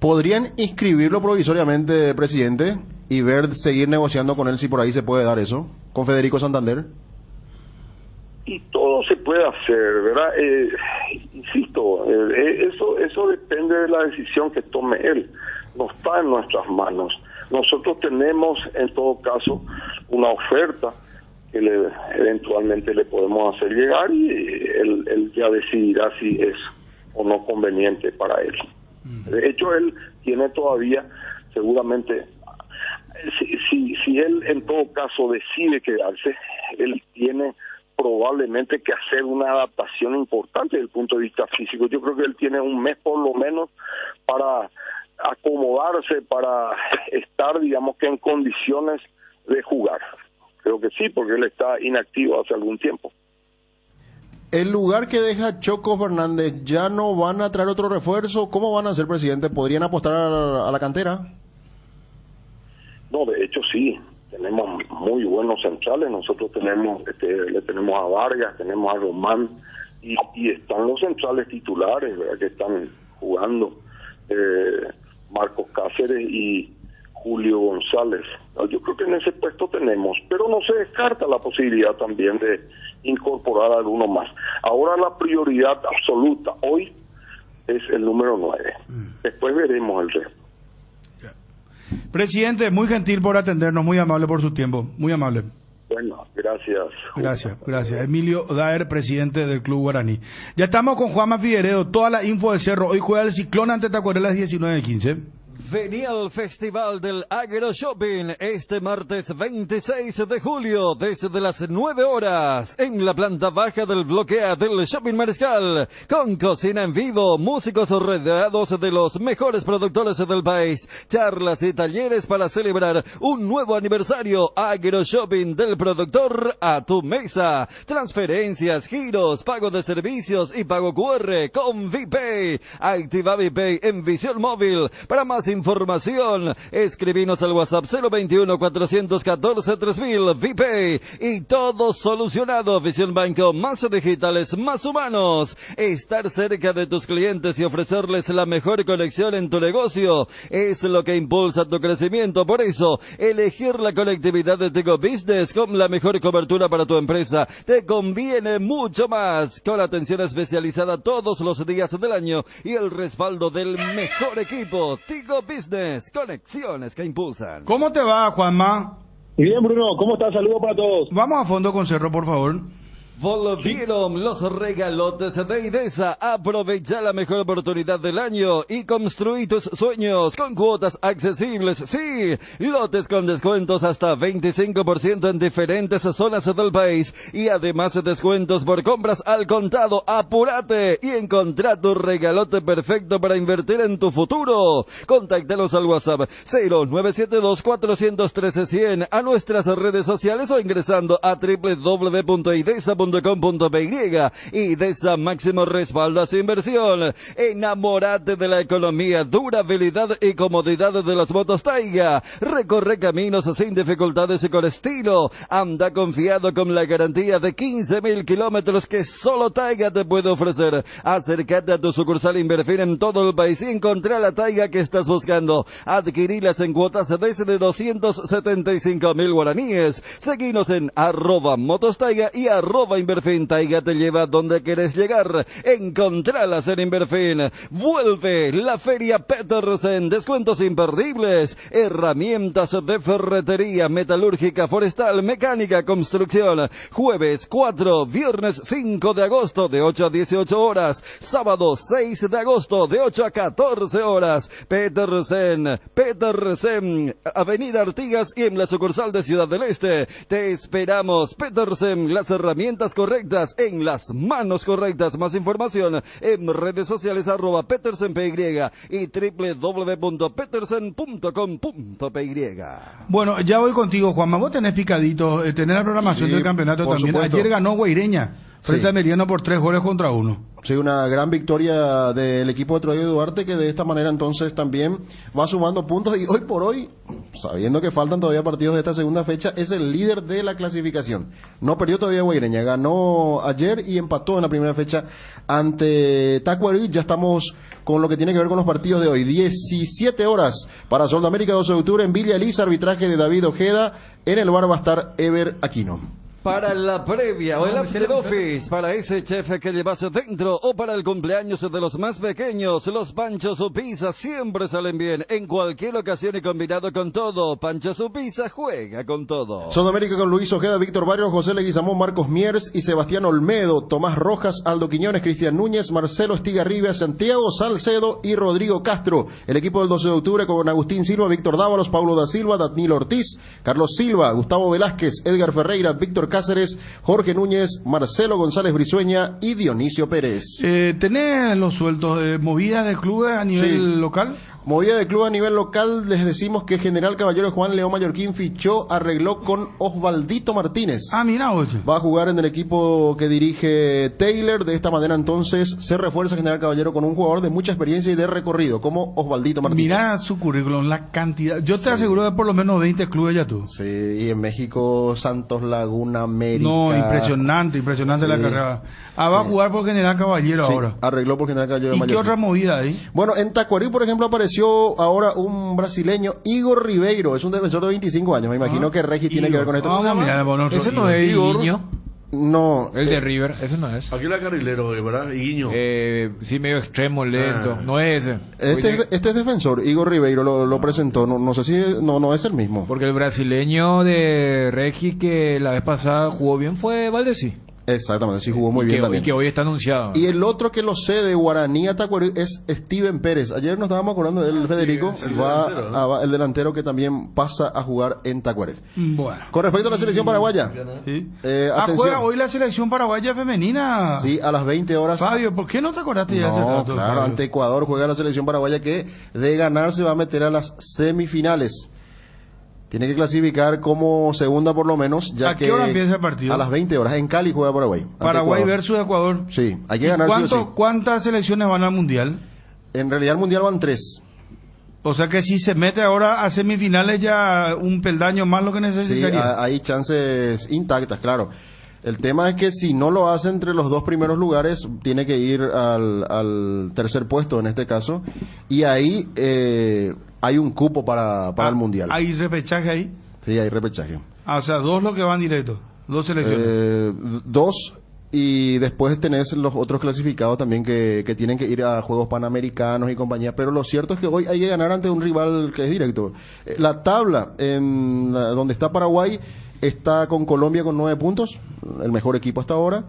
¿Podrían inscribirlo provisoriamente, presidente, y seguir negociando con él si por ahí se puede dar eso, con Federico Santander? Y todo se puede hacer, ¿verdad? Insisto, eso depende de la decisión que tome él. No está en nuestras manos. Nosotros tenemos, en todo caso, una oferta que eventualmente le podemos hacer llegar, y él ya decidirá si es o no conveniente para él. De hecho, él tiene todavía, seguramente, si él en todo caso decide quedarse, él tiene probablemente que hacer una adaptación importante desde el punto de vista físico. Yo creo que él tiene un mes por lo menos para acomodarse, para estar, digamos que en condiciones de jugar. Creo que sí, porque él está inactivo hace algún tiempo. El lugar que deja Choco Fernández, ¿ya no van a traer otro refuerzo? ¿Cómo van a hacer, presidente? ¿Podrían apostar a la cantera? No, de hecho sí. Tenemos muy buenos centrales. Nosotros tenemos, le tenemos a Vargas, tenemos a Román, y están los centrales titulares, ¿verdad?, que están jugando. Marcos Cáceres y Julio González. Yo creo que en ese puesto tenemos, pero no se descarta la posibilidad también de incorporar a alguno más. Ahora la prioridad absoluta hoy es el número 9. Después veremos el resto. Presidente, muy gentil por atendernos, muy amable por su tiempo, muy amable. Bueno, gracias. Gracias. Emilio Daer, presidente del Club Guaraní. Ya estamos con Juanma Figueredo, toda la info del Cerro. Hoy juega el Ciclón ante Tacuarelas 19-15. Vení al Festival del Agro Shopping este martes 26 de julio desde las 9 horas en la planta baja del bloque A del Shopping Mariscal, con cocina en vivo, músicos rodeados de los mejores productores del país, charlas y talleres para celebrar un nuevo aniversario. Agro Shopping, del productor a tu mesa, transferencias, giros, pago de servicios y pago QR con VPay. Activa VPay en Visión Móvil. Para más información, escribinos al WhatsApp 021-414-3000, VPay, y todo solucionado. Visión Banco, más digitales, más humanos. Estar cerca de tus clientes y ofrecerles la mejor conexión en tu negocio es lo que impulsa tu crecimiento. Por eso, elegir la conectividad de Tigo Business con la mejor cobertura para tu empresa te conviene mucho más, con atención especializada todos los días del año y el respaldo del mejor equipo. Tigo Business, conexiones que impulsan. ¿Cómo te va, Juanma? Bien, Bruno, ¿cómo estás? Saludos para todos. Vamos a fondo con Cerro, por favor. Volvieron los regalotes de IDESA. Aprovecha la mejor oportunidad del año y construí tus sueños con cuotas accesibles. Sí, lotes con descuentos hasta 25% en diferentes zonas del país, y además descuentos por compras al contado. Apúrate y encontrá tu regalote perfecto para invertir en tu futuro. Contáctanos al WhatsApp 0972-413-100, a nuestras redes sociales o ingresando a www.idesa.com.py. IDESA, máximo respaldo a su inversión. Enamórate de la economía, durabilidad y comodidad de las motos Taiga. Recorre caminos sin dificultades y con estilo. Anda confiado con la garantía de 15.000 kilómetros que solo Taiga te puede ofrecer. Acércate a tu sucursal Inverfin en todo el país y encontrá la Taiga que estás buscando. Adquirilas en cuotas desde 275.000 guaraníes. Seguinos en @motostaiga y @Inverfin. Taiga te lleva donde querés llegar. Encontralas en Inverfin. Vuelve la Feria Petersen. Descuentos imperdibles. Herramientas de ferretería, metalúrgica, forestal, mecánica, construcción. Jueves 4, viernes 5 de agosto de 8 a 18 horas. Sábado 6 de agosto de 8 a 14 horas. Petersen, Avenida Artigas y en la sucursal de Ciudad del Este. Te esperamos. Petersen, las herramientas faltas correctas en las manos correctas. Más información en redes sociales @PetersenPY y www.petersen.com.py. Bueno, ya voy contigo, Juanma. Vos tenés picadito, tenés la programación Sí, del campeonato por también. supuesto. Ayer ganó Guaireña frente Sí. a Meriano por 3-1. Sí, una gran victoria del equipo de Troy Duarte, que de esta manera entonces también va sumando puntos y hoy por hoy, sabiendo que faltan todavía partidos de esta segunda fecha, es el líder de la clasificación. No perdió todavía Guaireña, ganó ayer y empató en la primera fecha ante Tacuarí. Ya estamos con lo que tiene que ver con los partidos de hoy. 17 horas para Sol de América, 12 de octubre en Villa Elisa, arbitraje de David Ojeda. En el bar va a estar Ever Aquino. Para la previa o el after office, para ese chef que llevas dentro o para el cumpleaños de los más pequeños, los Panchos o Pizza siempre salen bien en cualquier ocasión y combinado con todo. Panchos o Pizza juega con todo. Sol de América con Luis Ojeda, Víctor Barrios, José Leguizamón, Marcos Miers y Sebastián Olmedo, Tomás Rojas, Aldo Quiñones, Cristian Núñez, Marcelo Estigarribia, Santiago Salcedo y Rodrigo Castro. El equipo del 12 de octubre con Agustín Silva, Víctor Dávalos, Paulo da Silva, Danilo Ortiz, Carlos Silva, Gustavo Velázquez, Edgar Ferreira, Víctor Cáceres, Jorge Núñez, Marcelo González Brizueña y Dionisio Pérez. ¿Tenés los sueltos, movidas de clubes a nivel local? Movida de club a nivel local, les decimos que General Caballero Juan León Mallorquín arregló con Osvaldito Martínez. Ah, mira, oye. Va a jugar en el equipo que dirige Taylor. De esta manera entonces se refuerza General Caballero con un jugador de mucha experiencia y de recorrido, como Osvaldito Martínez. Mira su currículum, la cantidad. Yo te aseguro de por lo menos 20 clubes ya tú. Sí, y en México, Santos Laguna, América. No, impresionante Sí. la carrera. Va a jugar por General Caballero Sí, ahora. arregló por General Caballero. ¿Y qué otra movida ahí? Bueno, en Tacuarí, por ejemplo, apareció ahora un brasileño, Igor Ribeiro. Es un defensor de 25 años. Me imagino que Regis tiene que ver con esto. Ese no es Guiño. No. El de River, ese no es. Aquí era carrilero, ¿verdad? Guiño. Sí, medio extremo, lento. No es ese. Este es defensor, Igor Ribeiro lo presentó. No sé si no es el mismo. Porque el brasileño de Regis que la vez pasada jugó bien fue Valdesí. Exactamente, sí jugó muy bien también. Y que hoy está anunciado. Y el otro que lo cede, Guaraní a Tacuarí, es Steven Pérez. Ayer nos estábamos acordando de él, Federico. El delantero que también pasa a jugar en Tacuarí. Bueno. Con respecto a la selección paraguaya. Sí. Atención. Juega hoy la selección paraguaya femenina. Sí, a las 20 horas. Fabio, ¿por qué no te acordaste ya hace rato? Claro, Fabio? ante Ecuador juega la selección paraguaya que de ganar se va a meter a las semifinales. Tiene que clasificar como segunda por lo menos. Ya ¿A qué hora empieza el partido? A las 20 horas. En Cali juega Paraguay. Paraguay versus Ecuador. Sí, hay que ganar sí o sí. ¿Cuántas selecciones van al Mundial? En realidad al Mundial van 3. O sea que si se mete ahora a semifinales ya un peldaño más lo que Sí, necesitaría. hay chances intactas, claro. El tema es que si no lo hace entre los dos primeros lugares, tiene que ir al tercer puesto en este caso. Y ahí hay un cupo para el Mundial. ¿Hay repechaje ahí? Sí, hay repechaje. O sea, 2 los que van directo. 2 selecciones. 2 y después tenés los otros clasificados también que tienen que ir a Juegos Panamericanos y compañía. Pero lo cierto es que hoy hay que ganar ante un rival que es directo. La tabla donde está Paraguay está con Colombia con 9 puntos, el mejor equipo hasta ahora.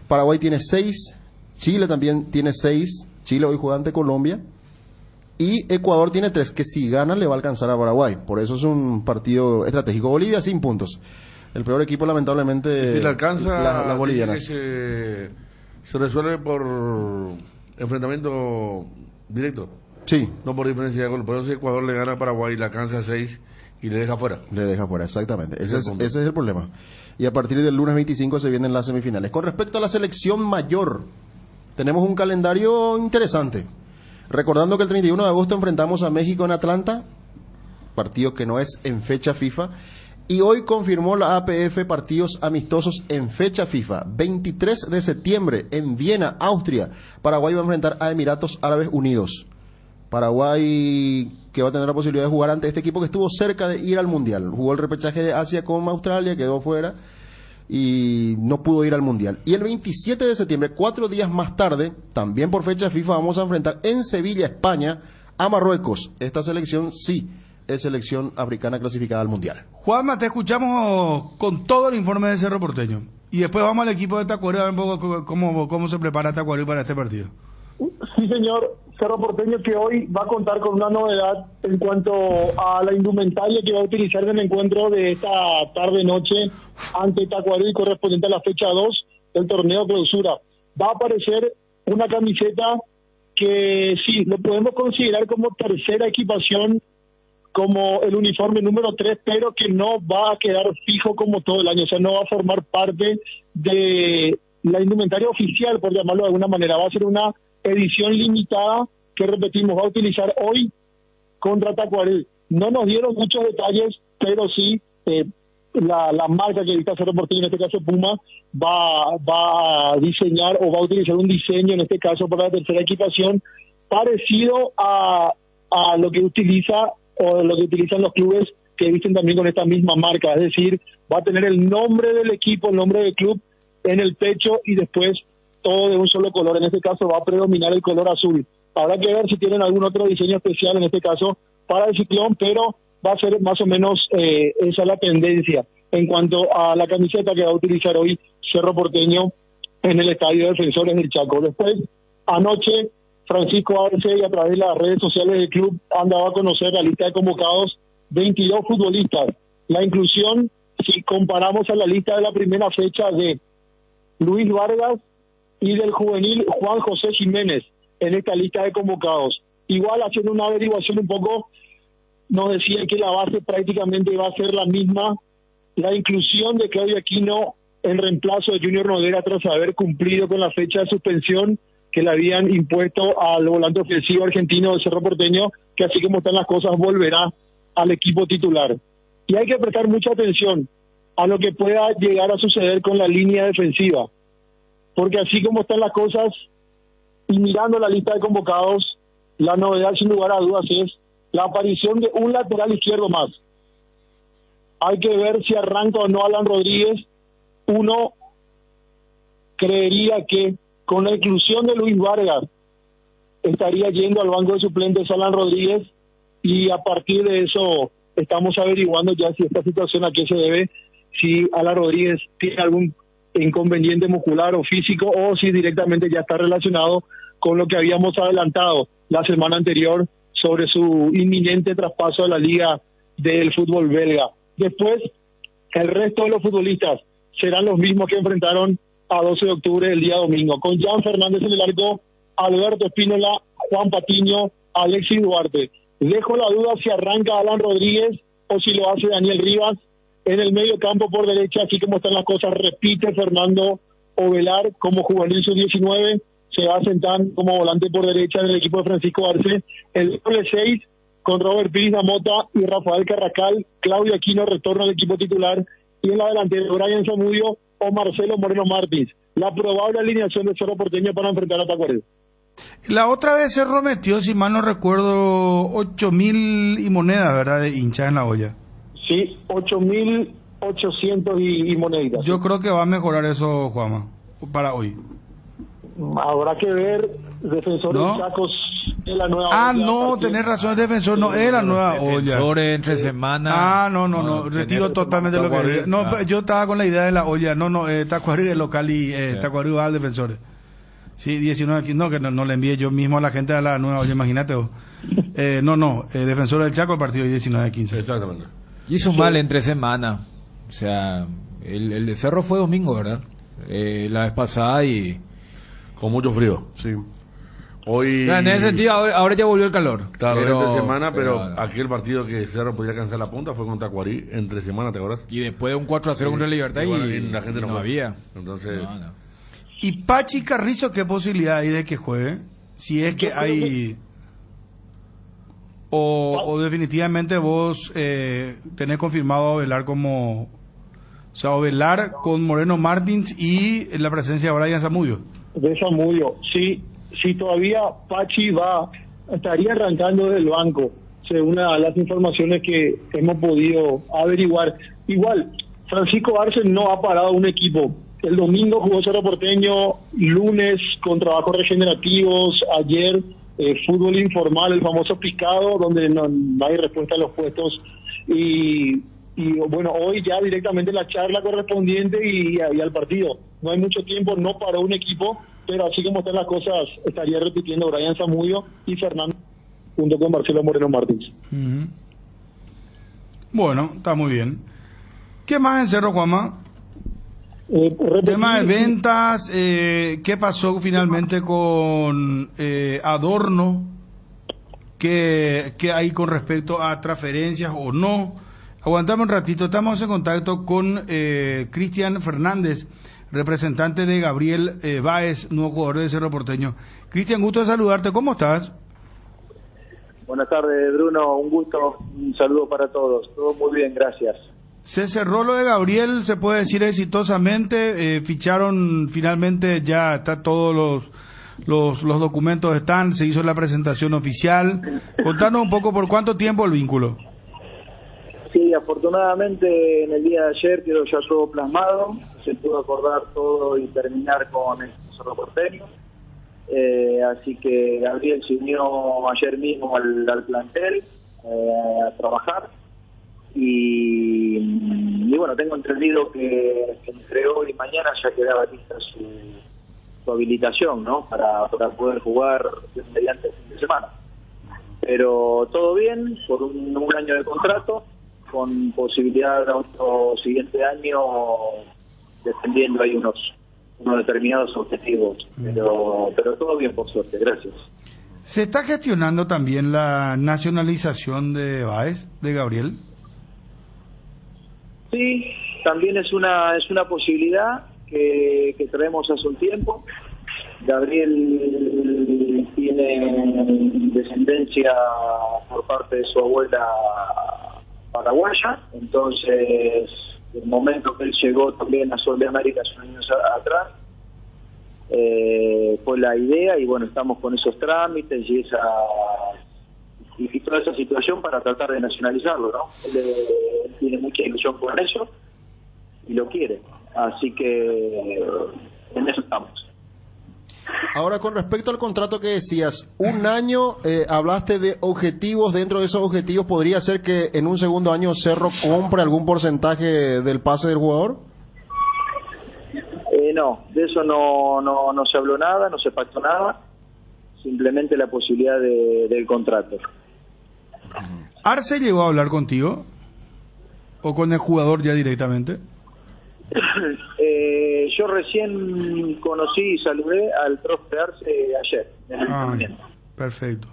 Paraguay tiene 6, Chile también tiene 6, Chile hoy juega ante Colombia. Y Ecuador tiene 3, que si gana le va a alcanzar a Paraguay. Por eso es un partido estratégico. Bolivia sin puntos. El peor equipo lamentablemente Si le alcanza, las bolivianas. se resuelve por enfrentamiento directo. Sí. No por diferencia de gol. Por eso si Ecuador le gana a Paraguay, le alcanza a 6 y le deja fuera. Le deja fuera, exactamente. Ese es el problema. Y a partir del lunes 25 se vienen las semifinales. Con respecto a la selección mayor, tenemos un calendario interesante. Recordando que el 31 de agosto enfrentamos a México en Atlanta, partido que no es en fecha FIFA. Y hoy confirmó la APF partidos amistosos en fecha FIFA. 23 de septiembre en Viena, Austria. Paraguay va a enfrentar a Emiratos Árabes Unidos. Paraguay que va a tener la posibilidad de jugar ante este equipo que estuvo cerca de ir al Mundial. Jugó el repechaje de Asia con Australia, quedó fuera y no pudo ir al Mundial. Y el 27 de septiembre, 4 días más tarde, también por fecha FIFA, vamos a enfrentar en Sevilla, España, a Marruecos. Esta selección sí es selección africana clasificada al Mundial. Juanma, te escuchamos con todo el informe de Cerro Porteño. Y después vamos al equipo de Tacuarí a ver un poco cómo se prepara Tacuarí para este partido. Sí, señor. Cerro Porteño que hoy va a contar con una novedad en cuanto a la indumentaria que va a utilizar en el encuentro de esta tarde-noche ante Tacuarí correspondiente a la fecha 2. del torneo clausura. Va a aparecer una camiseta que sí, lo podemos considerar como tercera equipación, como el uniforme número 3, pero que no va a quedar fijo como todo el año, o sea, no va a formar parte de la indumentaria oficial, por llamarlo de alguna manera. Va a ser una edición limitada que, repetimos, va a utilizar hoy contra Tacuarembó. No nos dieron muchos detalles, pero sí la marca que dicta Cerro Porteño, en este caso Puma, va a diseñar o va a utilizar un diseño, en este caso para la tercera equipación, parecido a lo que utiliza o lo que utilizan los clubes que visten también con esta misma marca. Es decir, va a tener el nombre del equipo, el nombre del club en el pecho y después todo de un solo color. En este caso va a predominar el color azul. Habrá que ver si tienen algún otro diseño especial, en este caso para el Ciclón, pero va a ser más o menos esa la tendencia en cuanto a la camiseta que va a utilizar hoy Cerro Porteño en el Estadio Defensores del Chaco. Después, anoche, Francisco Arce, y a través de las redes sociales del club, han dado a conocer la lista de convocados, 22 futbolistas. La inclusión, si comparamos a la lista de la primera fecha de Luis Vargas y del juvenil Juan José Jiménez en esta lista de convocados. Igual, haciendo una averiguación un poco, nos decían que la base prácticamente va a ser la misma. La inclusión de Claudio Aquino en reemplazo de Junior Noguera tras haber cumplido con la fecha de suspensión que le habían impuesto al volante ofensivo argentino de Cerro Porteño, que así como están las cosas volverá al equipo titular. Y hay que prestar mucha atención a lo que pueda llegar a suceder con la línea defensiva, porque así como están las cosas y mirando la lista de convocados, la novedad sin lugar a dudas es la aparición de un lateral izquierdo más. Hay que ver si arranca o no Alan Rodríguez. Uno creería que con la inclusión de Luis Vargas estaría yendo al banco de suplentes Alan Rodríguez, y a partir de eso estamos averiguando ya si esta situación a qué se debe, si Alan Rodríguez tiene algún inconveniente muscular o físico, o si directamente ya está relacionado con lo que habíamos adelantado la semana anterior sobre su inminente traspaso a la liga del fútbol belga. Después, el resto de los futbolistas serán los mismos que enfrentaron a 12 de octubre el día domingo, con Jan Fernández en el arco, Alberto Espínola, Juan Patiño, Alexis Duarte. Dejo la duda si arranca Alan Rodríguez o si lo hace Daniel Rivas. En el medio campo por derecha, así como están las cosas, repite Fernando Ovelar como juvenil sub-19, se va a sentar como volante por derecha en el equipo de Francisco Arce. El doble 6 con Robert Piris Mota y Rafael Carrascal. Claudio Aquino retorna al equipo titular, y en la delantera Brian Zamudio o Marcelo Moreno Martins. La probable alineación de Cerro Porteño para enfrentar a Tacuarembó. La otra vez Cerro metió, si mal no recuerdo, 8.000 y monedas, ¿verdad?, de hinchas en la olla. Sí, 8.800 y monedas. Yo creo que va a mejorar eso, Juanma, para hoy. Habrá que ver. Defensores ¿No? Chacos en la nueva olla. No, tenés razón, el defensor no es la nueva olla. Defensores entre semana. No, retiro totalmente lo que dije. No, yo estaba con la idea de la olla. Tacuarembó es local y Tacuarembó va al defensores. Sí, 19, no, que no le envié yo mismo a la gente a la nueva olla, imagínate vos. Defensor del Chaco, el partido 19-15. Exactamente. Hizo mal entre semana. O sea, el de Cerro fue domingo, ¿verdad? La vez pasada y... Con mucho frío. Sí. Hoy... O sea, en ese sentido, ahora ya volvió el calor. Claro, entre semana, pero aquí el partido que Cerro podía alcanzar la punta fue con Tacuarí entre semana, ¿te acuerdas? Y después de un 4-0 contra Libertad y la gente no había. Entonces... No. ¿Y Pachi Carrizo qué posibilidad hay de que juegue? Si es que hay... O definitivamente vos tenés confirmado a Ovelar como... O sea, Ovelar con Moreno Martins y la presencia de Brian Zamudio. De Zamudio, sí, todavía Pachi estaría arrancando desde el banco, según las informaciones que hemos podido averiguar. Igual, Francisco Arce no ha parado un equipo. El domingo jugó Cerro Porteño, lunes con trabajos regenerativos, ayer fútbol informal, el famoso picado, donde no hay respuesta a los puestos, y bueno, hoy ya directamente la charla correspondiente y al partido. No hay mucho tiempo, no paró un equipo, pero así como están las cosas, estaría repitiendo Brian Zamudio y Fernando junto con Marcelo Moreno Martins. Uh-huh. Bueno, está muy bien. ¿Qué más en Cerro, Juanma? Tema de ventas, ¿qué pasó finalmente con Adorno? ¿Qué hay con respecto a transferencias o no? Aguantame un ratito, estamos en contacto con Cristian Fernández, representante de Gabriel Báez, nuevo jugador de Cerro Porteño. Cristian, gusto de saludarte, ¿cómo estás? Buenas tardes, Bruno, un gusto, un saludo para todos, todo muy bien, gracias. Se cerró lo de Gabriel, se puede decir exitosamente, ficharon finalmente, ya está todos los documentos están, se hizo la presentación oficial. Contanos un poco por cuánto tiempo el vínculo. Sí, afortunadamente en el día de ayer quedó ya todo plasmado, se pudo acordar todo y terminar con el Cerro Porteño, así que Gabriel se unió ayer mismo al plantel a trabajar. Y bueno, tengo entendido que entre hoy y mañana ya quedaba lista su habilitación, ¿no? Para poder jugar mediante el fin de semana. Pero todo bien, por un año de contrato, con posibilidad de otro siguiente año, defendiendo ahí unos determinados objetivos. Pero todo bien, por suerte, gracias. ¿Se está gestionando también la nacionalización de Báez, de Gabriel? Sí, también es una posibilidad que traemos hace un tiempo. Gabriel tiene descendencia por parte de su abuela paraguaya, entonces el momento que él llegó también a Sol de América hace unos años atrás, fue la idea y bueno, estamos con esos trámites y toda esa situación para tratar de nacionalizarlo, ¿no? Él tiene mucha ilusión con eso y lo quiere, así que en eso estamos. Ahora, con respecto al contrato que decías, un año, hablaste de objetivos, dentro de esos objetivos podría ser que en un segundo año Cerro compre algún porcentaje del pase del jugador. No, de eso no se habló nada, no se pactó nada, simplemente la posibilidad del contrato. ¿Arce llegó a hablar contigo? ¿O con el jugador ya directamente? Yo recién conocí y saludé al profe Arce ayer, en el entrenamiento. Perfecto.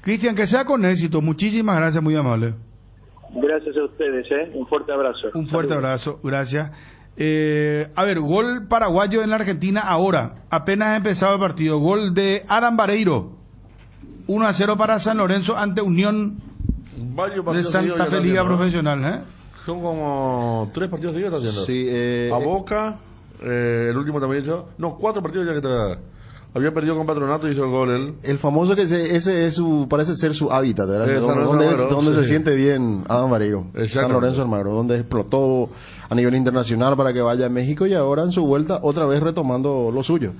Cristian, que sea con éxito. Muchísimas gracias, muy amable. Gracias a ustedes, un fuerte abrazo. Un fuerte abrazo, gracias. A ver, gol paraguayo en la Argentina ahora. Apenas ha empezado el partido. Gol de Adam Vareiro. 1-0 para San Lorenzo ante Unión de Santa Fe Liga Profesional. Son como 3 partidos seguidos está haciendo. Sí, a Boca, el último también hizo. No, 4 partidos ya que está. Había perdido con Patronato y hizo el gol él. El famoso que ese es parece ser su hábitat, ¿verdad? Donde se siente bien Adam Vareiro, San Lorenzo Almagro, donde explotó a nivel internacional para que vaya a México y ahora en su vuelta otra vez retomando lo suyo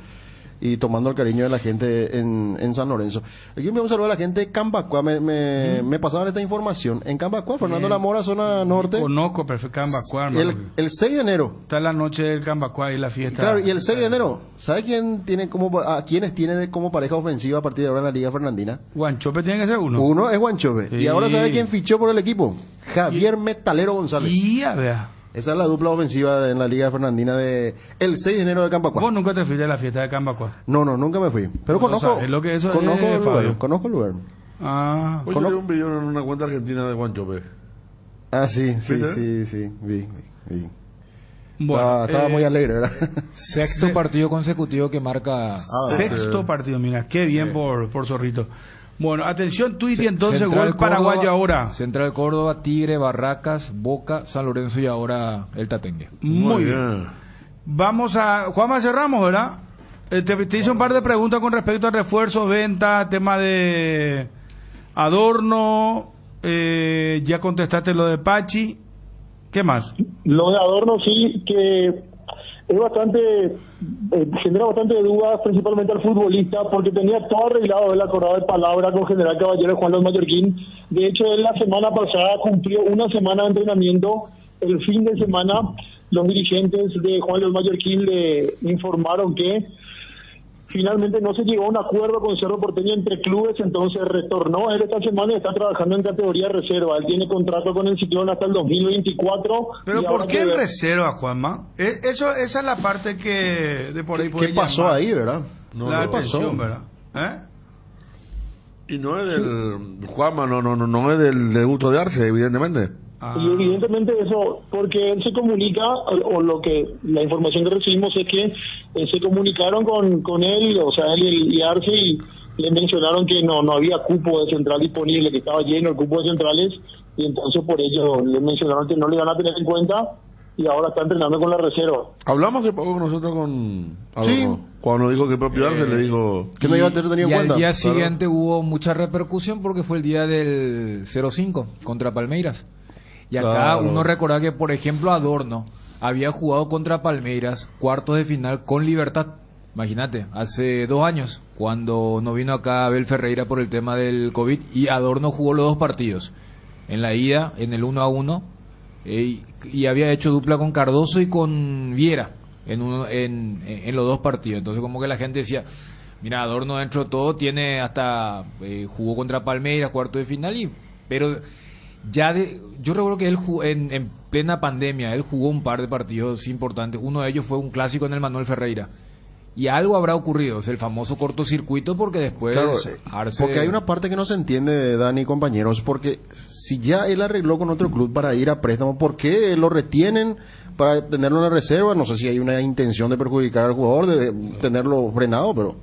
y tomando el cariño de la gente en San Lorenzo. Aquí me un saludo a la gente de Cambacuá, me pasaban esta información. En Cambacuá, Fernando Lamora, zona norte. Conozco perfecto Cambacuá, el 6 de enero. Está la noche del Cambacuá y la fiesta. Claro, y el 6 de enero, ¿sabe quiénes tiene como pareja ofensiva a partir de ahora en la Liga Fernandina? Guanchope tiene que ser uno. Uno es Guanchope. Sí. Y ahora ¿sabe quién fichó por el equipo? Javier Metalero González. Y a ver. Esa es la dupla ofensiva en la Liga Fernandina de el 6 de enero de Cambacuá. ¿Vos nunca te fuiste a la fiesta de Cambacuá? No, nunca me fui. Pero conozco el lugar. Conozco el lugar. Hoy vi un video en una cuenta argentina de Guanchope. Ah, sí. Vi. Bueno, estaba muy alegre, ¿verdad? Sexto partido consecutivo que marca. Sexto partido, mira, qué bien por Zorrito. Bueno, atención, Twitty, entonces gol paraguayo Córdoba, ahora. Central Córdoba, Tigre, Barracas, Boca, San Lorenzo y ahora el Tatengue. Muy bien. Vamos a... Juanma, cerramos, ¿verdad? Te hice un par de preguntas con respecto a refuerzos, venta, tema de Adorno, ya contestaste lo de Pachi. ¿Qué más? Lo de Adorno sí, que es genera bastante dudas, principalmente al futbolista, porque tenía todo arreglado, él acordado de palabra con General Caballero Juan Los Mallorquín. De hecho, él la semana pasada cumplió una semana de entrenamiento. El fin de semana, los dirigentes de Juan Los Mallorquín le informaron que finalmente no se llegó a un acuerdo con Cerro Porteño entre clubes, entonces retornó él esta semana y está trabajando en categoría reserva. Él tiene contrato con el Ciclón hasta el 2024. Pero ¿por qué en reserva, Juanma? Esa es la parte que de por ahí puede ¿Qué pasó llamar ahí, verdad? la atención, ¿verdad? Y no es del Juanma, no es del gusto de Arce, evidentemente. Y evidentemente eso, porque él se comunica, o lo que la información que recibimos es que se comunicaron con él, o sea, él y Arce, y le mencionaron que no había cupo de central disponible, que estaba lleno el cupo de centrales, y entonces por ello le mencionaron que no le iban a tener en cuenta, y ahora está entrenando con la reserva. Hablamos hace poco nosotros con Sí. cuando dijo que el propio Arce le dijo que no iba a tener tenido en cuenta. Al día siguiente hubo mucha repercusión porque fue el día del 0-5 contra Palmeiras. Y acá Claro. uno recuerda que, por ejemplo, Adorno había jugado contra Palmeiras cuartos de final con Libertad. Imagínate, hace 2 años, cuando no vino acá Abel Ferreira por el tema del COVID, y Adorno jugó los 2 partidos. En la ida, en el 1-1, y había hecho dupla con Cardoso y con Viera en los 2 partidos. Entonces como que la gente decía, mira, Adorno dentro de todo tiene hasta jugó contra Palmeiras cuarto de final, pero yo recuerdo que él jugó en plena pandemia, él jugó un par de partidos importantes. Uno de ellos fue un clásico en el Manuel Ferreira, y algo habrá ocurrido, es el famoso cortocircuito, porque después Claro, Arce... porque hay una parte que no se entiende, Dani y compañeros, porque si ya él arregló con otro club para ir a préstamo, ¿por qué lo retienen para tenerlo en la reserva? No sé si hay una intención de perjudicar al jugador, de tenerlo frenado, pero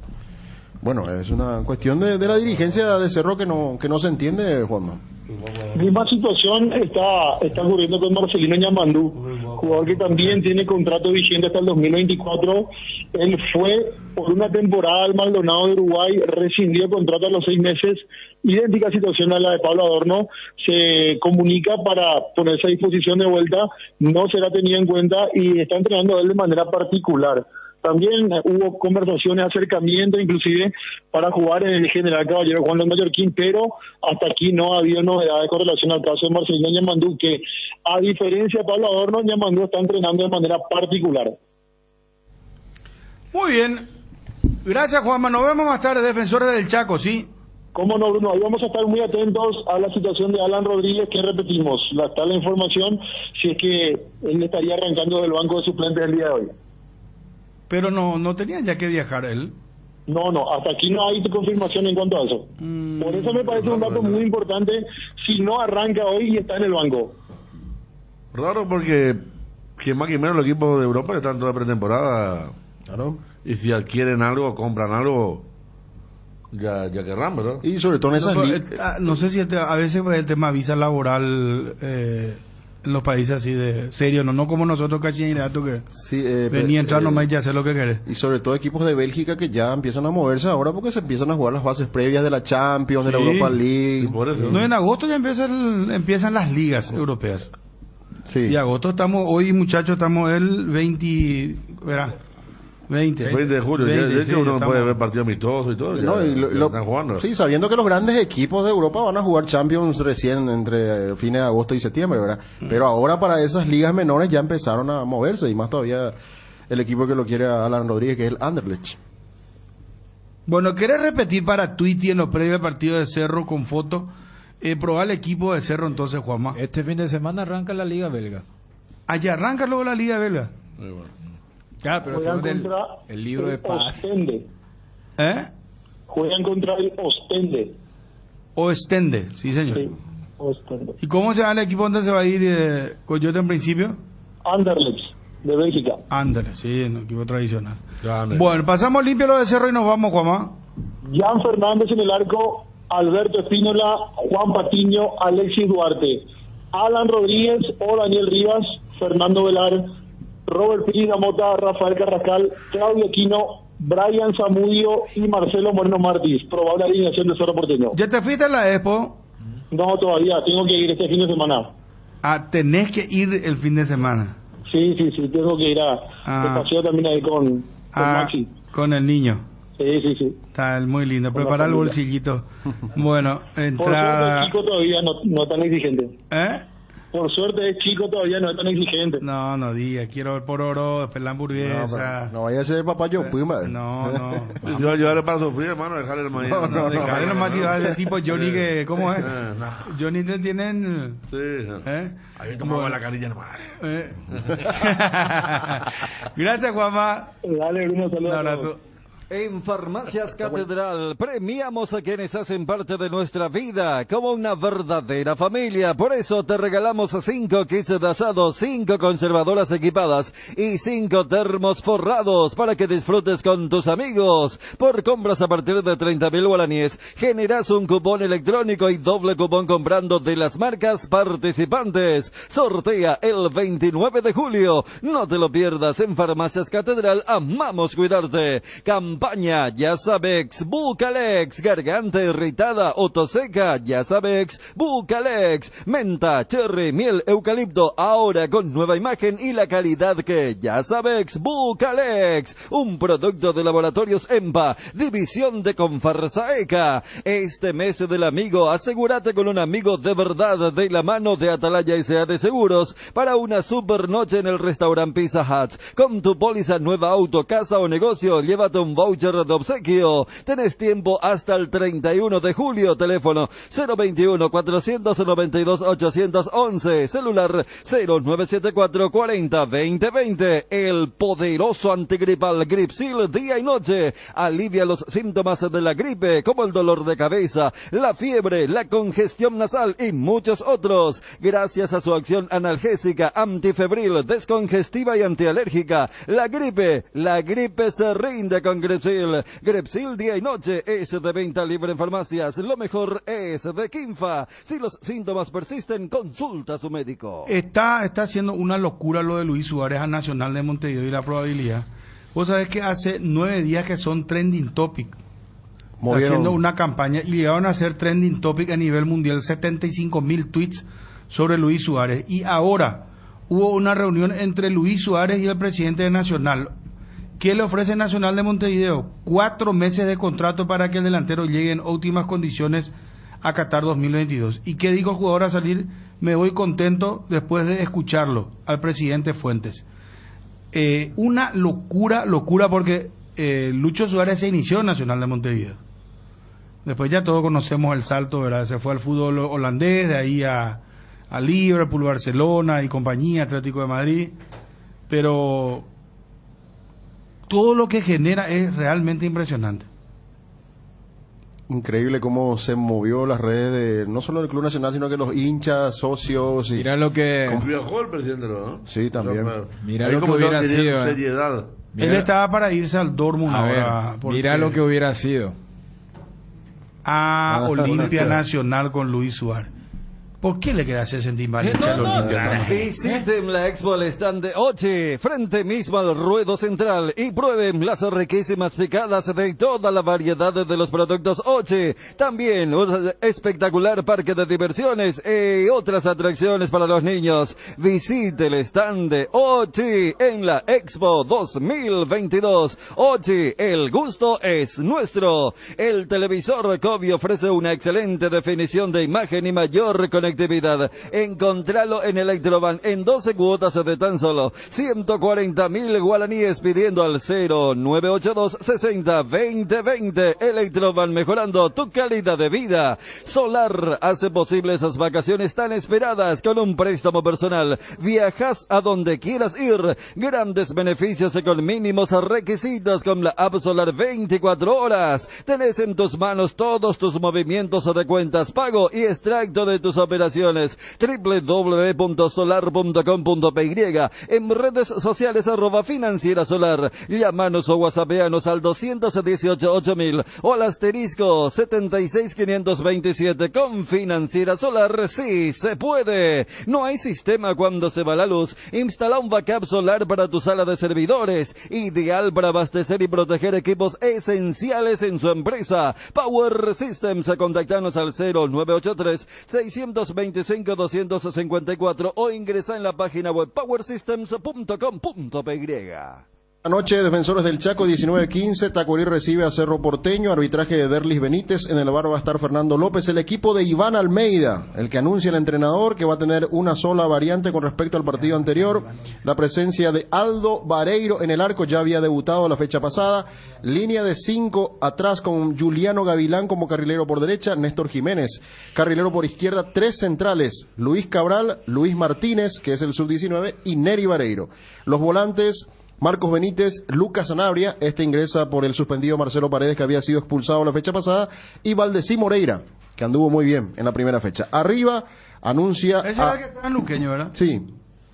bueno, es una cuestión de la dirigencia de Cerro que no se entiende, Juanma. Misma situación está ocurriendo con Marcelino Ñamandú, jugador que también tiene contrato vigente hasta el 2024. Él fue por una temporada al Maldonado de Uruguay, rescindió contrato a los 6 meses. Idéntica situación a la de Pablo Adorno, se comunica para ponerse a disposición de vuelta, no será tenido en cuenta y está entrenando él de manera particular. También hubo conversaciones, acercamientos inclusive para jugar en el General Caballero Juan Luis Mallorquín, pero hasta aquí no ha habido novedades con relación al caso de Marcelino Ñamandú, que a diferencia de Pablo Adorno, Ñamandú está entrenando de manera particular. Muy bien. Gracias, Juanma. Nos vemos más tarde, Defensores del Chaco, ¿sí? Cómo no, Bruno, ahí vamos a estar muy atentos a la situación de Alan Rodríguez, que repetimos, está la información, si es que él estaría arrancando del banco de suplentes el día de hoy. Pero no tenía ya que viajar él. No, hasta aquí no hay confirmación en cuanto a eso. Por eso me parece un dato muy importante, si no arranca hoy y está en el banco. Raro porque quien más que menos los equipos de Europa están toda pretemporada. Claro. Y si adquieren algo, compran algo, ya querrán, ¿verdad? Y sobre todo en esas No sé si a veces el tema visa laboral en los países así de serio, no como nosotros casi inmediato que venía a entrar nomás y ya hacer lo que querés. Y sobre todo equipos de Bélgica que ya empiezan a moverse ahora porque se empiezan a jugar las bases previas de la Champions, de la Europa League. No, en agosto ya empiezan las ligas europeas. Sí. Y agosto hoy muchachos estamos el 20, verá. 20 de julio, de hecho uno puede ver partidos amistosos y todo, están jugando. Sí, sabiendo que los grandes equipos de Europa van a jugar Champions recién entre fines de agosto y septiembre, ¿verdad? Pero ahora para esas ligas menores ya empezaron a moverse, y más todavía el equipo que lo quiere a Alan Rodríguez, que es el Anderlecht. Bueno, ¿querés repetir para Twitty en los previos del partido de Cerro con foto? Probar el equipo de Cerro entonces, Juanma. Este fin de semana arranca la Liga Belga. Allá arranca luego la Liga Belga. Muy bueno. Claro, pero Juegan contra el libro de paz. Ostende. Juegan contra el Ostende. Ostende, sí señor. Sí, Ostende. ¿Y cómo se llama el equipo donde se va a ir Coyote en principio? Anderlecht, de Bélgica. Anderlecht, sí, un equipo tradicional. Bueno, pasamos limpio lo de Cerro y nos vamos, Juanma. Jan Fernández en el arco, Alberto Espínola, Juan Patiño, Alexis Duarte, Alan Rodríguez o Daniel Rivas, Fernando Velar, Robert Pérez Mota, Rafael Carrascal, Claudio Aquino, Brian Zamudio y Marcelo Moreno Martins. Probable alineación de Cerro Porteño. ¿Ya te fuiste a la Expo? No, todavía, tengo que ir este fin de semana. Tenés que ir el fin de semana. Sí, tengo que ir de paseo también ahí con Maxi. Con el niño. Sí. Está muy lindo, prepara el bolsillito. Bueno, entrada... Por Chico todavía no tan exigente. Por suerte es chico, todavía no es tan exigente. No diga, quiero el pororo, después la hamburguesa. No vaya a ser papá yo, Puma. No. Yo llevarle para sufrir, hermano, dejarle el mañana. No, dejarle nomás si va de tipo Johnny que, ¿cómo es? Johnny te tienen... Sí. Ahí tomaba la carilla nomás. Gracias, Juanma. Dale, Bruno, saludos. Un abrazo. En Farmacias Catedral premiamos a quienes hacen parte de nuestra vida como una verdadera familia. Por eso te regalamos 5 kits de asado, 5 conservadoras equipadas y 5 termos forrados para que disfrutes con tus amigos. Por compras a partir de 30.000 guaraníes generas un cupón electrónico y doble cupón comprando de las marcas participantes. Sortea el 29 de julio. No te lo pierdas. En Farmacias Catedral amamos cuidarte. Campaña Yasabex, Bucalex, garganta irritada o tos seca, Yasabex, Bucalex, menta, cherry, miel, eucalipto, ahora con nueva imagen y la calidad que Yasabex, Bucalex, un producto de Laboratorios EMPA, división de Confarsaeca. Este mes del amigo, asegúrate con un amigo de verdad de la mano de Atalaya S.A. de Seguros para una super noche en el restaurante Pizza Hut. Con tu póliza nueva auto, casa o negocio, llévate un voucher de obsequio. Tenés tiempo hasta el 31 de julio. Teléfono 021-492-811. Celular 0974-40-2020. El poderoso antigripal Gripsil día y noche. Alivia los síntomas de la gripe como el dolor de cabeza, la fiebre, la congestión nasal y muchos otros. Gracias a su acción analgésica, antifebril, descongestiva y antialérgica. La gripe se rinde con Gripsil. Gripsil día y noche es de venta libre en farmacias. Lo mejor es de Kinfa. Si los síntomas persisten, consulta a su médico. Está haciendo una locura lo de Luis Suárez a Nacional de Montevideo y la probabilidad. Vos sabés que hace 9 días que son trending topic. Haciendo una campaña y llegaron a ser trending topic a nivel mundial 75.000 tweets sobre Luis Suárez. Y ahora hubo una reunión entre Luis Suárez y el presidente de Nacional. ¿Qué le ofrece Nacional de Montevideo? 4 meses de contrato para que el delantero llegue en óptimas condiciones a Qatar 2022. ¿Y qué dijo el jugador a salir? Me voy contento después de escucharlo, al presidente Fuentes. Una locura porque Lucho Suárez se inició en Nacional de Montevideo. Después ya todos conocemos el salto, ¿verdad? Se fue al fútbol holandés, de ahí a Liverpool, Barcelona y compañía, Atlético de Madrid. Pero todo lo que genera es realmente impresionante. Increíble cómo se movió las redes de no solo del Club Nacional, sino que los hinchas, socios. Mira lo que viajó el presidente, ¿no? Sí, también. Mira lo que hubiera sido. Él estaba para irse al Dortmund ahora. Mira lo que hubiera sido. Olimpia Nacional con Luis Suárez. ¿Por qué le queda hacer sentir mal Visiten la Expo al stand de Ochi, frente mismo al ruedo central, y prueben las riquísimas picadas de toda la variedad de los productos Ochi. También un espectacular parque de diversiones y otras atracciones para los niños. Visite el stand de Ochi en la Expo 2022. Ochi, el gusto es nuestro. El televisor Cobio ofrece una excelente definición de imagen y mayor conectividad. Encontralo en Electroban en 12 cuotas de tan solo 140.000 guaraníes pidiendo al 0982 60 20 20. Electroban, mejorando tu calidad de vida. Solar hace posible esas vacaciones tan esperadas con un préstamo personal. Viajas a donde quieras ir. Grandes beneficios con mínimos requisitos con la app Solar 24 horas. Tenés en tus manos todos tus movimientos de cuentas, pago y extracto de tus operaciones. www.solar.com.py. En redes sociales @Financiera Solar. Llámanos o whatsappeanos al 218-8000 o al asterisco 76527. Con Financiera Solar sí se puede. No hay sistema cuando se va la luz. Instala un backup solar para tu sala de servidores, ideal para abastecer y proteger equipos esenciales en su empresa. Power Systems. Contactanos al 0983 625-254 o ingresa en la página web powersystems.com.py. Anoche, Defensores del Chaco, 19-15, Tacuarí recibe a Cerro Porteño, arbitraje de Derlis Benítez, en el bar va a estar Fernando López, el equipo de Iván Almeida, el que anuncia el entrenador, que va a tener una sola variante con respecto al partido anterior, la presencia de Aldo Vareiro en el arco, ya había debutado la fecha pasada, línea de 5 atrás con Juliano Gavilán como carrilero por derecha, Néstor Jiménez, carrilero por izquierda, 3 centrales, Luis Cabral, Luis Martínez, que es el sub-19, y Neri Vareiro. Los volantes, Marcos Benítez, Lucas Sanabria, este ingresa por el suspendido Marcelo Paredes, que había sido expulsado la fecha pasada, y Valdecí Moreira, que anduvo muy bien en la primera fecha. Arriba anuncia... Ese era el que estaba en Luqueño, ¿verdad? Sí.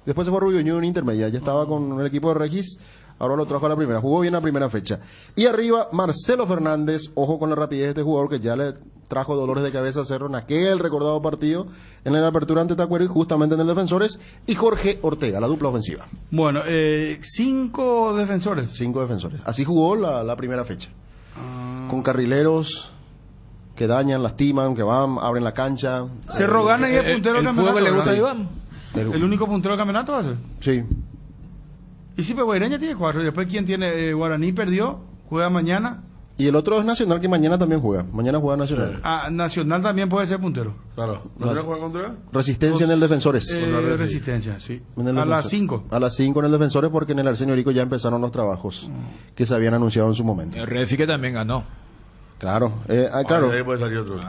Después se fue a Rubio Ñu en intermedia, ya estaba con el equipo de Regis, ahora lo trajo a la primera, jugó bien la primera fecha. Y arriba, Marcelo Fernández, ojo con la rapidez de este jugador que ya le trajo dolores de cabeza a Cerro en aquel recordado partido en la apertura ante Tacuarí, justamente en el Defensores, y Jorge Ortega, la dupla ofensiva. Bueno, 5 defensores. 5 defensores. Así jugó la primera fecha. Con carrileros que dañan, lastiman, que van, abren la cancha. Cerro gana y es puntero del campeonato. ¿Le gusta a Iván? ¿El único puntero del campeonato va a ser? Sí. Y sí, pues Guaireña tiene 4. Y después, ¿quién tiene? Guaraní perdió, juega mañana. Y el otro es Nacional, que mañana también juega. Mañana juega Nacional. Nacional también puede ser puntero. Claro. ¿Nacional juega contra? Resistencia en el Defensores. Resistencia, sí. A las 5. A las 5 en el Defensores, porque en el Arsenio Rico ya empezaron los trabajos que se habían anunciado en su momento. El Reci que también ganó. Claro. Claro. Ahí puede salir otro.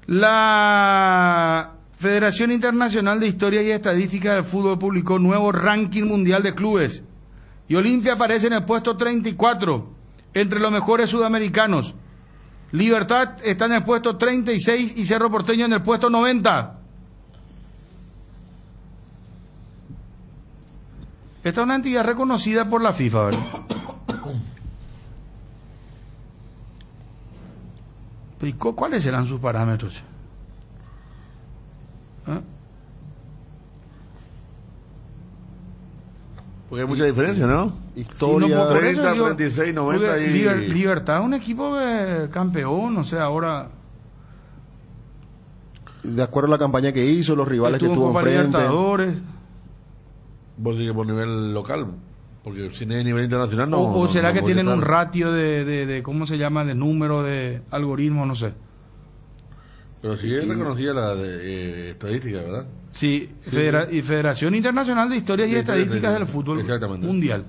La Federación Internacional de Historia y Estadística del Fútbol publicó nuevo ranking mundial de clubes. Y Olimpia aparece en el puesto 34. Entre los mejores sudamericanos. Libertad está en el puesto 36 y Cerro Porteño en el puesto 90. Esta es una entidad reconocida por la FIFA, ¿verdad? ¿Y cuáles serán sus parámetros? ¿Ah? Porque hay mucha diferencia, ¿no? Historia, sí, no, 30, 36, 90 y... Libertad es un equipo campeón, o sea, ahora... De acuerdo a la campaña que hizo, los rivales que tuvo enfrente. Libertadores. Vos sigues por nivel local, porque si no hay nivel internacional no... O será no que tienen estar. un ratio de ¿cómo se llama? De número, de algoritmo, no sé. Pero sí es reconocida la de estadística, ¿verdad? Sí, y Federación Internacional de Historias y Estadísticas del Fútbol Mundial.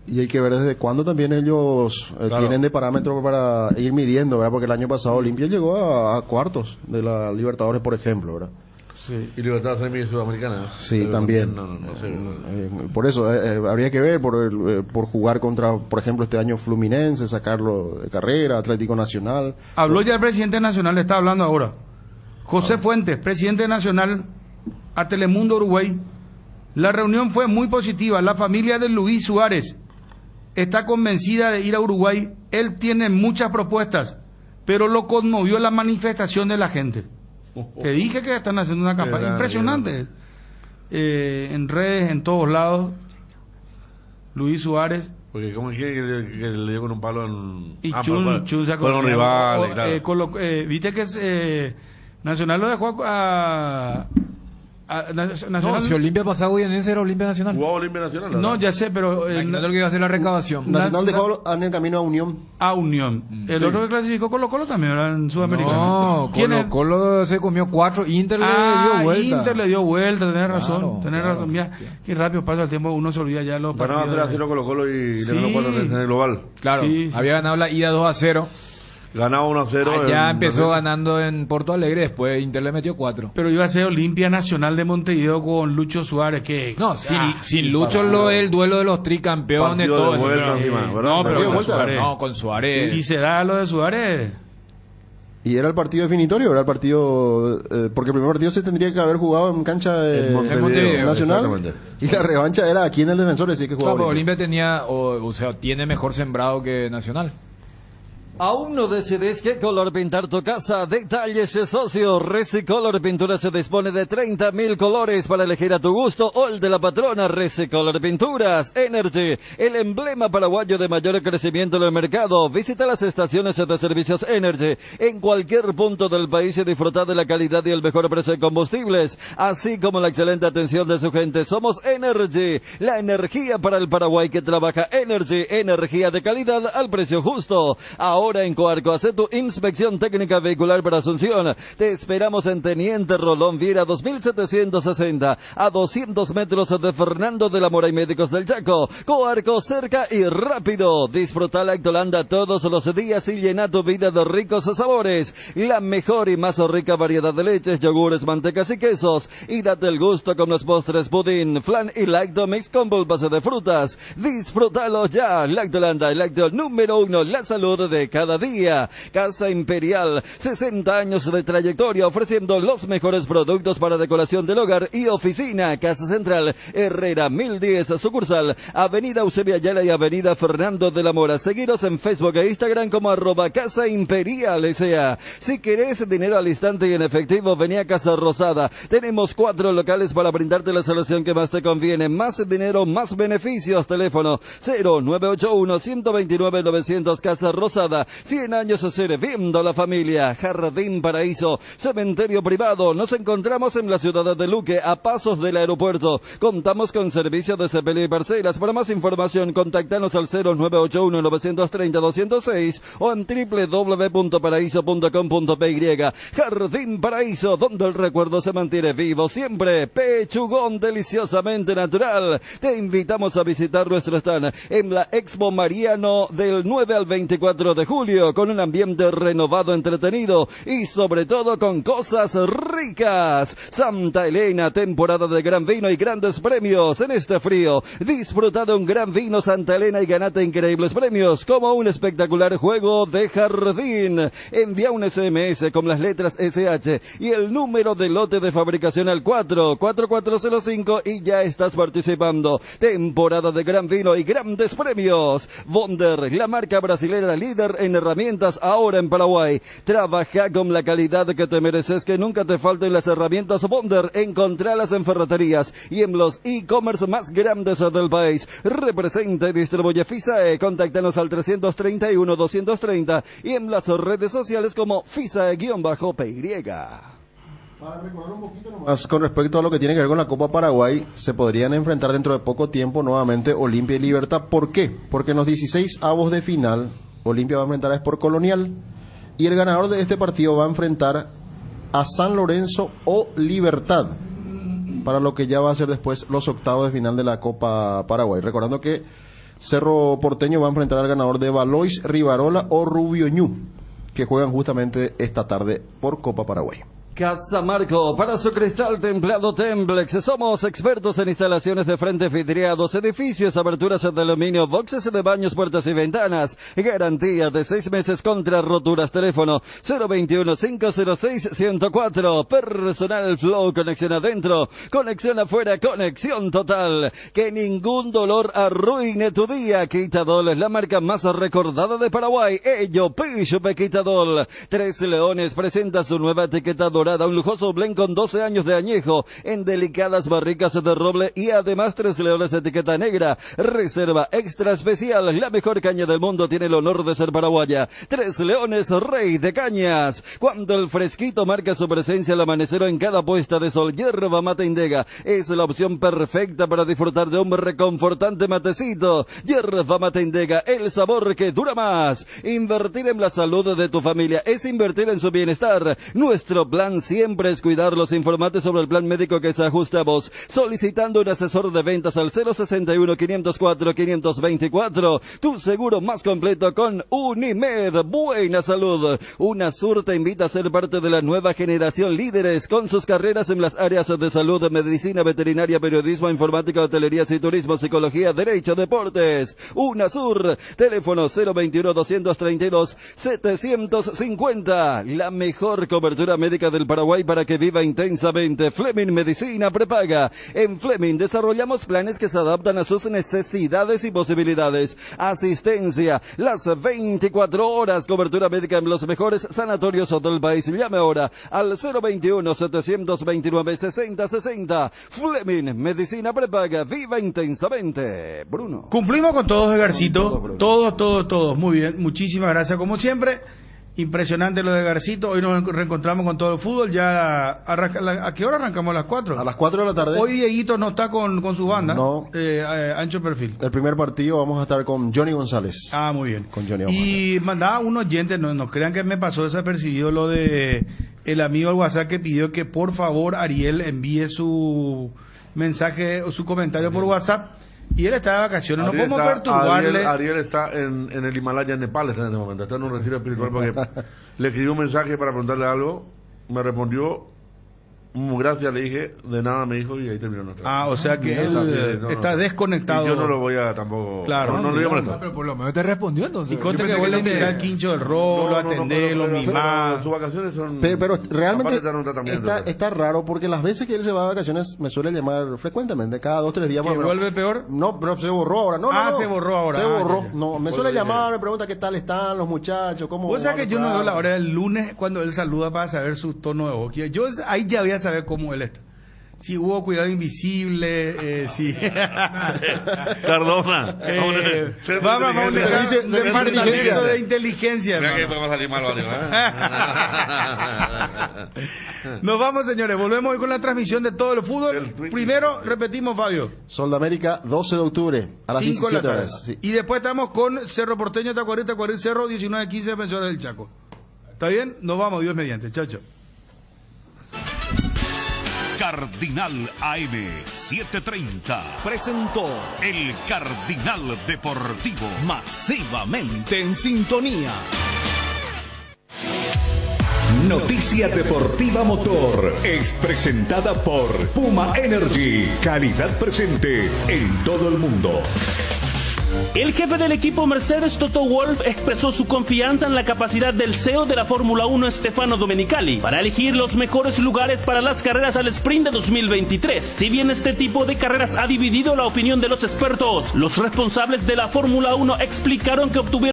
Y hay que ver desde cuándo también ellos tienen de parámetro para ir midiendo, ¿verdad? Porque el año pasado Olimpia llegó a cuartos de la Libertadores, por ejemplo, ¿verdad? Sí. Y Libertad semi sudamericana. Sí, también. No sé. Por eso habría que ver por jugar contra, por ejemplo, este año Fluminense, sacarlo de carrera, Atlético Nacional. Habló ya el presidente nacional, está hablando ahora. José Fuentes, presidente nacional a Telemundo Uruguay. La reunión fue muy positiva. La familia de Luis Suárez está convencida de ir a Uruguay. Él tiene muchas propuestas, pero lo conmovió la manifestación de la gente. Te dije que están haciendo una campaña impresionante. En redes, en todos lados. Luis Suárez. Porque ¿cómo quiere que le dio con un palo en... Y Chun se con un rival, claro. Viste que Nacional lo dejó Nacional. No, si Olimpia pasaba Guyanense era Olimpia Nacional. Jugaba Olimpia Nacional, ¿no? No, ya sé, pero... Imagínate lo que iba a hacer la recaudación. Nacional dejó en el camino a Unión. A Unión. El otro que clasificó Colo-Colo también era en Sudamericana. No, Colo-Colo se comió 4, Inter le dio vuelta. Inter le dio vuelta, tenés razón. Tenés razón. Mira, qué rápido pasa el tiempo, uno se olvida ya los partidos. Ganaba 3-0 Colo-Colo y le ganó 4 en el global. Claro, había ganado la ida 2-0. Ganaba 1-0. Ya empezó ganando en Porto Alegre, después Inter le metió 4. Pero iba a ser Olimpia Nacional de Montevideo con Lucho Suárez, que... No, sin Lucho el duelo de los tricampeones, todo eso. No, pero con Suárez. No, con Suárez. Si se da lo de Suárez... ¿Y era el partido definitorio? ¿Era el partido...? Porque el primer partido se tendría que haber jugado en cancha de Montevideo Nacional. Y la revancha era aquí en el Defensor, así que jugaba. Claro, Olimpia tenía, o sea, tiene mejor sembrado que Nacional. ¿Aún no decides qué color pintar tu casa? Detalles socio. Resicolor Pintura se dispone de 30.000 colores para elegir a tu gusto o el de la patrona. Resicolor Pinturas Energy, el emblema paraguayo de mayor crecimiento en el mercado. Visita las estaciones de servicios Energy en cualquier punto del país y disfruta de la calidad y el mejor precio de combustibles, así como la excelente atención de su gente. Somos Energy, la energía para el Paraguay que trabaja. Energy, energía de calidad al precio justo. Ahora en Coarco, hace tu inspección técnica vehicular para Asunción. Te esperamos en Teniente Rolón Viera 2760, a 200 metros de Fernando de la Mora y Médicos del Chaco. Coarco, cerca y rápido. Disfruta la Lactolanda todos los días y llena tu vida de ricos sabores. La mejor y más rica variedad de leches, yogures, mantecas y quesos. Y date el gusto con los postres, pudín, flan y Lactomix con base de frutas. Disfrútalo ya. Lactolanda, el lácteo número 1, la salud de cada día. Casa Imperial, 60 años de trayectoria ofreciendo los mejores productos para decoración del hogar y oficina. Casa Central, Herrera 1010, sucursal, Avenida Eusebia Ayala y Avenida Fernando de la Mora. Seguiros en Facebook e Instagram como @Casa Imperial S.A. Si querés dinero al instante y en efectivo, vení a Casa Rosada. Tenemos 4 locales para brindarte la solución que más te conviene. Más dinero, más beneficios. Teléfono 0981-129-900. Casa Rosada, 100 años sirviendo a la familia. Jardín Paraíso, cementerio privado. Nos encontramos en la ciudad de Luque, a pasos del aeropuerto. Contamos con servicio de sepelio y parcelas. Para más información, contactanos al 0981-930-206 o en www.paraíso.com.py. Jardín Paraíso, donde el recuerdo se mantiene vivo siempre. Pechugón deliciosamente natural. Te invitamos a visitar nuestro stand en la Expo Mariano del 9 al 24 de julio, con un ambiente renovado, entretenido y sobre todo con cosas ricas. Santa Elena, temporada de gran vino y grandes premios. En este frío, disfruta de un gran vino Santa Elena y ganate increíbles premios, como un espectacular juego de jardín. Envía un SMS con las letras SH y el número de lote de fabricación al 44405 y ya estás participando. Temporada de gran vino y grandes premios. Bonder, la marca brasilera líder en herramientas ahora en Paraguay. Trabaja con la calidad que te mereces, que nunca te falten las herramientas Bonder. Encontralas en ferreterías y en los e-commerce más grandes del país. Representa y distribuye FISAE. Contáctanos al 331-230 y en las redes sociales como FISAE-PY. Para recordar un poquito nomás con respecto a lo que tiene que ver con la Copa Paraguay, se podrían enfrentar dentro de poco tiempo nuevamente Olimpia y Libertad. ¿Por qué? Porque en los 16 avos de final, Olimpia va a enfrentar a Sport Colonial y el ganador de este partido va a enfrentar a San Lorenzo o Libertad, para lo que ya va a ser después los octavos de final de la Copa Paraguay. Recordando que Cerro Porteño va a enfrentar al ganador de Valois, Rivarola o Rubio Ñu, que juegan justamente esta tarde por Copa Paraguay. Casa Marco, para su cristal templado Temblex. Somos expertos en instalaciones de frente vidriados, edificios, aberturas de aluminio, boxes de baños, puertas y ventanas. Garantía de 6 meses contra roturas. Teléfono 021-506-104. Personal Flow, conexión adentro, conexión afuera, conexión total. Que ningún dolor arruine tu día. Quitadol es la marca más recordada de Paraguay. Ello, Pichupe Quitadol. Tres Leones presenta su nueva etiqueta dorada, un lujoso blend con 12 años de añejo en delicadas barricas de roble y además 3 Leones etiqueta negra. Reserva extra especial, la mejor caña del mundo tiene el honor de ser paraguaya. 3 Leones, rey de cañas. Cuando el fresquito marca su presencia al amanecer o en cada puesta de sol, Yerba Mate Indega es la opción perfecta para disfrutar de un reconfortante matecito. Yerba Mate Indega, el sabor que dura más. Invertir en la salud de tu familia es invertir en su bienestar. Nuestro plan siempre es cuidarlos. Informate sobre el plan médico que se ajusta a vos, solicitando un asesor de ventas al 061-504-524. Tu seguro más completo con Unimed. Buena salud. UNASUR te invita a ser parte de la nueva generación líderes con sus carreras en las áreas de salud, medicina, veterinaria, periodismo, informática, hotelería y turismo, psicología, derecho, deportes. UNASUR, teléfono 021-232-750. La mejor cobertura médica del del Paraguay para que viva intensamente. Fleming Medicina Prepaga. En Fleming desarrollamos planes que se adaptan a sus necesidades y posibilidades. Asistencia las 24 horas. Cobertura médica en los mejores sanatorios del país. Llame ahora al 021-729-6060. Fleming Medicina Prepaga. Viva intensamente. Bruno. Cumplimos con todos, Edgarcito. Todos. Muy bien. Muchísimas gracias como siempre. Impresionante lo de Garcito. Hoy nos reencontramos con todo el fútbol. Ya ¿a qué hora arrancamos? ¿A las 4? A las 4 de la tarde. Hoy Dieguito no está con su banda. No. Ancho perfil. El primer partido vamos a estar con Johnny González. Ah, muy bien. Con Johnny y mandaba un oyente, no crean que me pasó desapercibido lo de el amigo al WhatsApp que pidió que por favor Ariel envíe su mensaje o su comentario por WhatsApp. Y él está de vacaciones, no podemos perturbarle. Ariel está en el Himalaya, en Nepal, está en este momento, está en un retiro espiritual porque le escribí un mensaje para preguntarle algo, me respondió, gracias, le dije, de nada me dijo y ahí terminó nuestra. O sea que él está desconectado. Y yo no lo voy a tampoco. Claro, no lo voy a molestar. Pero por lo menos te respondió entonces. Y conte que vuelve a invitar al Quincho del Rol, a atenderlo, mimar. Sus vacaciones son. Pero realmente está raro porque las veces que él se va de vacaciones me suele llamar frecuentemente, cada 2 o 3 días. ¿Que vuelve peor? No, pero se borró ahora. No, se borró ahora. Se borró. No, me suele llamar, me pregunta qué tal están los muchachos, cómo. O sea que yo no veo la hora del lunes cuando él saluda para saber su tono de voz. Yo ahí ya voy a saber cómo él está. Si hubo cuidado invisible, si... Cardona. Vamos a un departamento de inteligencia. Mira que podemos salir mal, Nos vamos, señores. Volvemos hoy con la transmisión de todo el fútbol. Primero, repetimos, Fabio. Sol de América, 12 de octubre, a las 17 horas. Sí. Y después estamos con Cerro Porteño, Tacuarita, Cerro, 19-15, Defensores del Chaco. ¿Está bien? Nos vamos, Dios mediante. Chao, chao. Cardinal AM 730 presentó el Cardinal Deportivo, masivamente en sintonía. Noticia Deportiva Motor es presentada por Puma Energy, calidad presente en todo el mundo. El jefe del equipo Mercedes, Toto Wolff, expresó su confianza en la capacidad del CEO de la Fórmula 1, Stefano Domenicali, para elegir los mejores lugares para las carreras al sprint de 2023. Si bien este tipo de carreras ha dividido la opinión de los expertos, los responsables de la Fórmula 1 explicaron que obtuvieron